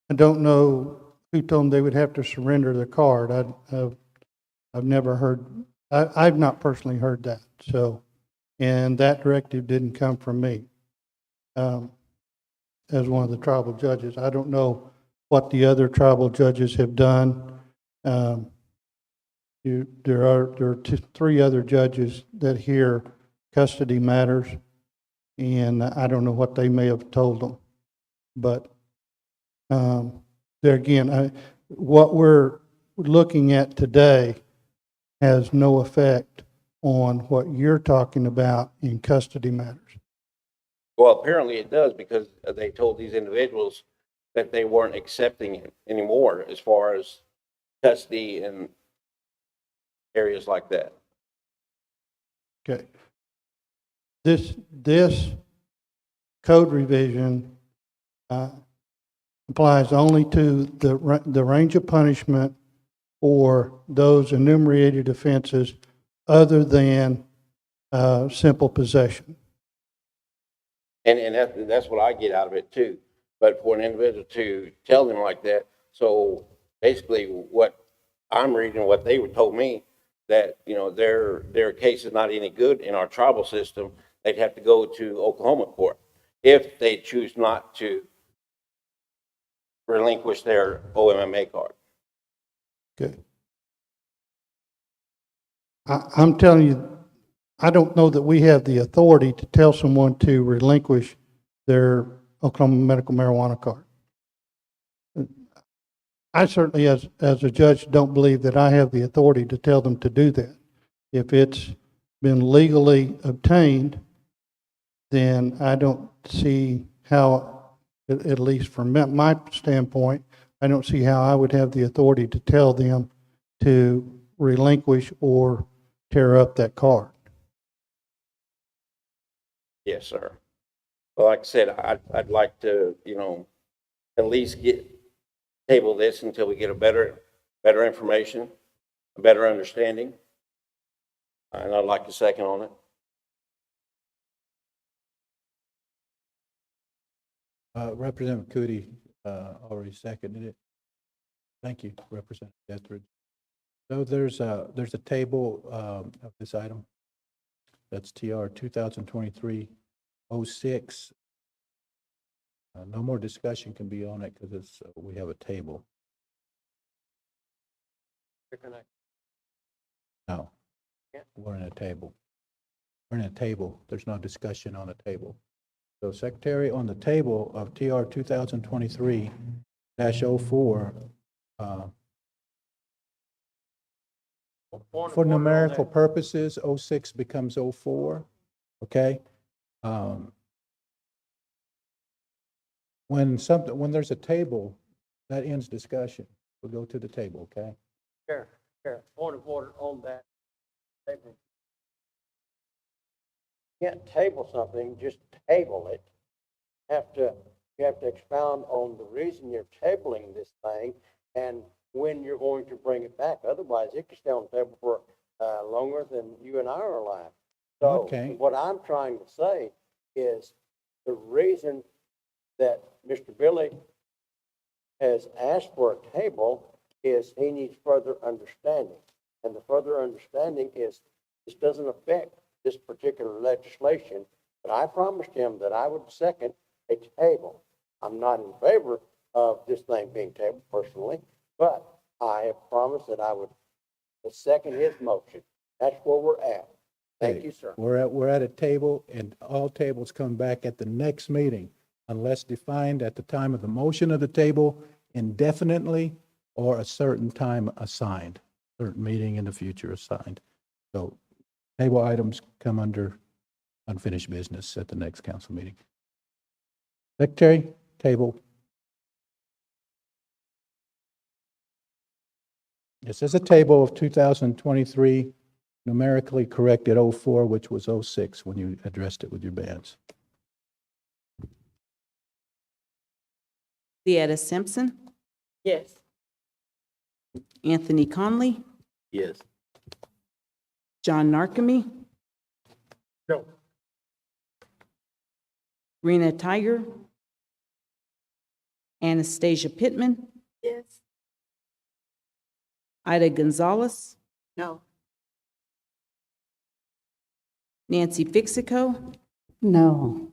I don't know who told them they would have to surrender their card. I've never heard, I've not personally heard that. So, and that directive didn't come from me as one of the tribal judges. I don't know what the other tribal judges have done. There are three other judges that hear custody matters, and I don't know what they may have told them. But there again, what we're looking at today has no effect on what you're talking about in custody matters. Well, apparently it does, because they told these individuals that they weren't accepting it anymore as far as custody and areas like that. Okay. This code revision applies only to the range of punishment for those enumerated offenses other than simple possession. And that's what I get out of it too. But for an individual to tell them like that, so basically what I'm reading, what they were told me, that, you know, their case is not any good in our tribal system, they'd have to go to Oklahoma court if they choose not to relinquish their OMMA card. Okay. I'm telling you, I don't know that we have the authority to tell someone to relinquish their Oklahoma medical marijuana card. I certainly, as a judge, don't believe that I have the authority to tell them to do that. If it's been legally obtained, then I don't see how, at least from my standpoint, I don't see how I would have the authority to tell them to relinquish or tear up that card. Yes, sir. Well, like I said, I'd like to, you know, at least table this until we get a better information, a better understanding. And I'd like a second on it. Representative Cootie already seconded it. Thank you, Representative Etheridge. So there's a table of this item. That's TR 2023-06. No more discussion can be on it because it's we have a table. No, we're in a table. We're in a table. There's no discussion on a table. So Secretary, on the table of TR 2023-04, for numerical purposes, 06 becomes 04, okay? When there's a table, that ends discussion. We'll go to the table, okay? Chair, point of order on that. You can't table something, just table it. You have to expound on the reason you're tabling this thing and when you're going to bring it back. Otherwise, it could stay on the table for longer than you and I are alive. So Okay. what I'm trying to say is the reason that Mr. Billy has asked for a table is he needs further understanding. And the further understanding is this doesn't affect this particular legislation, but I promised him that I would second a table. I'm not in favor of this thing being tabled personally, but I have promised that I would second his motion. That's where we're at. Thank you, sir. We're at a table, and all tables come back at the next meeting unless defined at the time of the motion of the table indefinitely or a certain time assigned, certain meeting in the future assigned. So table items come under unfinished business at the next council meeting. Secretary, table. This is a table of 2023, numerically corrected 04, which was 06 when you addressed it with your bands. Theetta Simpson, Yes. Anthony Conley, Yes. John Narkemy, No. Rena Tiger, Anastasia Pittman, Yes. Ida Gonzalez, No. Nancy Fixico, No.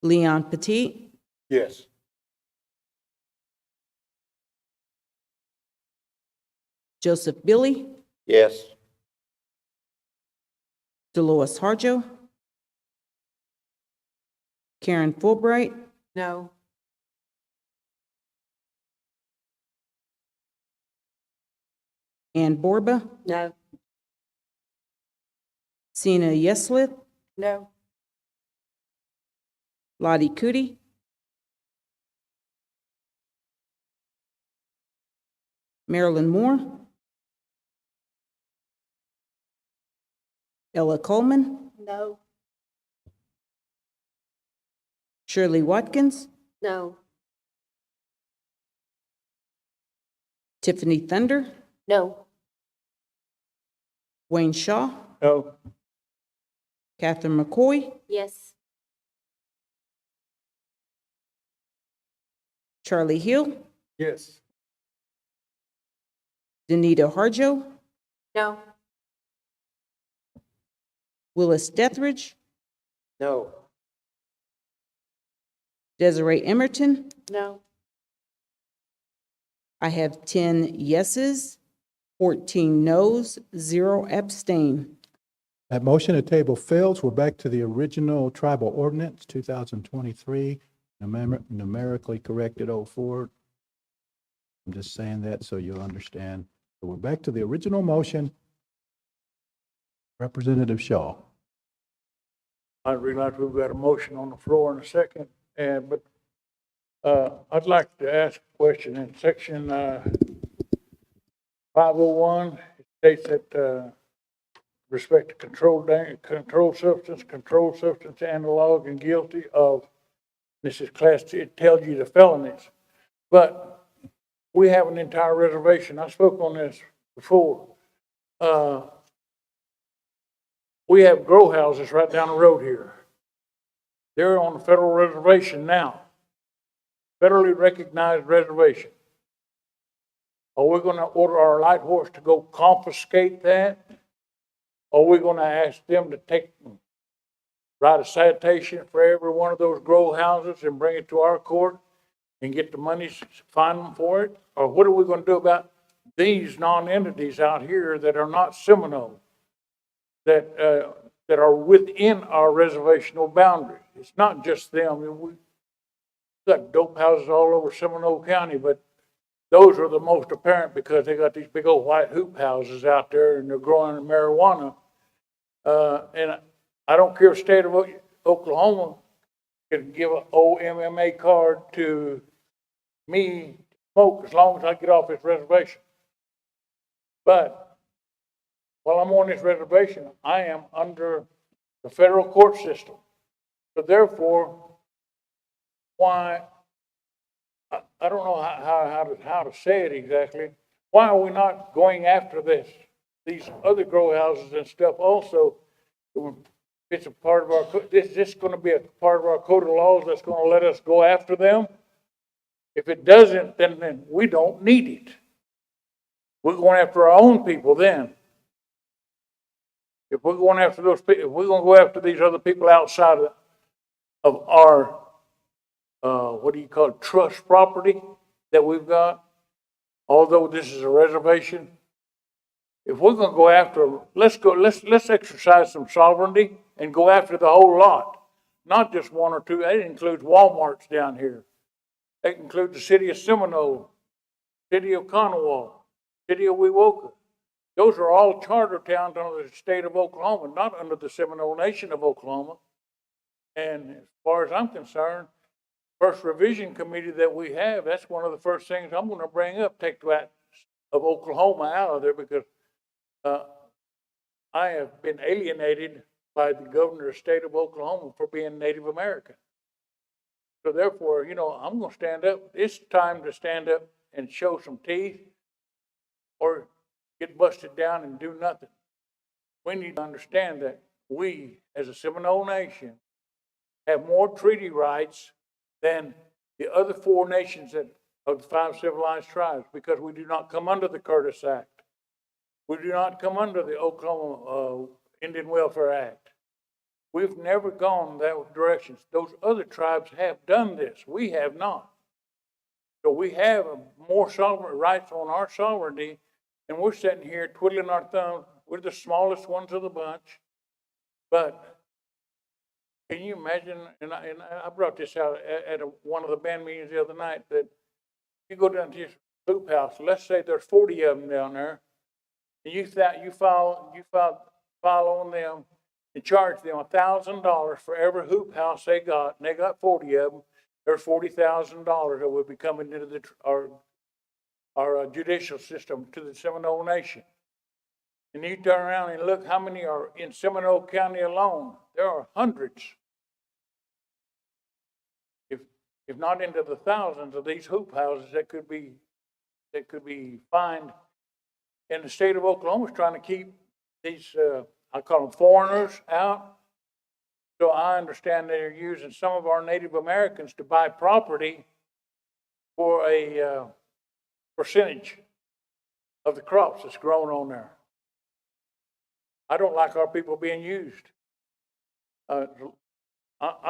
Leon Petit, Yes. Joseph Billy, Yes. Dolores Harjo, Karen Fulbright, No. Ann Borba, No. Sina Yeslith, No. Lottie Cootie, Marilyn Moore, Ella Coleman, No. Shirley Watkins, No. Tiffany Thunder, No. Wayne Shaw, No. Catherine McCoy, Yes. Charlie Hill, Yes. Danita Harjo, No. Willis Dethridge, No. Desiree Emerton. No. I have 10 yeses, 14 noes, 0 abstain. That motion to table fails. We're back to the original tribal ordinance, 2023, numerically corrected 04. I'm just saying that so you'll understand. So we're back to the original motion. Representative Shaw. I realize we've got a motion on the floor in a second, but I'd like to ask a question. In section 501, it states that respect to controlled substance, analog, and guilty of, this is class 2, it tells you the felonies. But we have an entire reservation. I spoke on this before. We have grow houses right down the road here. They're on the federal reservation now, federally recognized reservation. Are we going to order our light horse to go confiscate that? Or are we going to ask them to write a citation for every one of those grow houses and bring it to our court and get the money, fine them for it? Or what are we going to do about these non-entities out here that are not Seminole, that are within our reservational boundary? It's not just them. We've got dope houses all over Seminole County, but those are the most apparent because they got these big old white hoop houses out there and they're growing marijuana. And I don't care if the state of Oklahoma can give an OMMA card to me to smoke as long as I get off this reservation. But while I'm on this reservation, I am under the federal court system. So therefore, why, I don't know how to say it exactly. Why are we not going after these other grow houses and stuff also? It's a part of our, is this going to be a part of our code of laws that's going to let us go after them? If it doesn't, then we don't need it. We're going after our own people then. If we're going after those people, if we're going to go after these other people outside of our, what do you call it, trust property that we've got, although this is a reservation, if we're going to go after them, let's exercise some sovereignty and go after the whole lot, not just one or two. That includes Walmart's down here. That includes the city of Seminole, city of Kanawha, city of Wewoka. Those are all charter towns under the state of Oklahoma, not under the Seminole Nation of Oklahoma. And as far as I'm concerned, first revision committee that we have, that's one of the first things I'm going to bring up, take that of Oklahoma out of there, because I have been alienated by the governor of the state of Oklahoma for being Native American. So therefore, I'm going to stand up. It's time to stand up and show some teeth or get busted down and do nothing. We need to understand that we, as a Seminole Nation, have more treaty rights than the other 4 nations of the 5 civilized tribes, because we do not come under the Curtis Act. We do not come under the Oklahoma Indian Welfare Act. We've never gone that direction. Those other tribes have done this. We have not. So we have more sovereign rights on our sovereignty, and we're sitting here twiddling our thumbs. We're the smallest ones of the bunch. But can you imagine, and I brought this out at one of the band meetings the other night, that you go down to this hoop house, let's say there's 40 of them down there, and you file on them and charge them $1,000 for every hoop house they got, and they got 40 of them. There's $40,000 that would be coming into our judicial system to the Seminole Nation. And you turn around and look how many are in Seminole County alone. There are hundreds, if not into the thousands of these hoop houses that could be fined. And the state of Oklahoma is trying to keep these, I call them foreigners, out. So I understand they're using some of our Native Americans to buy property for a percentage of the crops that's grown on there. I don't like our people being used. I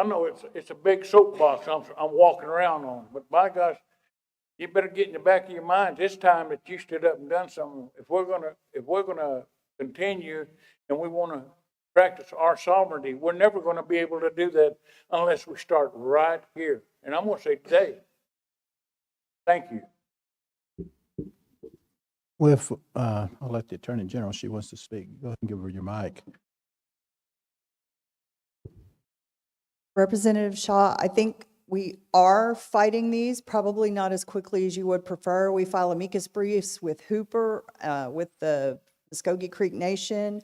know it's a big soapbox I'm walking around on, but by gosh, you better get in the back of your mind this time that you stood up and done something. If we're gonna continue and we want to practice our sovereignty, we're never going to be able to do that unless we start right here. And I'm going to say today, thank you. With, I'll let the Attorney General, she wants to speak. Go ahead and give her your mic. Representative Shaw, I think we are fighting these, probably not as quickly as you would prefer. We file amicus briefs with Hooper, with the Muskogee Creek Nation.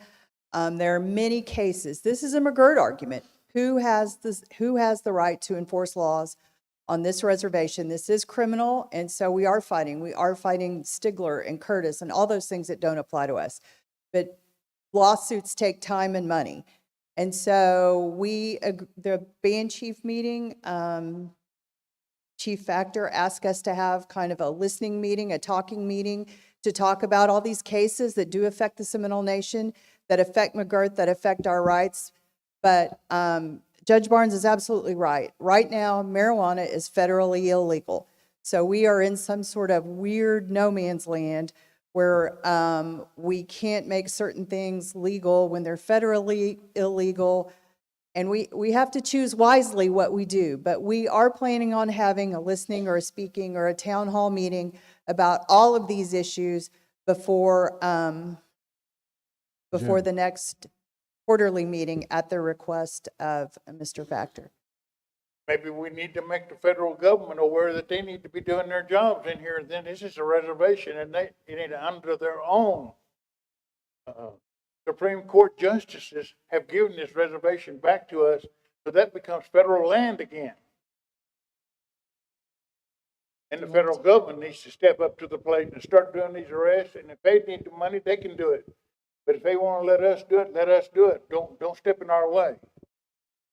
There are many cases. This is a McGirt argument. Who has the right to enforce laws on this reservation? This is criminal, and so we are fighting. We are fighting Stigler and Curtis and all those things that don't apply to us. But lawsuits take time and money. And so the band chief meeting, Chief Factor asked us to have kind of a listening meeting, a talking meeting to talk about all these cases that do affect the Seminole Nation, that affect McGirt, that affect our rights. But Judge Barnes is absolutely right. Right now, marijuana is federally illegal. So we are in some sort of weird no man's land where we can't make certain things legal when they're federally illegal. And we have to choose wisely what we do. But we are planning on having a listening or a speaking or a town hall meeting about all of these issues before the next quarterly meeting at the request of Mr. Factor. Maybe we need to make the federal government aware that they need to be doing their jobs in here. Then this is a reservation, and they need to, under their own Supreme Court justices have given this reservation back to us, so that becomes federal land again. And the federal government needs to step up to the plate and start doing these arrests. And if they need the money, they can do it. But if they want to let us do it, let us do it. Don't step in our way.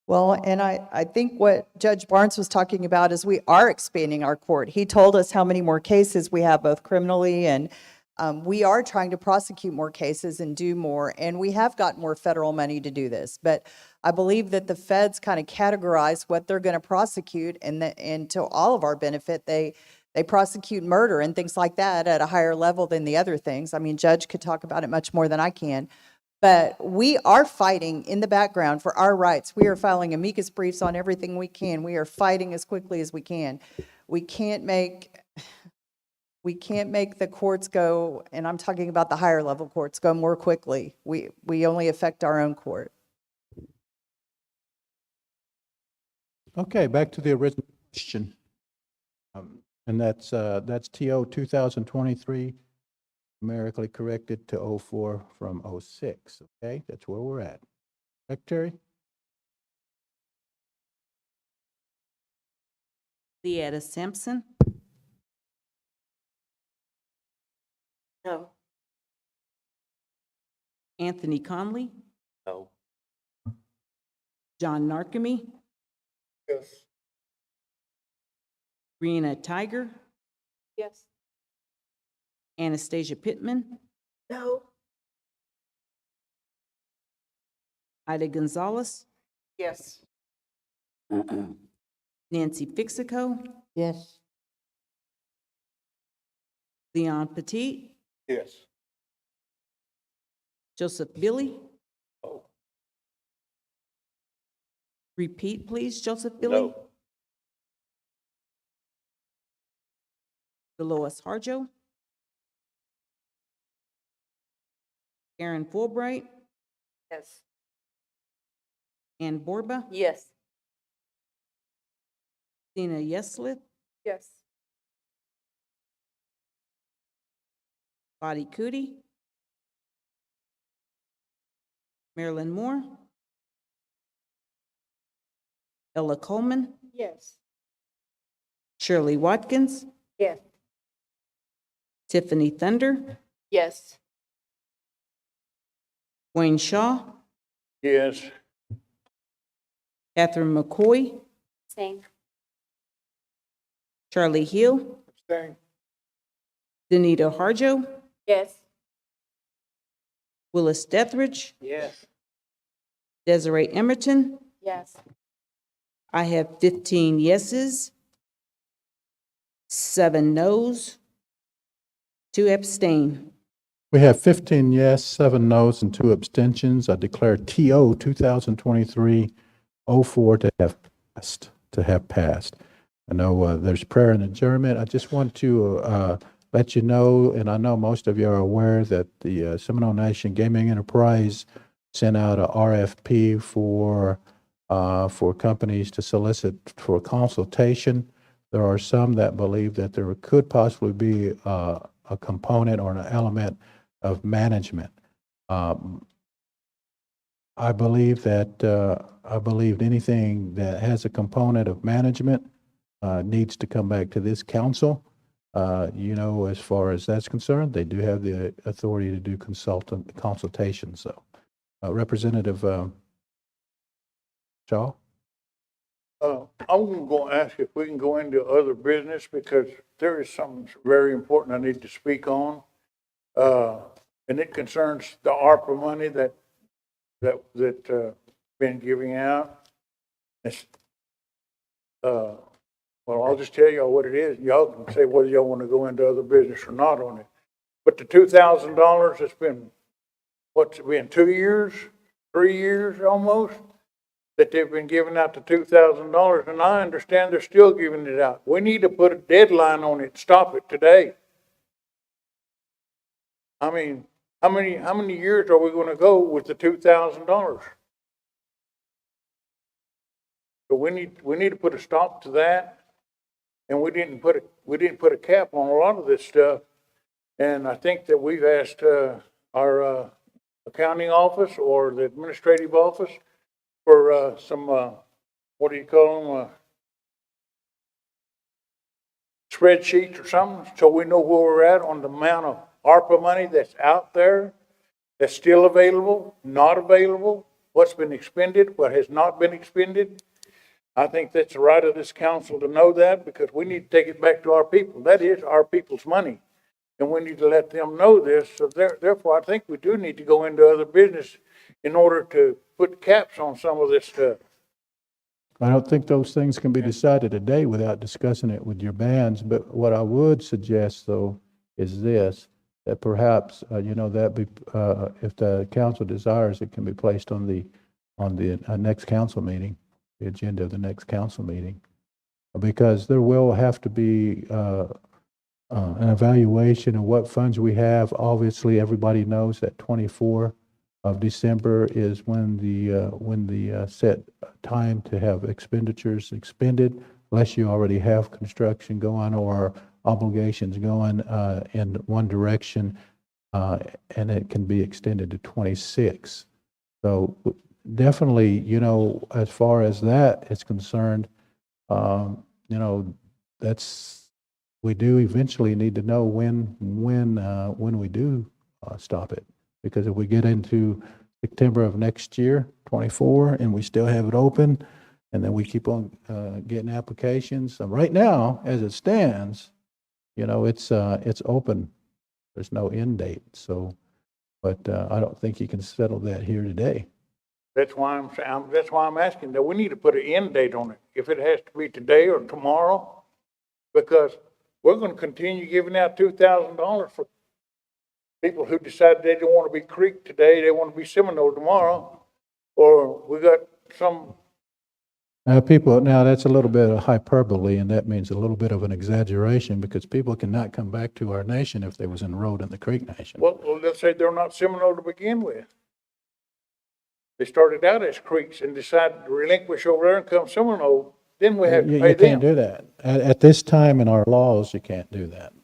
Well, and I think what Judge Barnes was talking about is we are expanding our court. He told us how many more cases we have, both criminally and we are trying to prosecute more cases and do more. And we have got more federal money to do this. But I believe that the feds kind of categorize what they're going to prosecute, and to all of our benefit, they prosecute murder and things like that at a higher level than the other things. I mean, Judge could talk about it much more than I can. But we are fighting in the background for our rights. We are filing amicus briefs on everything we can. We are fighting as quickly as we can. We can't make the courts go, and I'm talking about the higher level courts, go more quickly. We only affect our own court. Okay, back to the original question. And that's TO 2023, numerically corrected to 04 from 06. Okay, that's where we're at. Secretary? Leetta Simpson, No. Anthony Conley, No. John Narkemy, Yes. Rena Tiger, Yes. Anastasia Pittman, No. Ida Gonzalez, Yes. Nancy Fixico, Yes. Leon Petit, Yes. Joseph Billy. Oh. Repeat, please, Joseph Billy. No. Dolores Harjo, Aaron Fulbright, Yes. Ann Borba, Yes. Dina Yeslith, Yes. Buddy Cootie, Marilyn Moore, Ella Coleman, Yes. Shirley Watkins, Yes. Tiffany Thunder, Yes. Wayne Shaw, Yes. Catherine McCoy, Abstain. Charlie Hill, Abstain. Danita Harjo, Yes. Willis Dethridge, Yes. Desiree Emerton. Yes. I have 15 yeses, 7 noes, 2 abstain. We have 15 yes, 7 noes, and 2 abstentions. I declare TO 2023-04 to have passed. I know there's prayer and adjournment. I just want to let you know, and I know most of you are aware, that the Seminole Nation Gaming Enterprise sent out a RFP for companies to solicit for consultation. There are some that believe that there could possibly be a component or an element of management. I believe anything that has a component of management needs to come back to this council. As far as that's concerned, they do have the authority to do consultations. So, Representative Shaw? I'm going to ask if we can go into other business because there is something very important I need to speak on. And it concerns the ARPA money that been giving out. It's, well, I'll just tell y'all what it is. Y'all can say whether y'all want to go into other business or not on it. But the $2,000, it's been, what's it been, 2 years, 3 years almost, that they've been giving out the $2,000, and I understand they're still giving it out. We need to put a deadline on it, stop it today. I mean, how many years are we going to go with the $2,000? So we need to put a stop to that, and we didn't put a cap on a lot of this stuff. And I think that we've asked our accounting office or the administrative office for some what do you call them, spreadsheets or something, so we know where we're at on the amount of ARPA money that's out there, that's still available, not available, what's been expended, what has not been expended. I think that's the right of this council to know that, because we need to take it back to our people. That is our people's money, and we need to let them know this. So therefore, I think we do need to go into other business in order to put caps on some of this stuff. I don't think those things can be decided today without discussing it with your bands, but what I would suggest, though, is this, that perhaps, if the council desires, it can be placed on the next council meeting, the agenda of the next council meeting, because there will have to be an evaluation of what funds we have. Obviously, everybody knows that 24 of December is when the set time to have expenditures expended, unless you already have construction going or obligations going in one direction, and it can be extended to 26. So definitely, as far as that is concerned, we do eventually need to know when we do stop it. Because if we get into September of next year, 24, and we still have it open, and then we keep on getting applications. So right now, as it stands, it's open. There's no end date. So, but I don't think you can settle that here today. That's why I'm asking that we need to put an end date on it. If it has to be today or tomorrow, because we're going to continue giving out $2,000 for people who decide they don't want to be Creek today, they want to be Seminole tomorrow, or we got some. Now that's a little bit of hyperbole, and that means a little bit of an exaggeration, because people cannot come back to our nation if they was enrolled in the Creek Nation. Well, let's say they're not Seminole to begin with. They started out as Creeks and decided to relinquish over there and come Seminole. Then we have to pay them. You can't do that. At this time in our laws, you can't do that.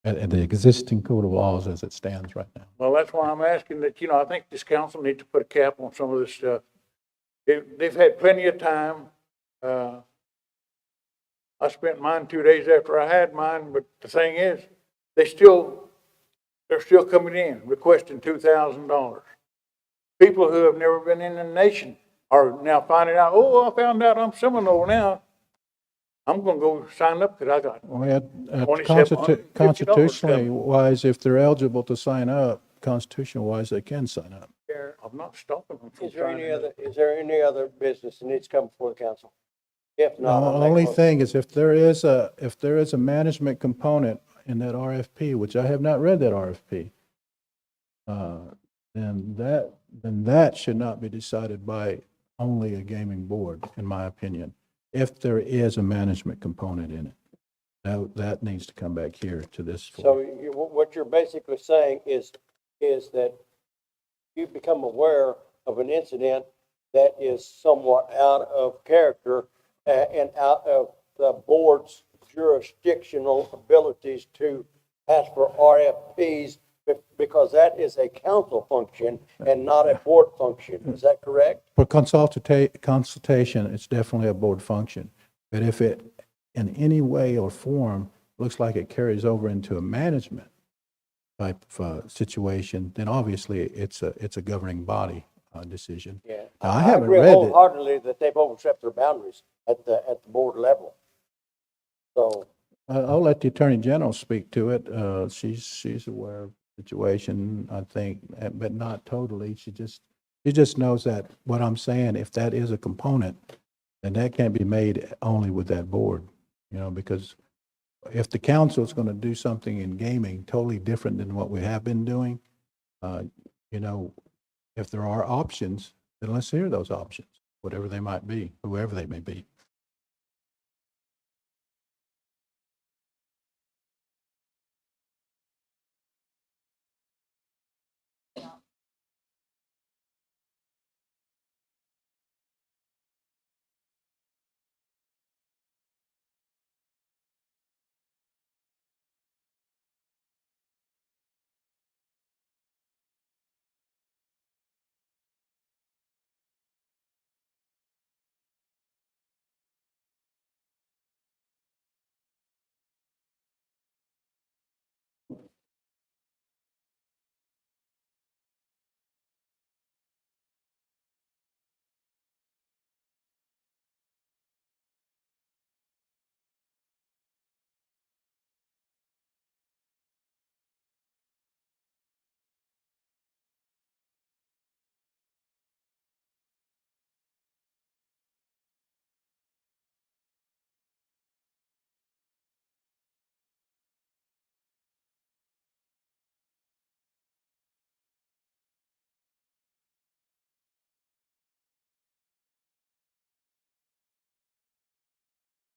at the existing code of laws as it stands right now. Well, that's why I'm asking that, I think this council needs to put a cap on some of this stuff. They've had plenty of time. I spent mine 2 days after I had mine, but the thing is, they're still coming in requesting $2,000. People who have never been in the nation are now finding out, oh, I found out I'm Seminole now. I'm gonna go sign up because I got Well, $2,750 constitutionally coming. wise, if they're eligible to sign up, constitutional wise, they can sign up. I'm not stopping them from Is there signing up. is there any other business that needs to come before the council? If The not, I'll make a only motion. thing is if there is a management component in that RFP, which I have not read that RFP, then that should not be decided by only a gaming board, in my opinion. If there is a management component in it, that needs to come back here to this So floor. what you're basically saying is that you become aware of an incident that is somewhat out of character and out of the board's jurisdictional abilities to ask for RFPs because that is a council function and not a board function. Is that correct? For consultation, it's definitely a board function. But if it, in any way or form, looks like it carries over into a management type of situation, then obviously it's a governing body decision. Yeah. Now, I haven't agree read it. wholeheartedly that they've overstepped their boundaries at the board level. So, I'll let the Attorney General speak to it. She's aware of the situation, I think, but not totally. She just knows that what I'm saying, if that is a component, then that can't be made only with that board, because if the council is going to do something in gaming totally different than what we have been doing, if there are options, then let's hear those options, whatever they might be, whoever they may be.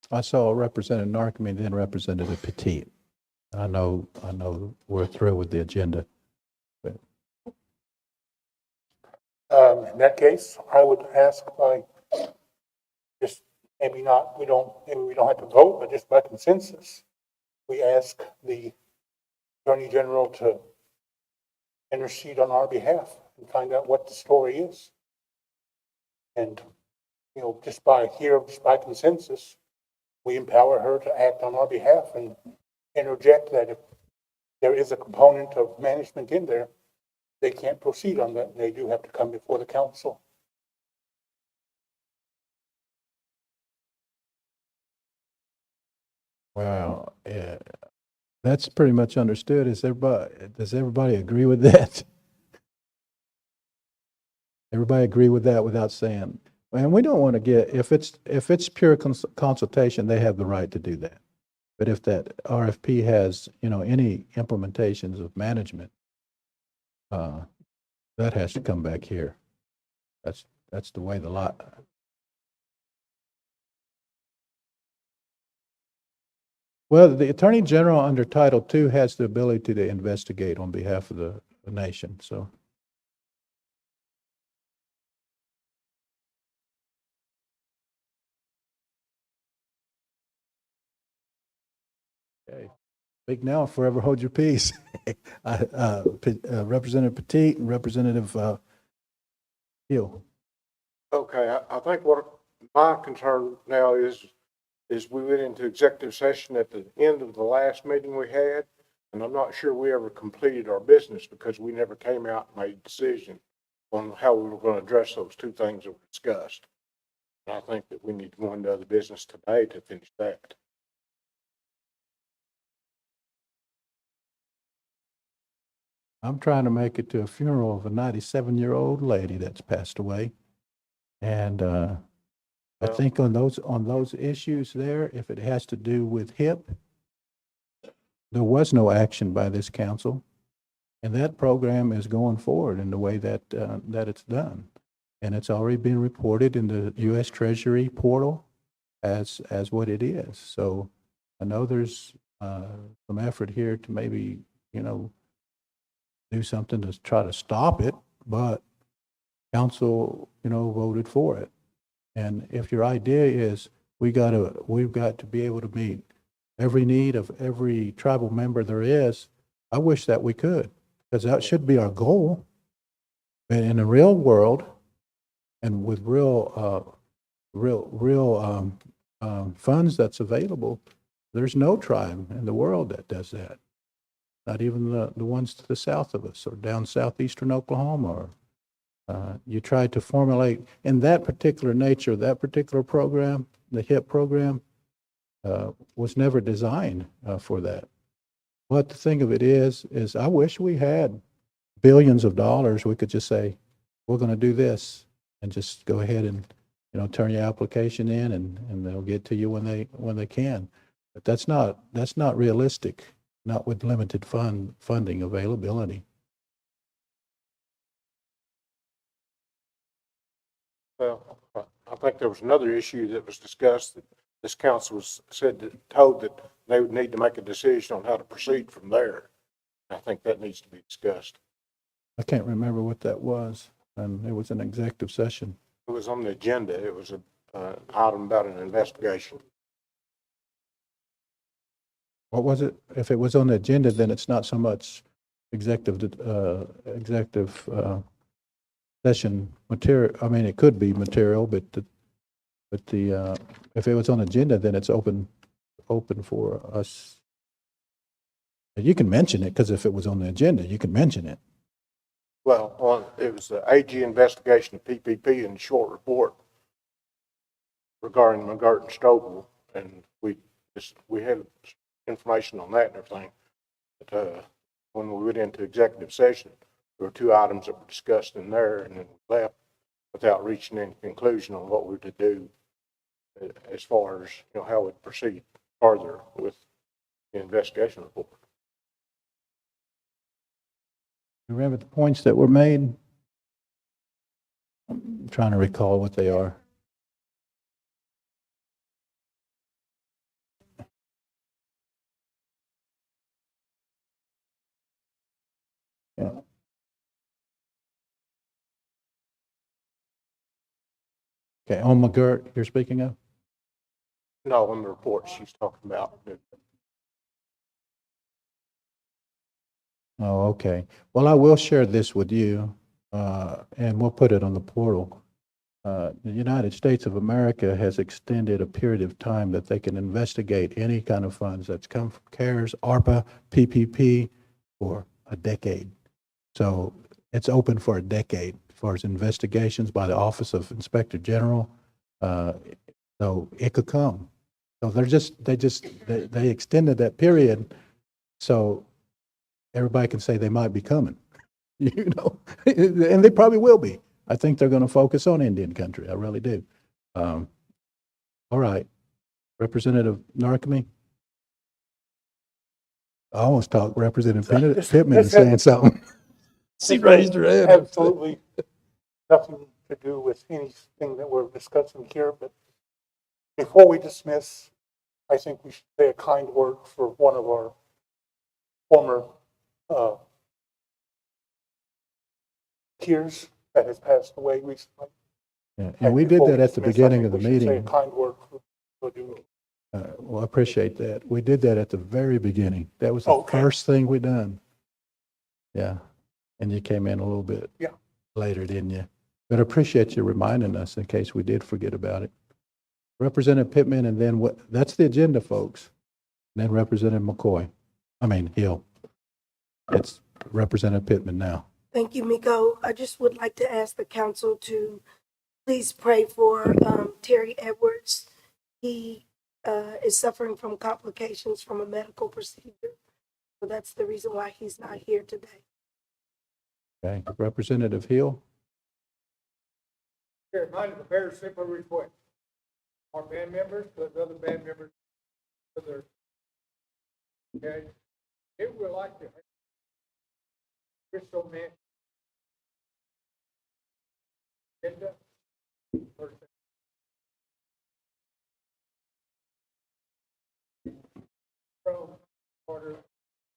I saw Representative Narcomi, then Representative Petit. I know we're through with the agenda. But In that case, I would ask by just maybe we don't have to vote, but just by consensus, we ask the Attorney General to intercede on our behalf and find out what the story is. And, just by consensus, we empower her to act on our behalf and interject that if there is a component of management in there, they can't proceed on that. They do have to come before the council. Well, that's pretty much understood. Does everybody agree with that? Everybody agree with that without saying, and we don't want to get, if it's pure consultation, they have the right to do that. But if that RFP has, any implementations of management, that has to come back here. That's the way the law. Well, the Attorney General under Title II has the ability to investigate on behalf of the nation, so. Okay. Speak now or forever hold your peace. Representative Petit and Representative Hill. Okay, I think what my concern now is we went into executive session at the end of the last meeting we had, and I'm not sure we ever completed our business because we never came out and made a decision on how we were going to address those two things that were discussed. And I think that we need to go into other business today to finish that. I'm trying to make it to a funeral of a 97-year-old lady that's passed away. And I think on those issues there, if it has to do with HIP, there was no action by this council. And that program is going forward in the way that it's done. And it's already been reported in the U.S. Treasury portal as what it is. So I know there's some effort here to maybe, do something to try to stop it, but council, voted for it. And if your idea is we've got to be able to meet every need of every tribal member there is, I wish that we could, because that should be our goal. But in the real world, and with real funds that's available, there's no tribe in the world that does that. Not even the ones to the south of us or down southeastern Oklahoma. Or you try to formulate in that particular nature, that particular program, the HIP program, was never designed for that. But the thing of it is I wish we had billions of dollars. We could just say, we're going to do this and just go ahead and, turn your application in and they'll get to you when they can. But that's not realistic, not with limited funding availability. Well, I think there was another issue that was discussed that this council was told that they would need to make a decision on how to proceed from there. I think that needs to be discussed. I can't remember what that was, and it was an executive session. It was on the agenda. It was an item about an investigation. What was it? If it was on the agenda, then it's not so much executive session material. I mean, it could be material, but if it was on the agenda, then it's open for us. You can mention it, because if it was on the agenda, you can mention it. Well, it was the AG investigation of PPP and short report regarding McGirt and Strobel, and we had information on that and everything. But when we went into executive session, there were two items that were discussed in there, and then we left without reaching any conclusion on what we were to do as far as how we'd proceed further with the investigation report. Remember the points that were made? I'm trying to recall what they are. Yeah. Okay, on McGirt, you're speaking of? No, in the report she's talking about. Oh, okay. Well, I will share this with you, and we'll put it on the portal. The United States of America has extended a period of time that they can investigate any kind of funds that's come from CARES, ARPA, PPP, for a decade. So it's open for a decade as far as investigations by the Office of Inspector General. So it could come. So they extended that period so everybody can say they might be coming, and they probably will be. I think they're going to focus on Indian country. I really do. All right. Representative Narkamy? I almost talked Representative Pittman into saying something. She raised her hand. Absolutely nothing to do with anything that we're discussing here, but before we dismiss, I think we should say a kind word for one of our former peers that has passed away recently. Yeah, and we did that at the beginning of the Say a meeting. kind word for doing. Well, I appreciate that. We did that at the very beginning. That was the Okay. first thing we done. Yeah. And you came in a little bit Yeah. later, didn't you? But I appreciate you reminding us in case we did forget about it. Representative Pittman, and then what, that's the agenda, folks. And then Representative Hill. It's Representative Pittman now. Thank you, Miko. I just would like to ask the council to please pray for Terry Edwards. He is suffering from complications from a medical procedure. So that's the reason why he's not here today. Okay. Representative Hill? Here, mine is a very simple request. Our band members, plus other band members, other, okay, if we like to have Crystal Man, agenda, first thing. From order,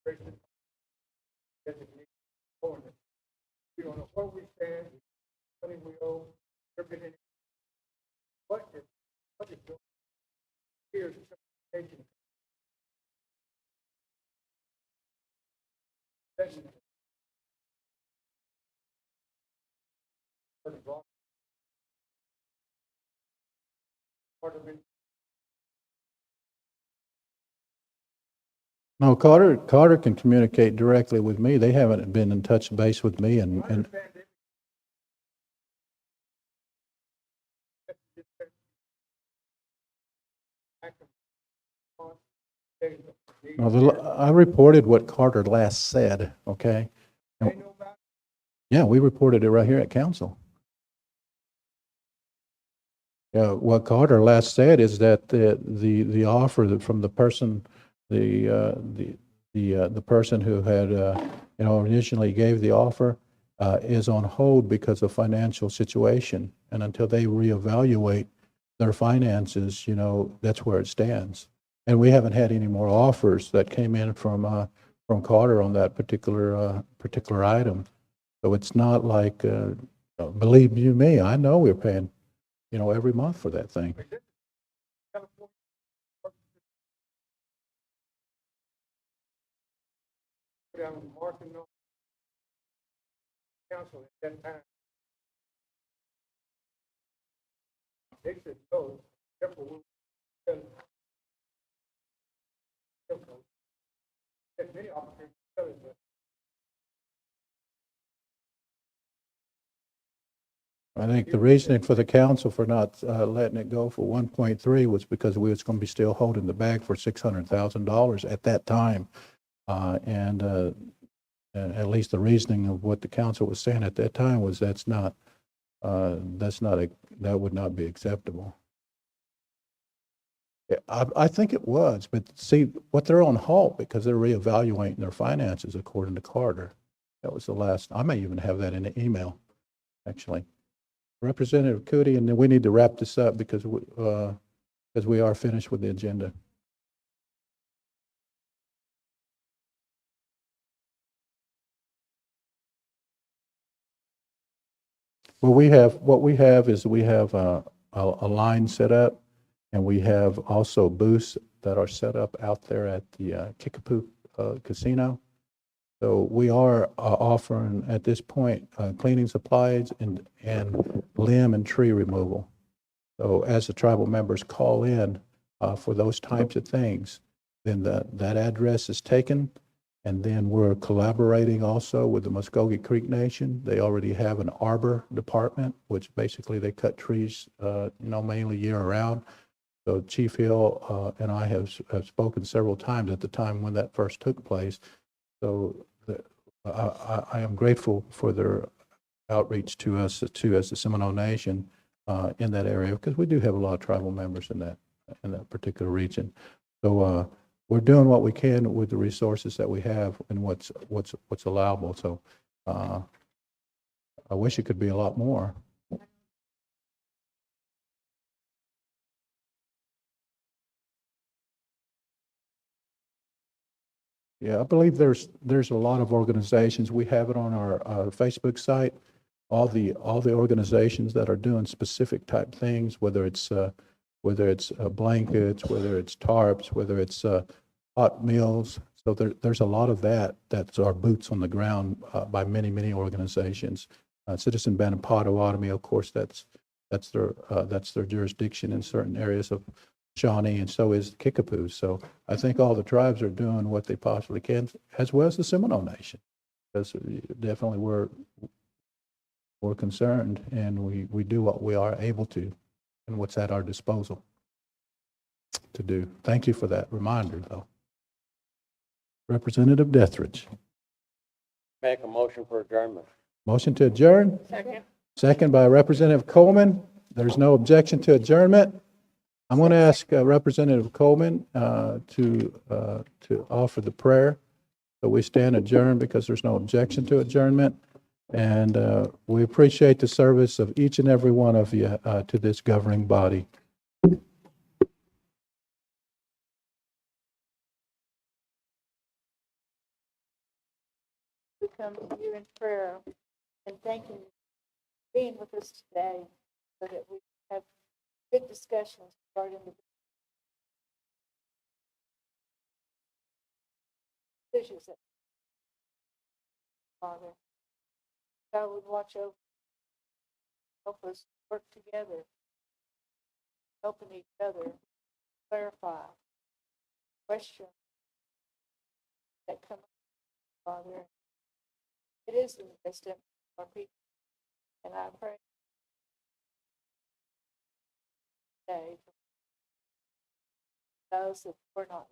Christian, designate, corner. We don't know where we stand, money we owe, everything. What is going here's the interpretation. No, Carter can communicate directly with me. They haven't been in touch base with me and no, I reported what Carter last said, okay? Yeah, we reported it right here at council. Yeah, what Carter last said is that the offer from the person, the person who had, initially gave the offer, is on hold because of financial situation. And until they reevaluate their finances, that's where it stands. And we haven't had any more offers that came in from Carter on that particular item. So it's not like, believe you me, I know we're paying, every month for that thing. Council at that time. They should know, therefore, we'll tell there's many opportunities to tell us that. I think the reasoning for the council for not letting it go for 1.3 was because we was going to be still holding the bag for $600,000 at that time. And at least the reasoning of what the council was saying at that time was that would not be acceptable. I think it was, but see, what they're on halt because they're reevaluating their finances according to Carter. That was the last, I may even have that in the email, actually. Representative Cootie, and then we need to wrap this up because we are finished with the agenda. Well, what we have is we have a line set up, and we have also booths that are set up out there at the Kickapoo Casino. So we are offering at this point cleaning supplies and limb and tree removal. So as the tribal members call in for those types of things, then that address is taken. And then we're collaborating also with the Muskogee Creek Nation. They already have an arbor department, which basically they cut trees, mainly year round. So Chief Hill and I have spoken several times at the time when that first took place. So I am grateful for their outreach to us too as the Seminole Nation in that area, because we do have a lot of tribal members in that particular region. So we're doing what we can with the resources that we have and what's allowable. So I wish it could be a lot more. Yeah, I believe there's a lot of organizations. We have it on our Facebook site. All the organizations that are doing specific type things, whether it's whether it's blankets, whether it's tarps, whether it's hot meals. So there's a lot of that. That's our boots on the ground by many, many organizations. Citizen Band of Potawatomi, of course, that's their jurisdiction in certain areas of Shawnee, and so is Kickapoo. So I think all the tribes are doing what they possibly can, as well as the Seminole Nation, because definitely we're concerned, and we do what we are able to and what's at our disposal to do. Thank you for that reminder, though. Representative Dethridge. Make a motion for adjournment. Motion to adjourn? Second. Second by Representative Coleman. There's no objection to adjournment. I'm going to ask Representative Coleman to offer the prayer. So we stand adjourned because there's no objection to adjournment. And we appreciate the service of each and every one of you to this governing body. We come to you in prayer and thanking you for being with us today so that we have good discussions regarding the decisions that, Father, God would watch over, help us work together, helping each other clarify questions that come up, Father. It is in the best interest of our people. And I pray today for those that were not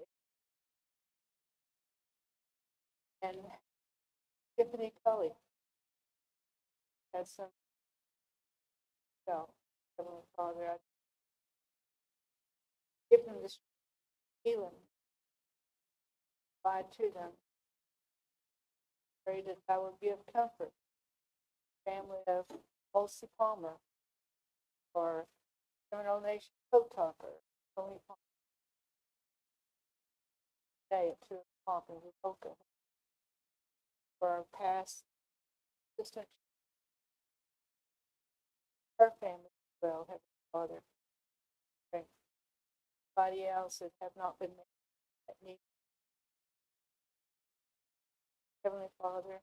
there. And Tiffany Cully has some, so, Heavenly Father, I give them this healing, provide to them. Pray that I would be of comfort. Family of Tulsi Palmer, or Seminole Nation Code Talker, Tony Palmer. Today at 2:00 in Wewoka, for our past assistant, her family as well, Heavenly Father. Pray. Anybody else that have not been made that need. Heavenly Father,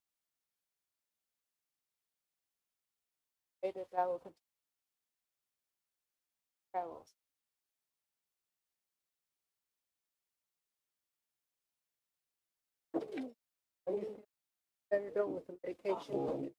pray that thou will continue travels. Better go with the medication.